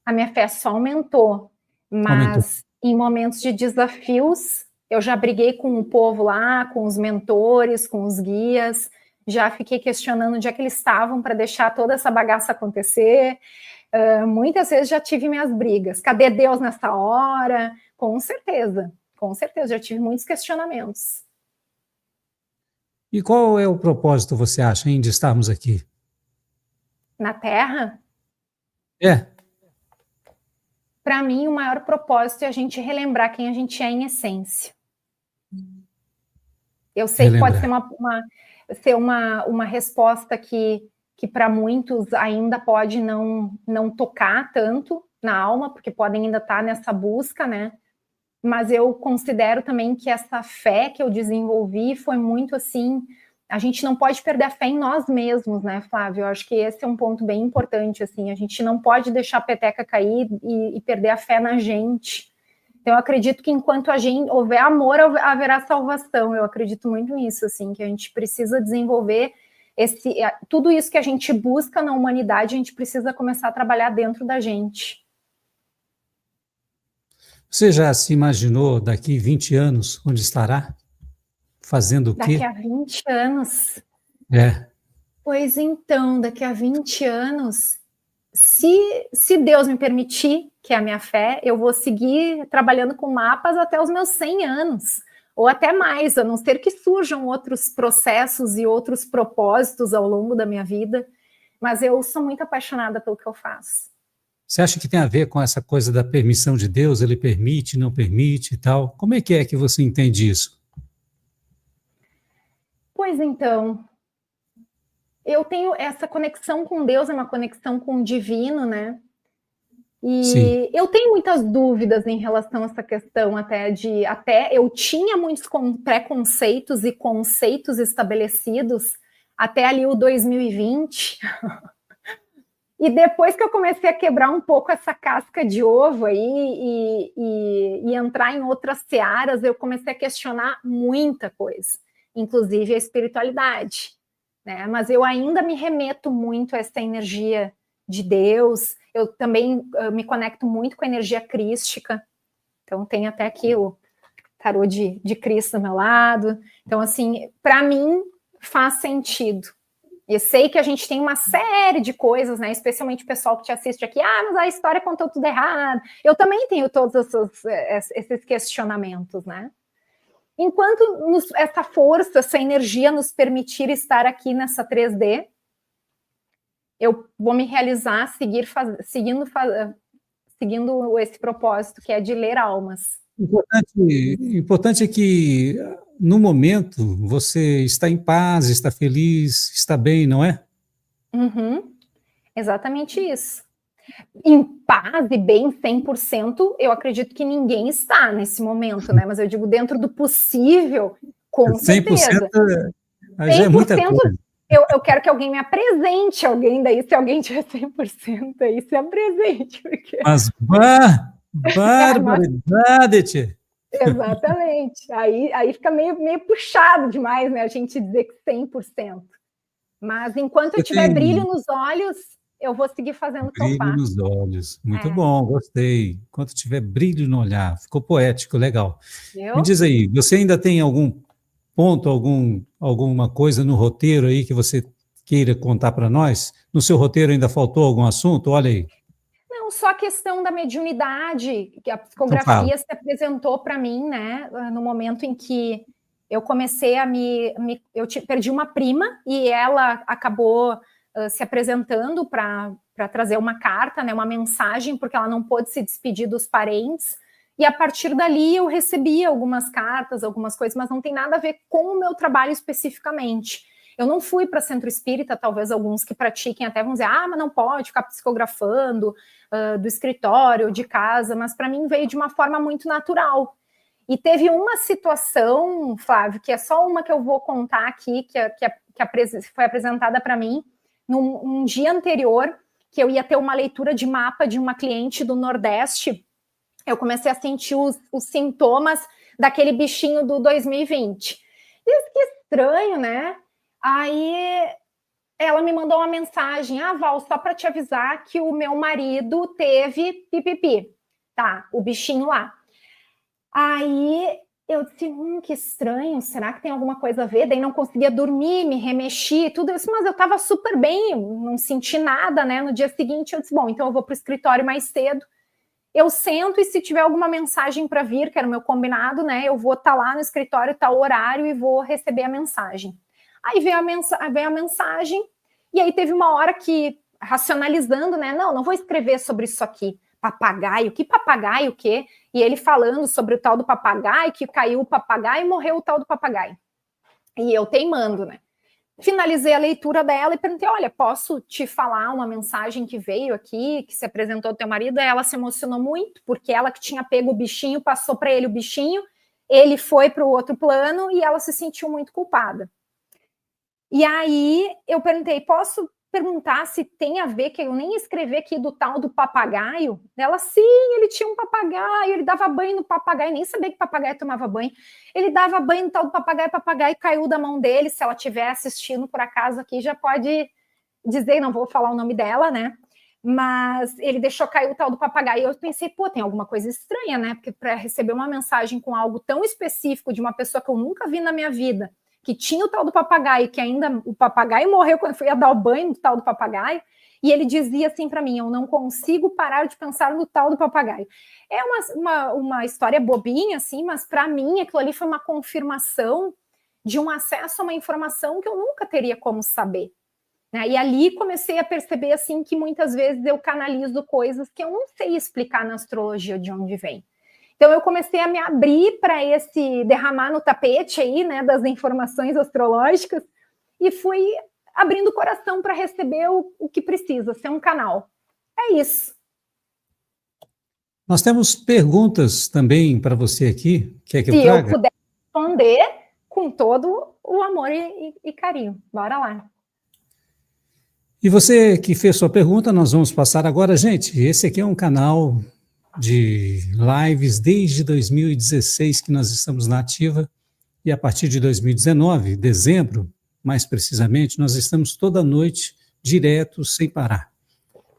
A minha fé só aumentou, Aumentou? mas em momentos de desafios, eu já briguei com o povo lá, com os mentores, com os guias, já fiquei questionando onde é que eles estavam para deixar toda essa bagaça acontecer. Muitas vezes já tive minhas brigas. Cadê Deus nessa hora? Com certeza, já tive muitos questionamentos. E qual é o propósito, você acha, hein, de estarmos aqui? Na Terra, É, para mim, o maior propósito é a gente relembrar quem a gente é em essência. Eu sei que pode ser relembrar. uma resposta que para muitos ainda pode não tocar tanto na alma, porque podem ainda estar nessa busca, né? Mas eu considero também que essa fé que eu desenvolvi foi muito assim. A gente não pode perder a fé em nós mesmos, né, Flávio? Eu acho que esse é um ponto bem importante, assim. A gente não pode deixar a peteca cair e perder a fé na gente. Então, eu acredito que enquanto a gente houver amor, haverá salvação. Eu acredito muito nisso, assim, que a gente precisa desenvolver tudo isso que a gente busca na humanidade, a gente precisa começar a trabalhar dentro da gente. Você já se imaginou daqui 20 anos onde estará? Fazendo o Daqui quê? a 20 anos. É. Pois então, daqui a 20 anos, se Deus me permitir, que é a minha fé, eu vou seguir trabalhando com mapas até os meus 100 anos, ou até mais, a não ser que surjam outros processos e outros propósitos ao longo da minha vida, mas eu sou muito apaixonada pelo que eu faço. Você acha que tem a ver com essa coisa da permissão de Deus? Ele permite, não permite e tal? Como é que você entende isso? Pois então, eu tenho essa conexão com Deus, é uma conexão com o divino, né? Sim. E eu tenho muitas dúvidas em relação a essa questão até eu tinha muitos preconceitos e conceitos estabelecidos até ali o 2020. E depois que eu comecei a quebrar um pouco essa casca de ovo aí e entrar em outras searas, eu comecei a questionar muita coisa, inclusive a espiritualidade, né? Mas eu ainda me remeto muito a essa energia de Deus. Eu também me conecto muito com a energia crística. Então tem até aqui o tarô de Cristo do meu lado. Então, assim, para mim faz sentido. Eu sei que a gente tem uma série de coisas, né? Especialmente o pessoal que te assiste aqui. Ah, mas a história contou tudo errado. Eu também tenho todos esses questionamentos, né? Enquanto essa força, essa energia nos permitir estar aqui nessa 3D, eu vou me realizar, seguindo esse propósito, que é de ler almas. Importante é que, no momento, você está em paz, está feliz, está bem, não é? Uhum, exatamente isso. Em paz e bem 100%, eu acredito que ninguém está nesse momento, né? Mas eu digo dentro do possível, com 100% certeza. já é muita coisa. Eu quero que alguém me apresente, alguém daí, se alguém tiver 100% aí, se apresente. Porque... Mas, barbaridade, tia. Exatamente. Aí fica meio puxado demais, né? A gente dizer que 100%. Mas enquanto eu tiver brilho nos olhos, eu vou seguir fazendo o que eu faço. Brilho nos olhos. Muito bom, gostei. Enquanto tiver brilho no olhar. Ficou poético, legal. Me diz aí, você ainda tem algum ponto, alguma coisa no roteiro aí que você queira contar para nós? No seu roteiro ainda faltou algum assunto? Olha aí. Não, só a questão da mediunidade, que a psicografia se apresentou para mim, né, no momento em que eu comecei a eu perdi uma prima e ela acabou se apresentando para trazer uma carta, né, uma mensagem, porque ela não pôde se despedir dos parentes. E a partir dali eu recebi algumas cartas, algumas coisas, mas não tem nada a ver com o meu trabalho especificamente. Eu não fui para centro espírita, talvez alguns que pratiquem até vão dizer, mas não pode ficar psicografando do escritório, de casa, mas para mim veio de uma forma muito natural. E teve uma situação, Flávio, que é só uma que eu vou contar aqui, que foi apresentada para mim num dia anterior, que eu ia ter uma leitura de mapa de uma cliente do Nordeste. Eu comecei a sentir os sintomas daquele bichinho do 2020. Isso que estranho, né? Aí ela me mandou uma mensagem, Val, só para te avisar que o meu marido teve pipipi, tá? O bichinho lá. Aí eu disse, que estranho, será que tem alguma coisa a ver? Daí não conseguia dormir, me remexi, tudo isso, mas eu estava super bem, não senti nada, né? No dia seguinte eu disse, bom, então eu vou para o escritório mais cedo. Eu sento e se tiver alguma mensagem para vir, que era o meu combinado, né? Eu vou estar lá no escritório, tal horário e vou receber a mensagem. Aí veio a mensagem, e aí teve uma hora que, racionalizando, né? Não vou escrever sobre isso aqui. Papagaio, que papagaio, o quê? E ele falando sobre o tal do papagaio, que caiu o papagaio e morreu o tal do papagaio. E eu teimando, né? Finalizei a leitura dela e perguntei, olha, posso te falar uma mensagem que veio aqui, que se apresentou ao teu marido? Ela se emocionou muito, porque ela que tinha pego o bichinho, passou para ele o bichinho, ele foi para o outro plano e ela se sentiu muito culpada. E aí eu perguntei, posso perguntar se tem a ver, que eu nem escrevi aqui do tal do papagaio? Ela, sim, ele tinha um papagaio, ele dava banho no papagaio, nem sabia que papagaio tomava banho. Ele dava banho no tal do papagaio, papagaio caiu da mão dele. Se ela estiver assistindo por acaso aqui, já pode dizer, não vou falar o nome dela, né? Mas ele deixou cair o tal do papagaio. E eu pensei, tem alguma coisa estranha, né? Porque para receber uma mensagem com algo tão específico de uma pessoa que eu nunca vi na minha vida, que tinha o tal do papagaio, que ainda o papagaio morreu quando eu fui a dar o banho no tal do papagaio, e ele dizia assim para mim, eu não consigo parar de pensar no tal do papagaio. É uma história bobinha, assim, mas para mim aquilo ali foi uma confirmação de um acesso a uma informação que eu nunca teria como saber. Né? E ali comecei a perceber assim que muitas vezes eu canalizo coisas que eu não sei explicar na astrologia de onde vem. Então, eu comecei a me abrir para esse derramar no tapete aí, né, das informações astrológicas, e fui abrindo o coração para receber o que precisa, ser um canal. É isso. Nós temos perguntas também para você aqui. Quer que eu traga? Se eu puder responder com todo o amor e carinho. Bora lá. E você que fez sua pergunta, nós vamos passar agora. Gente, esse aqui é um canal de lives desde 2016 que nós estamos na ativa, e a partir de 2019, dezembro, mais precisamente, nós estamos toda noite direto, sem parar.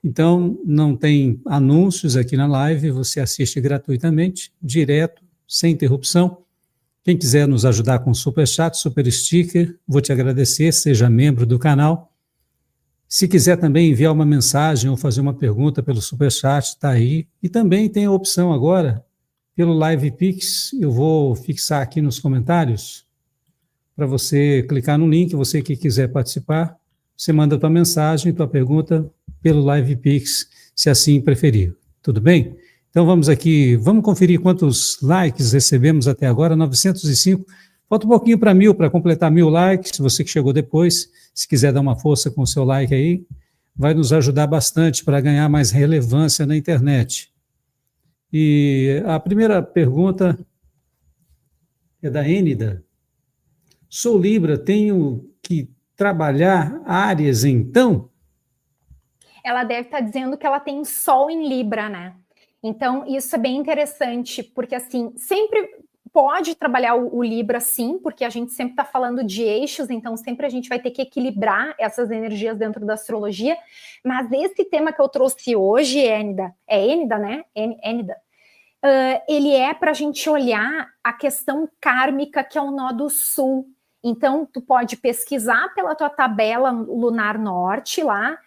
Então, não tem anúncios aqui na live, você assiste gratuitamente, direto, sem interrupção. Quem quiser nos ajudar com superchat, super sticker, vou te agradecer, seja membro do canal. Se quiser também enviar uma mensagem ou fazer uma pergunta pelo Superchat, está aí. E também tem a opção agora, pelo Live Pix, eu vou fixar aqui nos comentários, para você clicar no link, você que quiser participar, você manda tua mensagem, tua pergunta pelo Live Pix, se assim preferir. Tudo bem? Então vamos aqui, vamos conferir quantos likes recebemos até agora, 905. Falta um pouquinho para 1000, para completar 1000 likes. Você que chegou depois, se quiser dar uma força com o seu like aí, vai nos ajudar bastante para ganhar mais relevância na internet. E a primeira pergunta é daÊnida. Sou Libra, tenho que trabalhar áreas então? Ela deve estar dizendo que ela tem Sol em Libra, né? Então, isso é bem interessante, porque assim, sempre pode trabalhar o Libra, sim, porque a gente sempre está falando de eixos, então sempre a gente vai ter que equilibrar essas energias dentro da astrologia. Mas esse tema que eu trouxe hoje, Énida, é Énida, né? Énida. Ele é para a gente olhar a questão kármica, que é o nó do sul. Então, tu pode pesquisar pela tua tabela lunar norte lá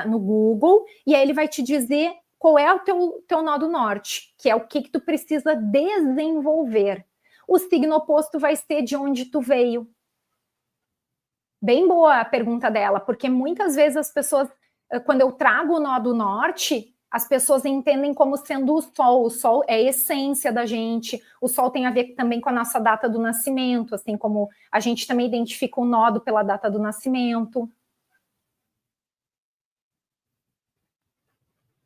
no Google, e aí ele vai te dizer qual é o teu nó do norte, que é o que tu precisa desenvolver. O signo oposto vai ser de onde tu veio. Bem boa a pergunta dela, porque muitas vezes as pessoas, quando eu trago o nó do norte, as pessoas entendem como sendo o Sol é a essência da gente, o Sol tem a ver também com a nossa data do nascimento, assim como a gente também identifica o nodo pela data do nascimento.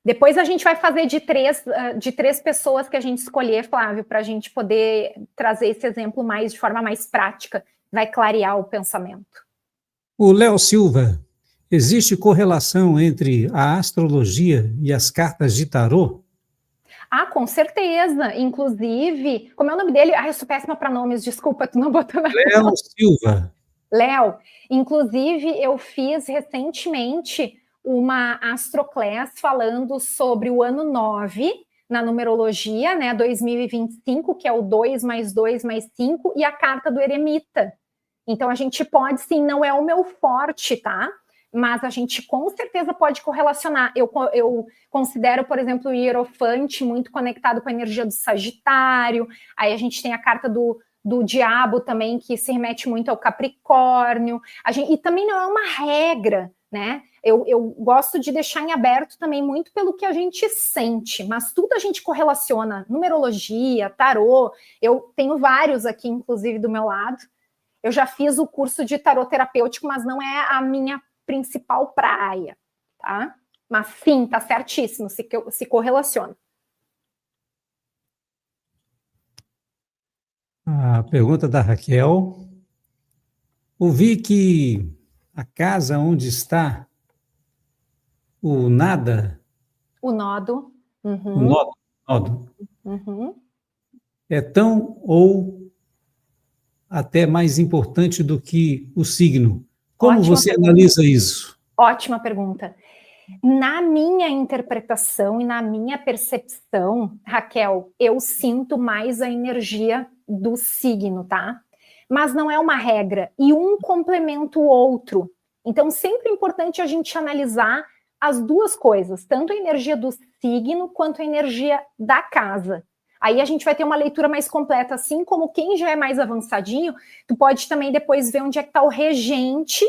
Depois a gente vai fazer de três pessoas que a gente escolher, Flávio, para a gente poder trazer esse exemplo de forma mais prática, vai clarear o pensamento. O Léo Silva, existe correlação entre a astrologia e as cartas de tarô? Ah, com certeza. Inclusive, como é o nome dele? Ah, eu sou péssima para nomes, desculpa, tu não botou na Léo Silva. Léo, inclusive eu fiz recentemente uma astroclass falando sobre o ano 9 na numerologia, né, 2025, que é o 2 mais 2 mais 5, e a carta do eremita. Então a gente pode, sim, não é o meu forte, tá? Mas a gente com certeza pode correlacionar. Eu considero, por exemplo, o Hierofante muito conectado com a energia do Sagitário, aí a gente tem a carta do diabo também, que se remete muito ao Capricórnio, e também não é uma regra, né? Eu gosto de deixar em aberto também muito pelo que a gente sente, mas tudo a gente correlaciona, numerologia, tarô, eu tenho vários aqui, inclusive, do meu lado. Eu já fiz o curso de tarô terapêutico, mas não é a minha principal praia, tá? Mas sim, tá certíssimo, se correlaciona. A pergunta da Raquel. Ouvi que a casa onde está o nada, o nodo, o nodo, uhum. é tão ou até mais importante do que o signo. Como Ótima você pergunta. analisa isso? Ótima pergunta. Na minha interpretação e na minha percepção, Raquel, eu sinto mais a energia do signo, tá? Mas não é uma regra, e um complementa o outro. Então, sempre é importante a gente analisar as duas coisas, tanto a energia do signo quanto a energia da casa. Aí a gente vai ter uma leitura mais completa, assim como quem já é mais avançadinho, tu pode também depois ver onde é que está o regente,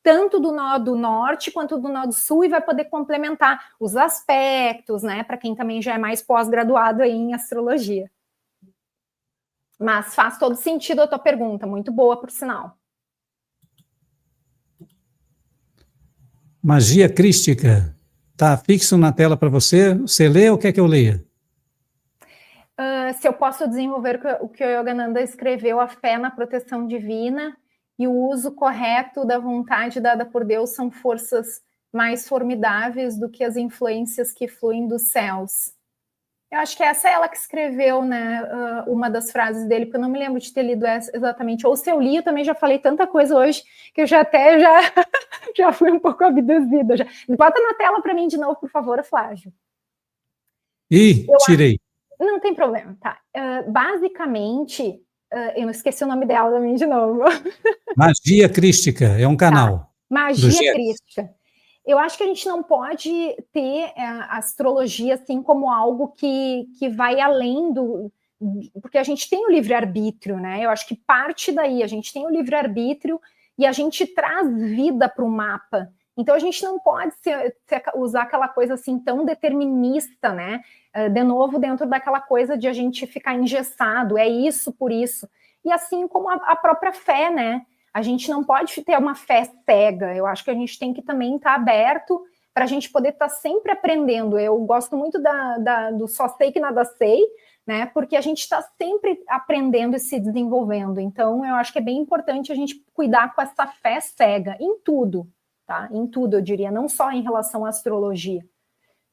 tanto do nodo norte quanto do nodo sul, e vai poder complementar os aspectos, né, para quem também já é mais pós-graduado aí em astrologia. Mas faz todo sentido a tua pergunta, muito boa, por sinal. Magia crística. Está fixo na tela para você? Você lê ou quer que eu leia? Se eu posso desenvolver o que o Yogananda escreveu, a fé na proteção divina e o uso correto da vontade dada por Deus são forças mais formidáveis do que as influências que fluem dos céus. Eu acho que essa é ela que escreveu, né, uma das frases dele, porque eu não me lembro de ter lido essa exatamente. Ou se eu li, eu também já falei tanta coisa hoje, que eu já já fui um pouco abduzida. Já. Bota na tela para mim de novo, por favor, Flávio. Tirei. Não tem problema, tá. Basicamente, eu não esqueci o nome dela também de novo. Magia crística, é um canal. Tá. Magia crística. Eu acho que a gente não pode ter a astrologia assim como algo que vai além do... Porque a gente tem o livre-arbítrio, né? Eu acho que parte daí, a gente tem o livre-arbítrio e a gente traz vida para o mapa. Então a gente não pode usar aquela coisa assim tão determinista, né? De novo, dentro daquela coisa de a gente ficar engessado, é isso por isso. E assim como a própria fé, né? A gente não pode ter uma fé cega. Eu acho que a gente tem que também estar aberto para a gente poder estar sempre aprendendo. Eu gosto muito do só sei que nada sei, né? Porque a gente está sempre aprendendo e se desenvolvendo. Então, eu acho que é bem importante a gente cuidar com essa fé cega em tudo, tá? Em tudo, eu diria, não só em relação à astrologia.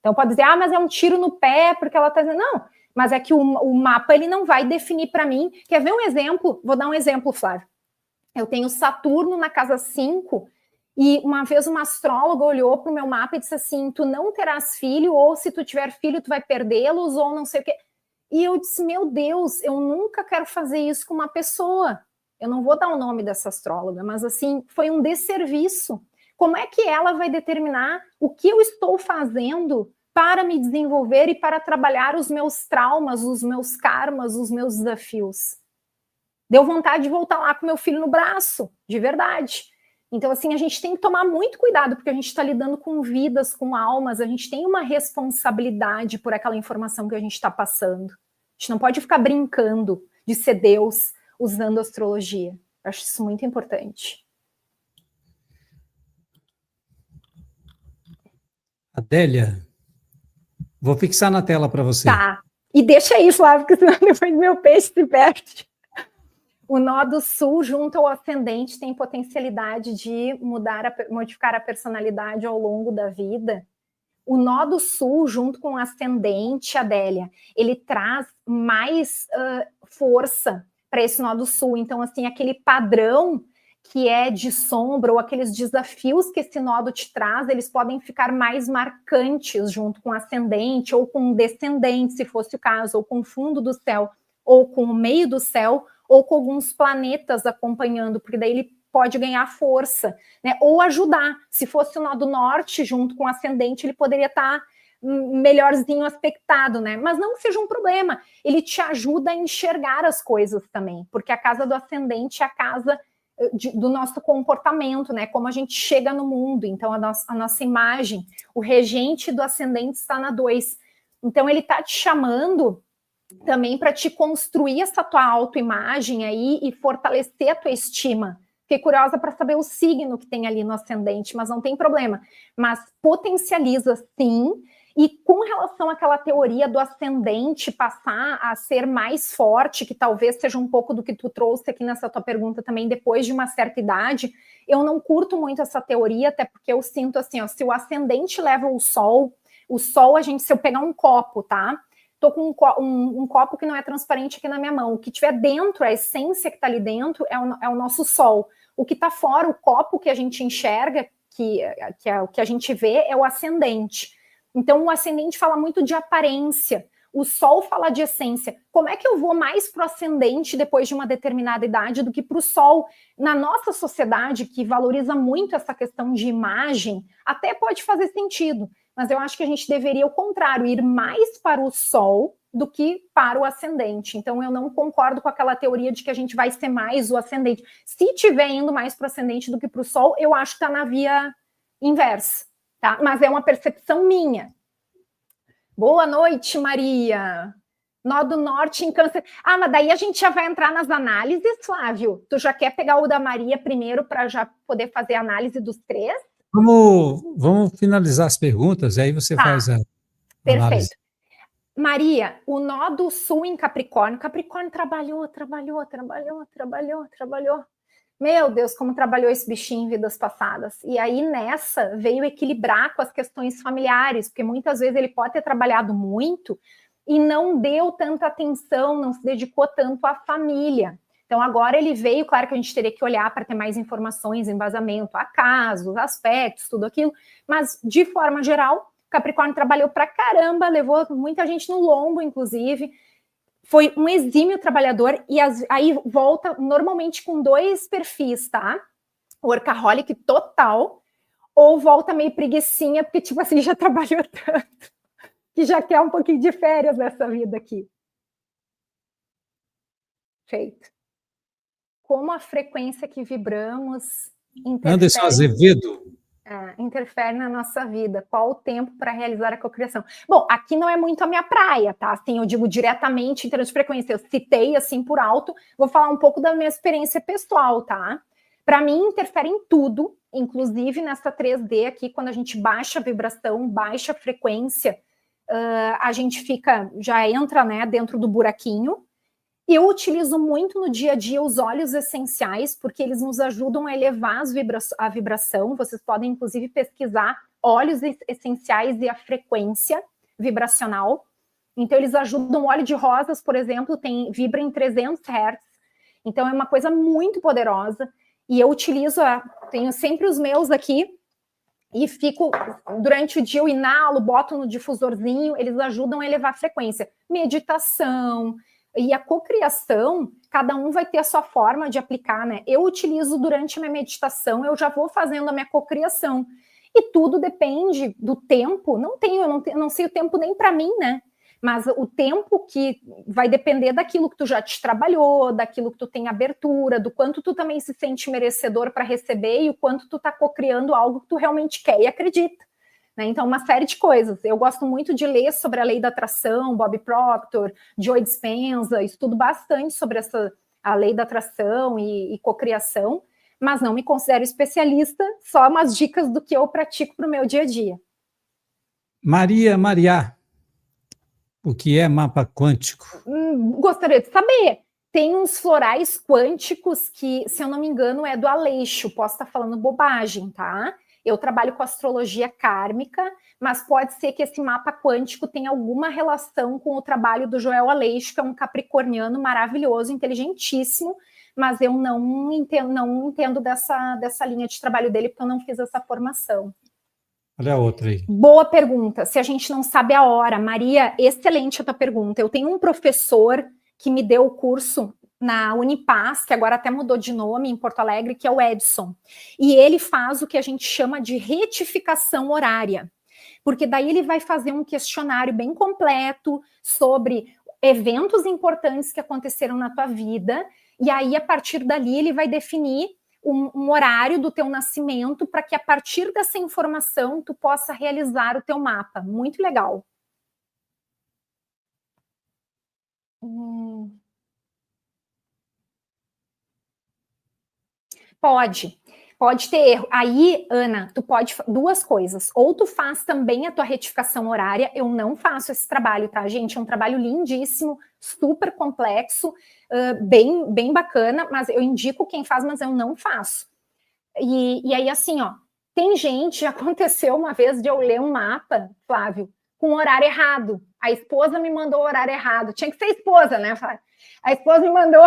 Então, pode dizer, mas é um tiro no pé, porque ela está dizendo, não, mas é que o mapa ele não vai definir para mim. Quer ver um exemplo? Vou dar um exemplo, Flávio. Eu tenho Saturno na casa 5, e uma vez uma astróloga olhou para o meu mapa e disse assim, tu não terás filho, ou se tu tiver filho, tu vai perdê-los, ou não sei o quê. E eu disse, meu Deus, eu nunca quero fazer isso com uma pessoa. Eu não vou dar o nome dessa astróloga, mas assim, foi um desserviço. Como é que ela vai determinar o que eu estou fazendo para me desenvolver e para trabalhar os meus traumas, os meus karmas, os meus desafios? Deu vontade de voltar lá com meu filho no braço, de verdade. Então, assim, a gente tem que tomar muito cuidado, porque a gente está lidando com vidas, com almas, a gente tem uma responsabilidade por aquela informação que a gente está passando. A gente não pode ficar brincando de ser Deus usando astrologia. Eu acho isso muito importante. Adélia, vou fixar na tela para você. Tá. E deixa aí, Flávio, porque senão depois meu peixe se perde. O nó do sul, junto ao ascendente, tem potencialidade de modificar a personalidade ao longo da vida. O nó do sul, junto com o ascendente, Adélia, ele traz mais força para esse nó do sul. Então, assim, aquele padrão que é de sombra, ou aqueles desafios que esse nodo te traz, eles podem ficar mais marcantes junto com o ascendente, ou com o descendente, se fosse o caso, ou com o fundo do céu, ou com o meio do céu, ou com alguns planetas acompanhando, porque daí ele pode ganhar força, né? Ou ajudar. Se fosse o nó do norte junto com o ascendente, ele poderia estar melhorzinho aspectado, né? Mas não que seja um problema. Ele te ajuda a enxergar as coisas também, porque a casa do ascendente é a casa do nosso comportamento, né? Como a gente chega no mundo. Então, a nossa imagem, o regente do ascendente está na 2. Então, ele está te chamando também para te construir essa tua autoimagem aí e fortalecer a tua estima. Fiquei curiosa para saber o signo que tem ali no ascendente, mas não tem problema. Mas potencializa sim, e com relação àquela teoria do ascendente passar a ser mais forte, que talvez seja um pouco do que tu trouxe aqui nessa tua pergunta também, depois de uma certa idade, eu não curto muito essa teoria, até porque eu sinto assim, ó, se o ascendente leva o sol, se eu pegar um copo, tá? Tô com um copo que não é transparente aqui na minha mão. O que tiver dentro, a essência que está ali dentro, é o nosso sol. O que está fora, o copo que a gente enxerga, que é o que a gente vê, é o ascendente. Então, o ascendente fala muito de aparência. O sol fala de essência. Como é que eu vou mais para o ascendente depois de uma determinada idade do que para o sol? Na nossa sociedade, que valoriza muito essa questão de imagem, até pode fazer sentido. Mas eu acho que a gente deveria, ao contrário, ir mais para o sol do que para o ascendente. Então, eu não concordo com aquela teoria de que a gente vai ser mais o ascendente. Se tiver indo mais para o ascendente do que para o sol, eu acho que está na via inversa, tá? Mas é uma percepção minha. Boa noite, Maria. Nó do norte em câncer. Ah, mas daí a gente já vai entrar nas análises, Flávio? Tu já quer pegar o da Maria primeiro para já poder fazer a análise dos 3? Vamos finalizar as perguntas, e aí você faz a análise. Perfeito. Maria, o nó do sul em Capricórnio. Capricórnio trabalhou. Meu Deus, como trabalhou esse bichinho em vidas passadas. E aí, nessa, veio equilibrar com as questões familiares, porque muitas vezes ele pode ter trabalhado muito e não deu tanta atenção, não se dedicou tanto à família. Então, agora ele veio, claro que a gente teria que olhar para ter mais informações, embasamento, a casos, aspectos, tudo aquilo, mas, de forma geral, Capricórnio trabalhou pra caramba, levou muita gente no lombo, inclusive, foi um exímio trabalhador, e aí volta normalmente com 2 perfis, tá? Workaholic total, ou volta meio preguicinha, porque, tipo assim, já trabalhou tanto, que já quer um pouquinho de férias nessa vida aqui. Feito. Como a frequência que vibramos interfere... Anderson Azevedo, Interfere na nossa vida. Qual o tempo para realizar a cocriação? Bom, aqui não é muito a minha praia, tá? Assim, eu digo diretamente em termos de frequência. Eu citei assim por alto. Vou falar um pouco da minha experiência pessoal, tá? Para mim, interfere em tudo, inclusive nessa 3D aqui, quando a gente baixa a vibração, baixa a frequência, a gente já entra, né, dentro do buraquinho. Eu utilizo muito no dia a dia os óleos essenciais, porque eles nos ajudam a elevar a vibração. Vocês podem, inclusive, pesquisar óleos essenciais e a frequência vibracional. Então, eles ajudam. O óleo de rosas, por exemplo, vibra em 300 Hz. Então, é uma coisa muito poderosa. E eu tenho sempre os meus aqui, e fico, durante o dia, eu inalo, boto no difusorzinho, eles ajudam a elevar a frequência. Meditação. E a cocriação, cada um vai ter a sua forma de aplicar, né? Eu utilizo durante a minha meditação, eu já vou fazendo a minha cocriação. E tudo depende do tempo. Eu não sei o tempo nem para mim, né? Mas o tempo que vai depender daquilo que tu já te trabalhou, daquilo que tu tem abertura, do quanto tu também se sente merecedor para receber e o quanto tu tá cocriando algo que tu realmente quer e acredita. Né? Então, uma série de coisas. Eu gosto muito de ler sobre a lei da atração, Bob Proctor, Joe Dispenza, estudo bastante sobre a lei da atração e cocriação, mas não me considero especialista, só umas dicas do que eu pratico para o meu dia a dia. Maria, o que é mapa quântico? Gostaria de saber. Tem uns florais quânticos que, se eu não me engano, é do Aleixo. Posso estar falando bobagem, tá? Eu trabalho com astrologia kármica, mas pode ser que esse mapa quântico tenha alguma relação com o trabalho do Joel Aleixo, que é um capricorniano maravilhoso, inteligentíssimo, mas eu não entendo dessa linha de trabalho dele, porque eu não fiz essa formação. Olha a outra aí. Boa pergunta. Se a gente não sabe a hora, Maria, excelente a tua pergunta. Eu tenho um professor que me deu o curso na Unipaz, que agora até mudou de nome em Porto Alegre, que é o Edson. E ele faz o que a gente chama de retificação horária. Porque daí ele vai fazer um questionário bem completo sobre eventos importantes que aconteceram na tua vida, e aí, a partir dali, ele vai definir um horário do teu nascimento para que, a partir dessa informação, tu possa realizar o teu mapa. Muito legal. Pode ter erro. Aí, Ana, tu pode duas coisas. Ou tu faz também a tua retificação horária. Eu não faço esse trabalho, tá, gente? É um trabalho lindíssimo, super complexo, bem bacana, mas eu indico quem faz, mas eu não faço. E aí, assim, ó, tem gente, já aconteceu uma vez de eu ler um mapa, Flávio, com o horário errado. A esposa me mandou o horário errado. Tinha que ser esposa, né, Flávio? A esposa me mandou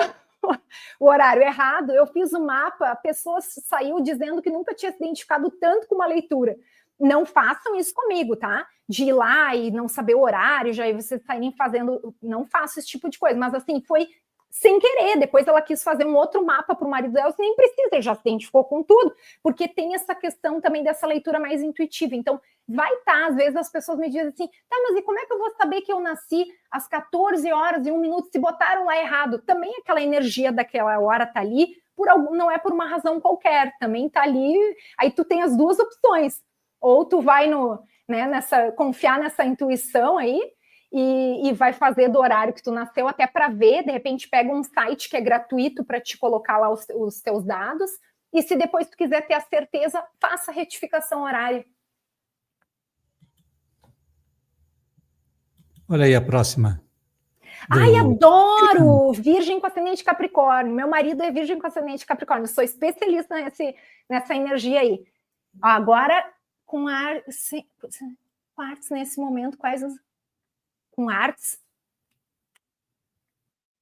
o horário errado, eu fiz o mapa, a pessoa saiu dizendo que nunca tinha se identificado tanto com uma leitura. Não façam isso comigo, tá? De ir lá e não saber o horário, já vocês saírem fazendo, não faço esse tipo de coisa, mas assim, foi sem querer, depois ela quis fazer um outro mapa para o marido dela, nem precisa, ele já se identificou com tudo, porque tem essa questão também dessa leitura mais intuitiva, então vai estar, às vezes as pessoas me dizem assim, tá, mas e como é que eu vou saber que eu nasci às 14 horas e 1 minuto, se botaram lá errado? Também aquela energia daquela hora tá ali, não é por uma razão qualquer, também tá ali, aí tu tem as duas opções, ou tu vai confiar nessa intuição aí, e vai fazer do horário que tu nasceu até para ver, de repente pega um site que é gratuito para te colocar lá os teus dados, e se depois tu quiser ter a certeza, faça a retificação horária. Olha aí a próxima. Ai, adoro! Virgem com ascendente Capricórnio. Meu marido é virgem com ascendente Capricórnio. Eu sou especialista nessa energia aí. Agora, com artes nesse momento, quais os... Com artes?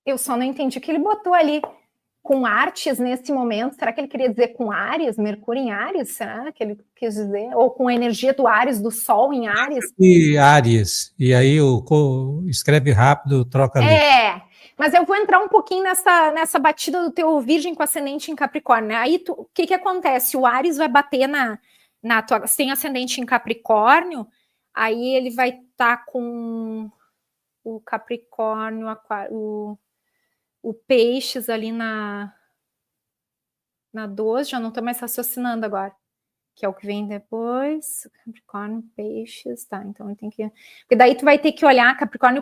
Eu só não entendi o que ele botou ali. Com artes nesse momento, será que ele queria dizer com Áries, Mercúrio em Áries? Será que ele quis dizer? Ou com a energia do Áries, do Sol em Áries? E Áries, e aí escreve rápido, troca ali. Mas eu vou entrar um pouquinho nessa batida do teu Virgem com ascendente em Capricórnio. Aí o que acontece? O Áries vai bater na tua... Se tem ascendente em Capricórnio, aí ele vai estar com o Capricórnio, o Peixes ali na 12, já não estou mais raciocinando agora. que é o que vem depois, Capricórnio, Peixes, tá, então tem que... Porque daí tu vai ter que olhar Capricórnio,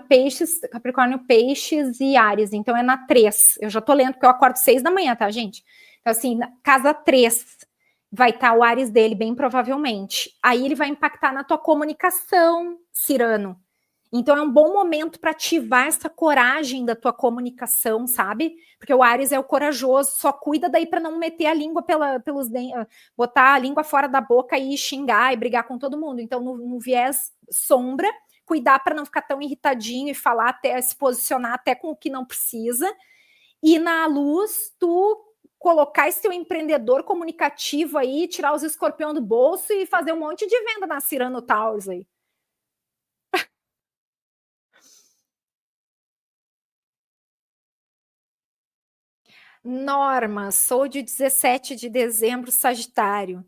Peixes e Áries, então é na 3, eu já tô lendo porque eu acordo 6 da manhã, tá, gente? Então assim, casa 3 vai estar o Áries dele, bem provavelmente, aí ele vai impactar na tua comunicação, Cirano. Então é um bom momento para ativar essa coragem da tua comunicação, sabe? Porque o Áries é o corajoso, só cuida daí para não meter a língua pelos dentes, botar a língua fora da boca e xingar e brigar com todo mundo. Então no viés sombra, cuidar para não ficar tão irritadinho e falar até, se posicionar até com o que não precisa. E na luz, tu colocar esse teu empreendedor comunicativo aí, tirar os escorpião do bolso e fazer um monte de venda na Cirano Taurus aí. Norma, sou de 17 de dezembro, Sagitário.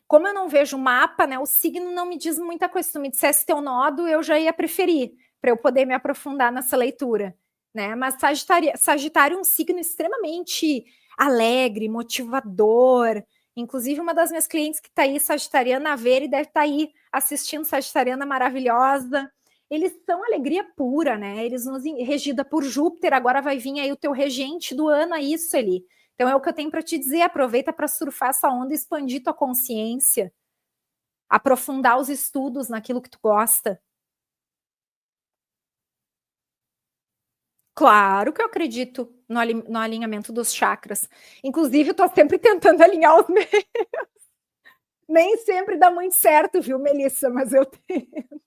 Como eu não vejo o mapa, né, o signo não me diz muita coisa. Se tu me dissesse teu nodo, eu já ia preferir, para eu poder me aprofundar nessa leitura. Né? Mas Sagitário é um signo extremamente alegre, motivador. Inclusive, uma das minhas clientes que está aí, Sagitariana, a ver, e deve estar aí assistindo, Sagitariana maravilhosa. Eles são alegria pura, né? Eles nos regida por Júpiter, agora vai vir aí o teu regente do ano, é isso, Eli. Então é o que eu tenho para te dizer, aproveita para surfar essa onda, expandir tua consciência, aprofundar os estudos naquilo que tu gosta. Claro que eu acredito no alinhamento dos chakras. Inclusive, eu tô sempre tentando alinhar os meus. Nem sempre dá muito certo, viu, Melissa? Mas eu tento.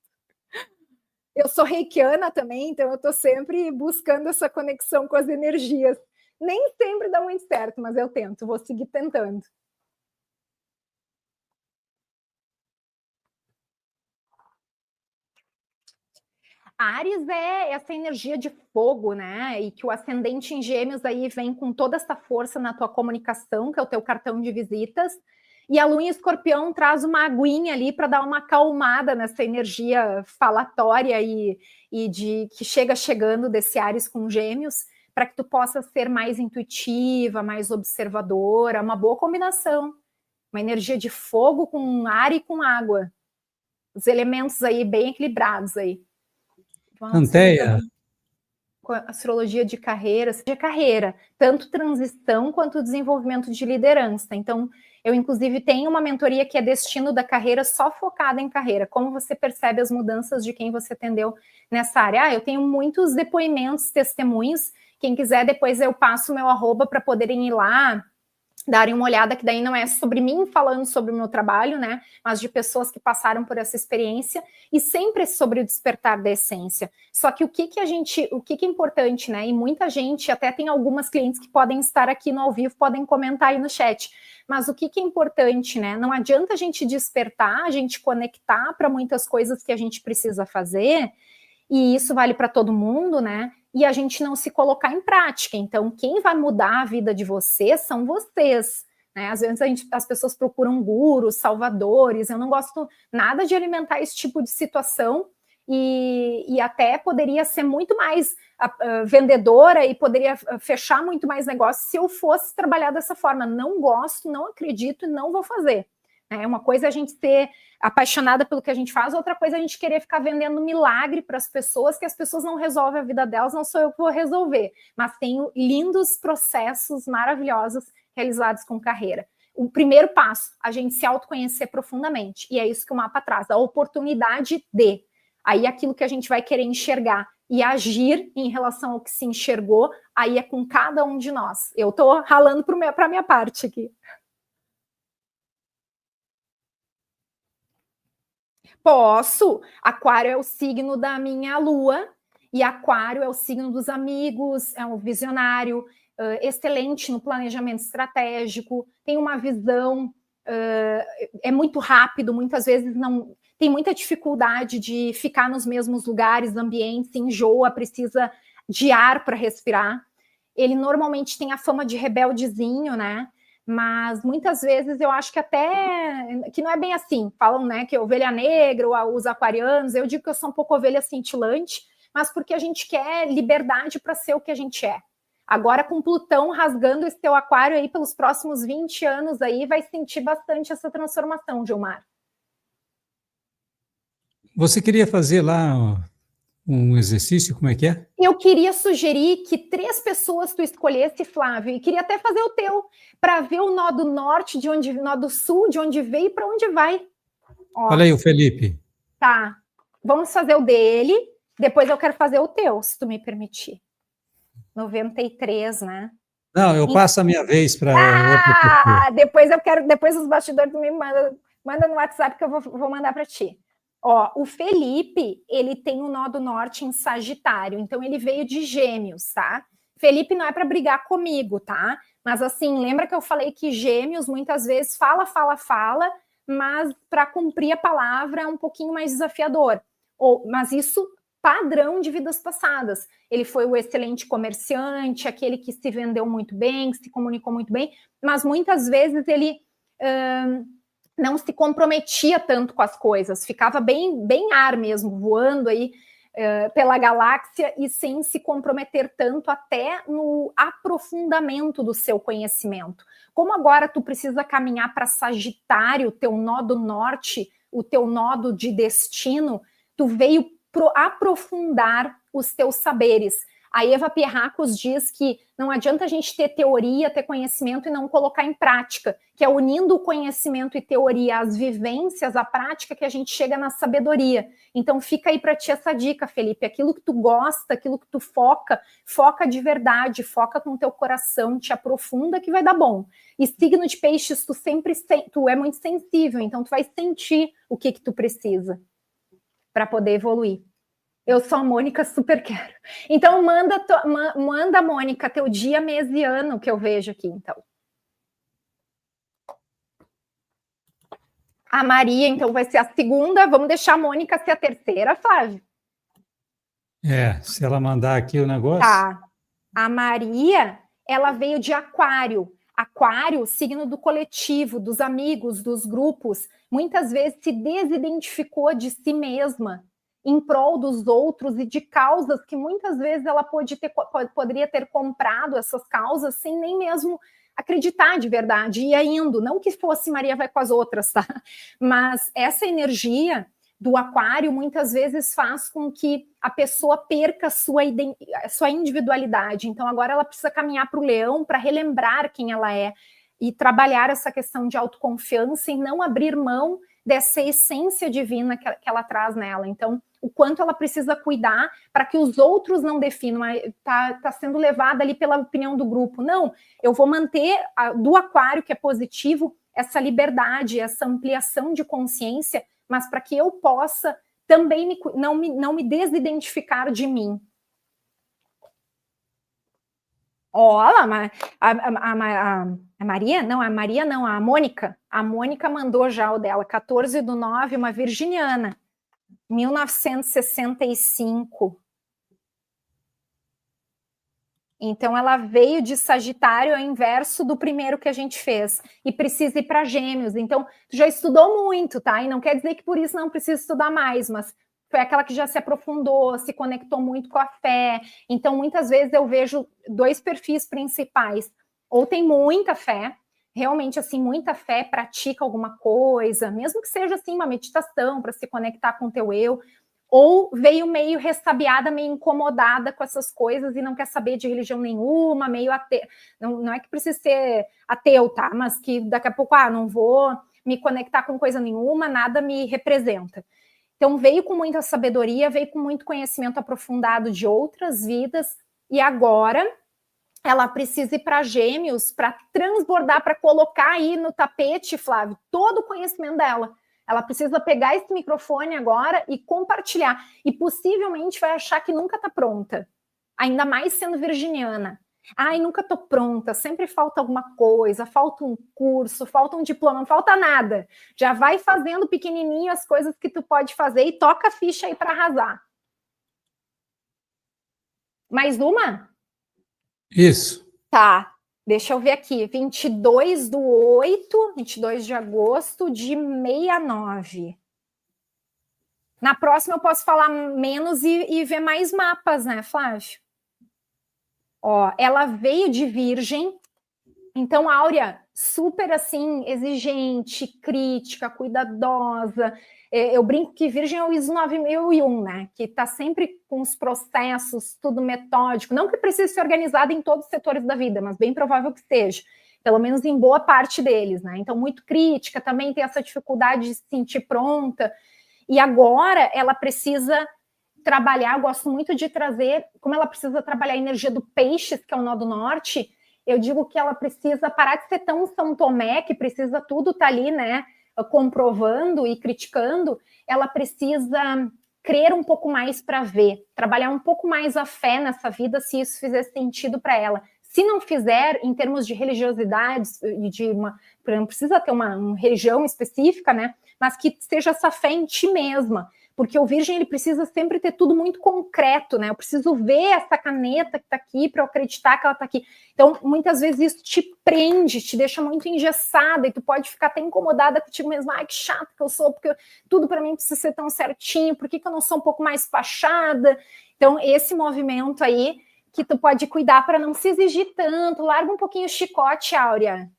Eu sou reikiana também, então eu tô sempre buscando essa conexão com as energias. Nem sempre dá muito certo, mas eu tento, vou seguir tentando. Áries é essa energia de fogo, né? E que o ascendente em Gêmeos aí vem com toda essa força na tua comunicação, que é o teu cartão de visitas. E a Lua em Escorpião traz uma aguinha ali para dar uma acalmada nessa energia falatória e de que chegando desse Áries com Gêmeos, para que tu possa ser mais intuitiva, mais observadora, uma boa combinação. Uma energia de fogo com ar e com água. Os elementos aí bem equilibrados aí. Anteia. Com a astrologia de carreira, tanto transição quanto desenvolvimento de liderança. Então, eu inclusive tenho uma mentoria que é destino da carreira, só focada em carreira. Como você percebe as mudanças de quem você atendeu nessa área? Eu tenho muitos depoimentos, testemunhos. Quem quiser, depois eu passo o meu @ para poderem ir lá, darem uma olhada, que daí não é sobre mim falando sobre o meu trabalho, né, mas de pessoas que passaram por essa experiência, e sempre sobre o despertar da essência. Só que o que é importante, né, e muita gente, até tem algumas clientes que podem estar aqui no ao vivo, podem comentar aí no chat, mas o que é importante, né, não adianta a gente despertar, a gente conectar para muitas coisas que a gente precisa fazer, e isso vale para todo mundo, né, e a gente não se colocar em prática. Então, quem vai mudar a vida de vocês são vocês. Né? Às vezes as pessoas procuram gurus, salvadores. Eu não gosto nada de alimentar esse tipo de situação e até poderia ser muito mais vendedora e poderia fechar muito mais negócio se eu fosse trabalhar dessa forma. Não gosto, não acredito e não vou fazer. Uma coisa é a gente ser apaixonada pelo que a gente faz, outra coisa é a gente querer ficar vendendo milagre para as pessoas, que as pessoas não resolvem a vida delas, não sou eu que vou resolver, mas tenho lindos processos maravilhosos realizados com carreira. O primeiro passo, a gente se autoconhecer profundamente, e é isso que o mapa traz, a oportunidade de, aí aquilo que a gente vai querer enxergar e agir em relação ao que se enxergou, aí é com cada um de nós. Eu estou ralando para a minha parte aqui. Posso. Aquário é o signo da minha lua, e Aquário é o signo dos amigos, é um visionário, excelente no planejamento estratégico, tem uma visão, é muito rápido, muitas vezes não tem muita dificuldade de ficar nos mesmos lugares, ambientes, enjoa, precisa de ar para respirar. Ele normalmente tem a fama de rebeldezinho, né? Mas muitas vezes eu acho que até que não é bem assim. Falam, né, que ovelha negra, os aquarianos, eu digo que eu sou um pouco ovelha cintilante, mas porque a gente quer liberdade para ser o que a gente é. Agora, com Plutão rasgando esse teu aquário aí pelos próximos 20 anos aí, vai sentir bastante essa transformação, Gilmar. Você queria fazer lá um exercício, como é que é? Eu queria sugerir que 3 pessoas tu escolhesse, Flávio, e queria até fazer o teu, para ver o nó do norte, nó do sul, de onde veio e para onde vai. Ó, Olha aí o Felipe. tá, vamos fazer o dele, depois eu quero fazer o teu, se tu me permitir. 93, né? Não, eu passo a minha vez para outra pessoa. Depois os bastidores tu me manda no WhatsApp que eu vou mandar para ti. Ó, o Felipe, ele tem o nó do norte em Sagitário, então ele veio de Gêmeos, tá? Felipe não é para brigar comigo, tá? Mas assim, lembra que eu falei que Gêmeos muitas vezes fala, mas para cumprir a palavra é um pouquinho mais desafiador. Mas isso padrão de vidas passadas. Ele foi o excelente comerciante, aquele que se vendeu muito bem, que se comunicou muito bem, mas muitas vezes ele não se comprometia tanto com as coisas, ficava bem ar mesmo, voando aí pela galáxia e sem se comprometer tanto até no aprofundamento do seu conhecimento. Como agora tu precisa caminhar para Sagitário, teu nó do norte, o teu nodo de destino, tu veio aprofundar os teus saberes. A Eva Pierracos diz que não adianta a gente ter teoria, ter conhecimento e não colocar em prática, que é unindo o conhecimento e teoria, as vivências, a prática, que a gente chega na sabedoria. Então fica aí para ti essa dica, Felipe, aquilo que tu gosta, aquilo que tu foca de verdade, foca com o teu coração, te aprofunda que vai dar bom. E signo de peixes, tu é muito sensível, então tu vai sentir o que tu precisa para poder evoluir. Eu sou a Mônica, super quero. Então, manda, Mônica, teu dia, mês e ano que eu vejo aqui, então. A Maria, então, vai ser a segunda. Vamos deixar a Mônica ser a terceira, Flávio? Se ela mandar aqui o negócio... Tá. A Maria, ela veio de Aquário. Aquário, signo do coletivo, dos amigos, dos grupos. Muitas vezes se desidentificou de si mesma em prol dos outros e de causas que muitas vezes ela poderia ter comprado essas causas sem nem mesmo acreditar de verdade, e ia indo, não que fosse Maria vai com as outras, tá? Mas essa energia do Aquário muitas vezes faz com que a pessoa perca sua individualidade, então agora ela precisa caminhar para o Leão para relembrar quem ela é e trabalhar essa questão de autoconfiança e não abrir mão dessa essência divina que ela traz nela. Então, o quanto ela precisa cuidar para que os outros não definam, tá sendo levada ali pela opinião do grupo. Não, eu vou manter do Aquário, que é positivo, essa liberdade, essa ampliação de consciência, mas para que eu possa também não me desidentificar de mim. Olha, a Maria? Não, a Maria não, a Mônica. A Mônica mandou já o dela, 14/9, uma virginiana, 1965. Então, ela veio de Sagitário ao inverso do primeiro que a gente fez. E precisa ir para Gêmeos. Então, tu já estudou muito, tá? E não quer dizer que por isso não precisa estudar mais, mas foi aquela que já se aprofundou, se conectou muito com a fé. Então, muitas vezes eu vejo 2 perfis principais. Ou tem muita fé, realmente, assim, muita fé, pratica alguma coisa, mesmo que seja, assim, uma meditação para se conectar com o teu eu, ou veio meio ressabiada, meio incomodada com essas coisas e não quer saber de religião nenhuma, meio ateu. Não é que precisa ser ateu, tá? Mas que daqui a pouco, não vou me conectar com coisa nenhuma, nada me representa. Então, veio com muita sabedoria, veio com muito conhecimento aprofundado de outras vidas, e agora ela precisa ir para Gêmeos para transbordar, para colocar aí no tapete, Flávio, todo o conhecimento dela. Ela precisa pegar esse microfone agora e compartilhar. E possivelmente vai achar que nunca está pronta. Ainda mais sendo virginiana. Ai, nunca estou pronta, sempre falta alguma coisa, falta um curso, falta um diploma, não falta nada. Já vai fazendo pequenininho as coisas que tu pode fazer e toca a ficha aí para arrasar. Mais uma? Isso. Tá. Deixa eu ver aqui, 22/8, 22 de agosto de 69. Na próxima eu posso falar menos e ver mais mapas, né, Flávio? Ó, ela veio de Virgem, então Áurea, super assim, exigente, crítica, cuidadosa. Eu brinco que Virgem é o ISO 9001, né? Que está sempre com os processos, tudo metódico. Não que precise ser organizado em todos os setores da vida, mas bem provável que seja. Pelo menos em boa parte deles, né? Então, muito crítica, também tem essa dificuldade de se sentir pronta. E agora ela precisa trabalhar, gosto muito de trazer, como ela precisa trabalhar a energia do Peixes, que é o nó do norte, eu digo que ela precisa parar de ser tão São Tomé, que precisa tudo estar ali, né, comprovando e criticando, ela precisa crer um pouco mais para ver, trabalhar um pouco mais a fé nessa vida, se isso fizer sentido para ela. Se não fizer, em termos de religiosidade, não precisa ter uma religião específica, né, mas que seja essa fé em ti mesma, porque o Virgem ele precisa sempre ter tudo muito concreto, né? Eu preciso ver essa caneta que está aqui para eu acreditar que ela está aqui. Então, muitas vezes isso te prende, te deixa muito engessada e tu pode ficar até incomodada contigo mesmo. Ai, que chato que eu sou, porque tudo para mim precisa ser tão certinho, por que eu não sou um pouco mais fachada? Então, esse movimento aí que tu pode cuidar para não se exigir tanto, larga um pouquinho o chicote, Áurea.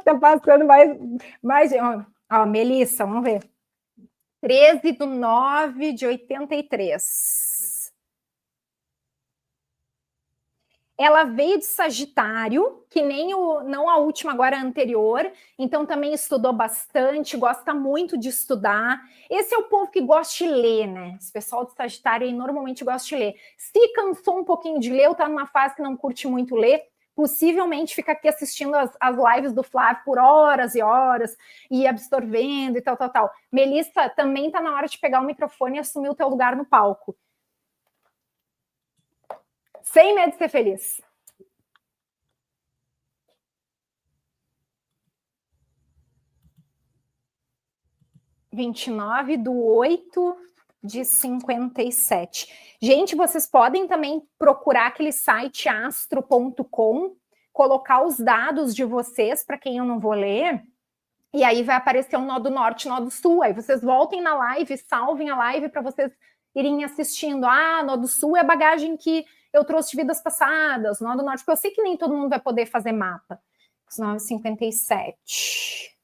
Tá passando mais ó, Melissa, vamos ver. 13/9/83. Ela veio de Sagitário, que nem não a última, agora a anterior, então também estudou bastante, gosta muito de estudar. Esse é o povo que gosta de ler, né? Esse pessoal de Sagitário aí normalmente gosta de ler. Se cansou um pouquinho de ler, ou tá numa fase que não curte muito ler, possivelmente fica aqui assistindo as lives do Flávio por horas e horas, e absorvendo e tal. Melissa, também tá na hora de pegar o microfone e assumir o teu lugar no palco. Sem medo de ser feliz. (29/8/57). Gente, vocês podem também procurar aquele site astro.com, colocar os dados de vocês, para quem eu não vou ler, e aí vai aparecer um nó do norte, nó do sul. Aí vocês voltem na live, salvem a live para vocês irem assistindo. Ah, nó do sul é a bagagem que eu trouxe de vidas passadas, nó do norte, porque eu sei que nem todo mundo vai poder fazer mapa. 9/57.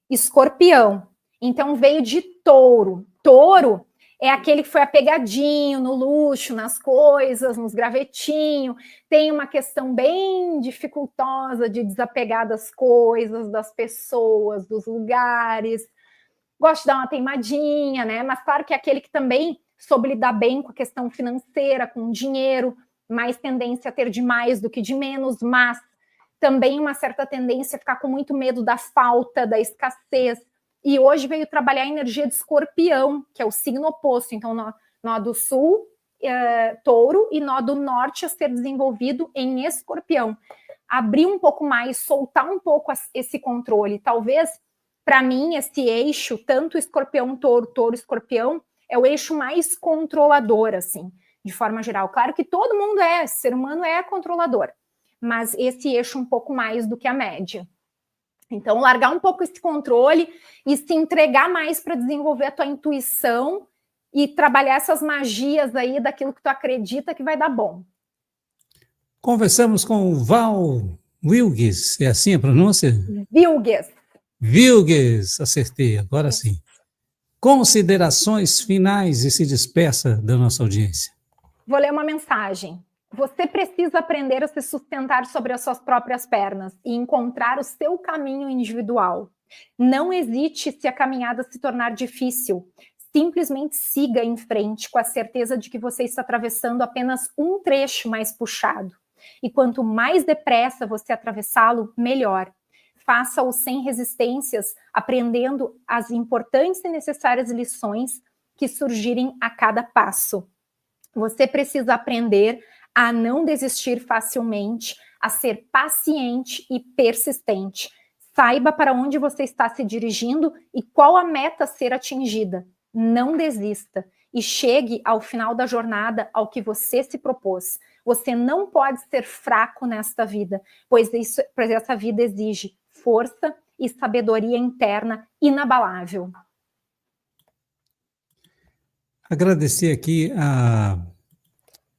Escorpião. Então veio de touro. Touro é aquele que foi apegadinho no luxo, nas coisas, nos gravetinhos. Tem uma questão bem dificultosa de desapegar das coisas, das pessoas, dos lugares. Gosta de dar uma teimadinha, né? Mas claro que é aquele que também soube lidar bem com a questão financeira, com o dinheiro, mais tendência a ter de mais do que de menos, mas também uma certa tendência a ficar com muito medo da falta, da escassez. E hoje veio trabalhar a energia de Escorpião, que é o signo oposto. Então, nó do sul, touro, e nó do norte a ser desenvolvido em Escorpião. Abrir um pouco mais, soltar um pouco esse controle. Talvez, para mim, esse eixo, tanto Escorpião-Touro, Touro-Escorpião, é o eixo mais controlador, assim, de forma geral. Claro que todo mundo ser humano é controlador, mas esse eixo um pouco mais do que a média. Então, largar um pouco esse controle e se entregar mais para desenvolver a tua intuição e trabalhar essas magias aí daquilo que tu acredita que vai dar bom. Conversamos com o Val Wilgues, é assim a pronúncia? Wilgues, acertei, agora sim. Considerações finais e se despeça da nossa audiência. Vou ler uma mensagem. Você precisa aprender a se sustentar sobre as suas próprias pernas e encontrar o seu caminho individual. Não hesite se a caminhada se tornar difícil. Simplesmente siga em frente com a certeza de que você está atravessando apenas um trecho mais puxado. E quanto mais depressa você atravessá-lo, melhor. Faça-o sem resistências, aprendendo as importantes e necessárias lições que surgirem a cada passo. Você precisa aprender a não desistir facilmente, a ser paciente e persistente. Saiba para onde você está se dirigindo e qual a meta a ser atingida. Não desista e chegue ao final da jornada ao que você se propôs. Você não pode ser fraco nesta vida, pois essa vida exige força e sabedoria interna inabalável. Agradecer aqui a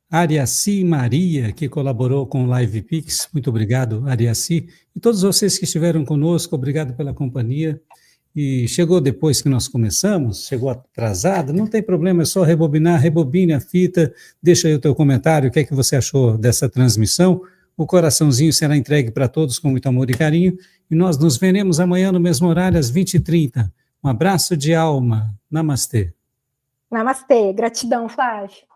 Ariaci Maria, que colaborou com o Live Pix. Muito obrigado, Ariaci. E todos vocês que estiveram conosco, obrigado pela companhia. E chegou depois que nós começamos, chegou atrasado, não tem problema, é só rebobinar, rebobine a fita, deixa aí o teu comentário, o que é que você achou dessa transmissão. O coraçãozinho será entregue para todos com muito amor e carinho, e nós nos veremos amanhã no mesmo horário, às 20h30. Um abraço de alma. Namastê. Namastê, gratidão, Flávio.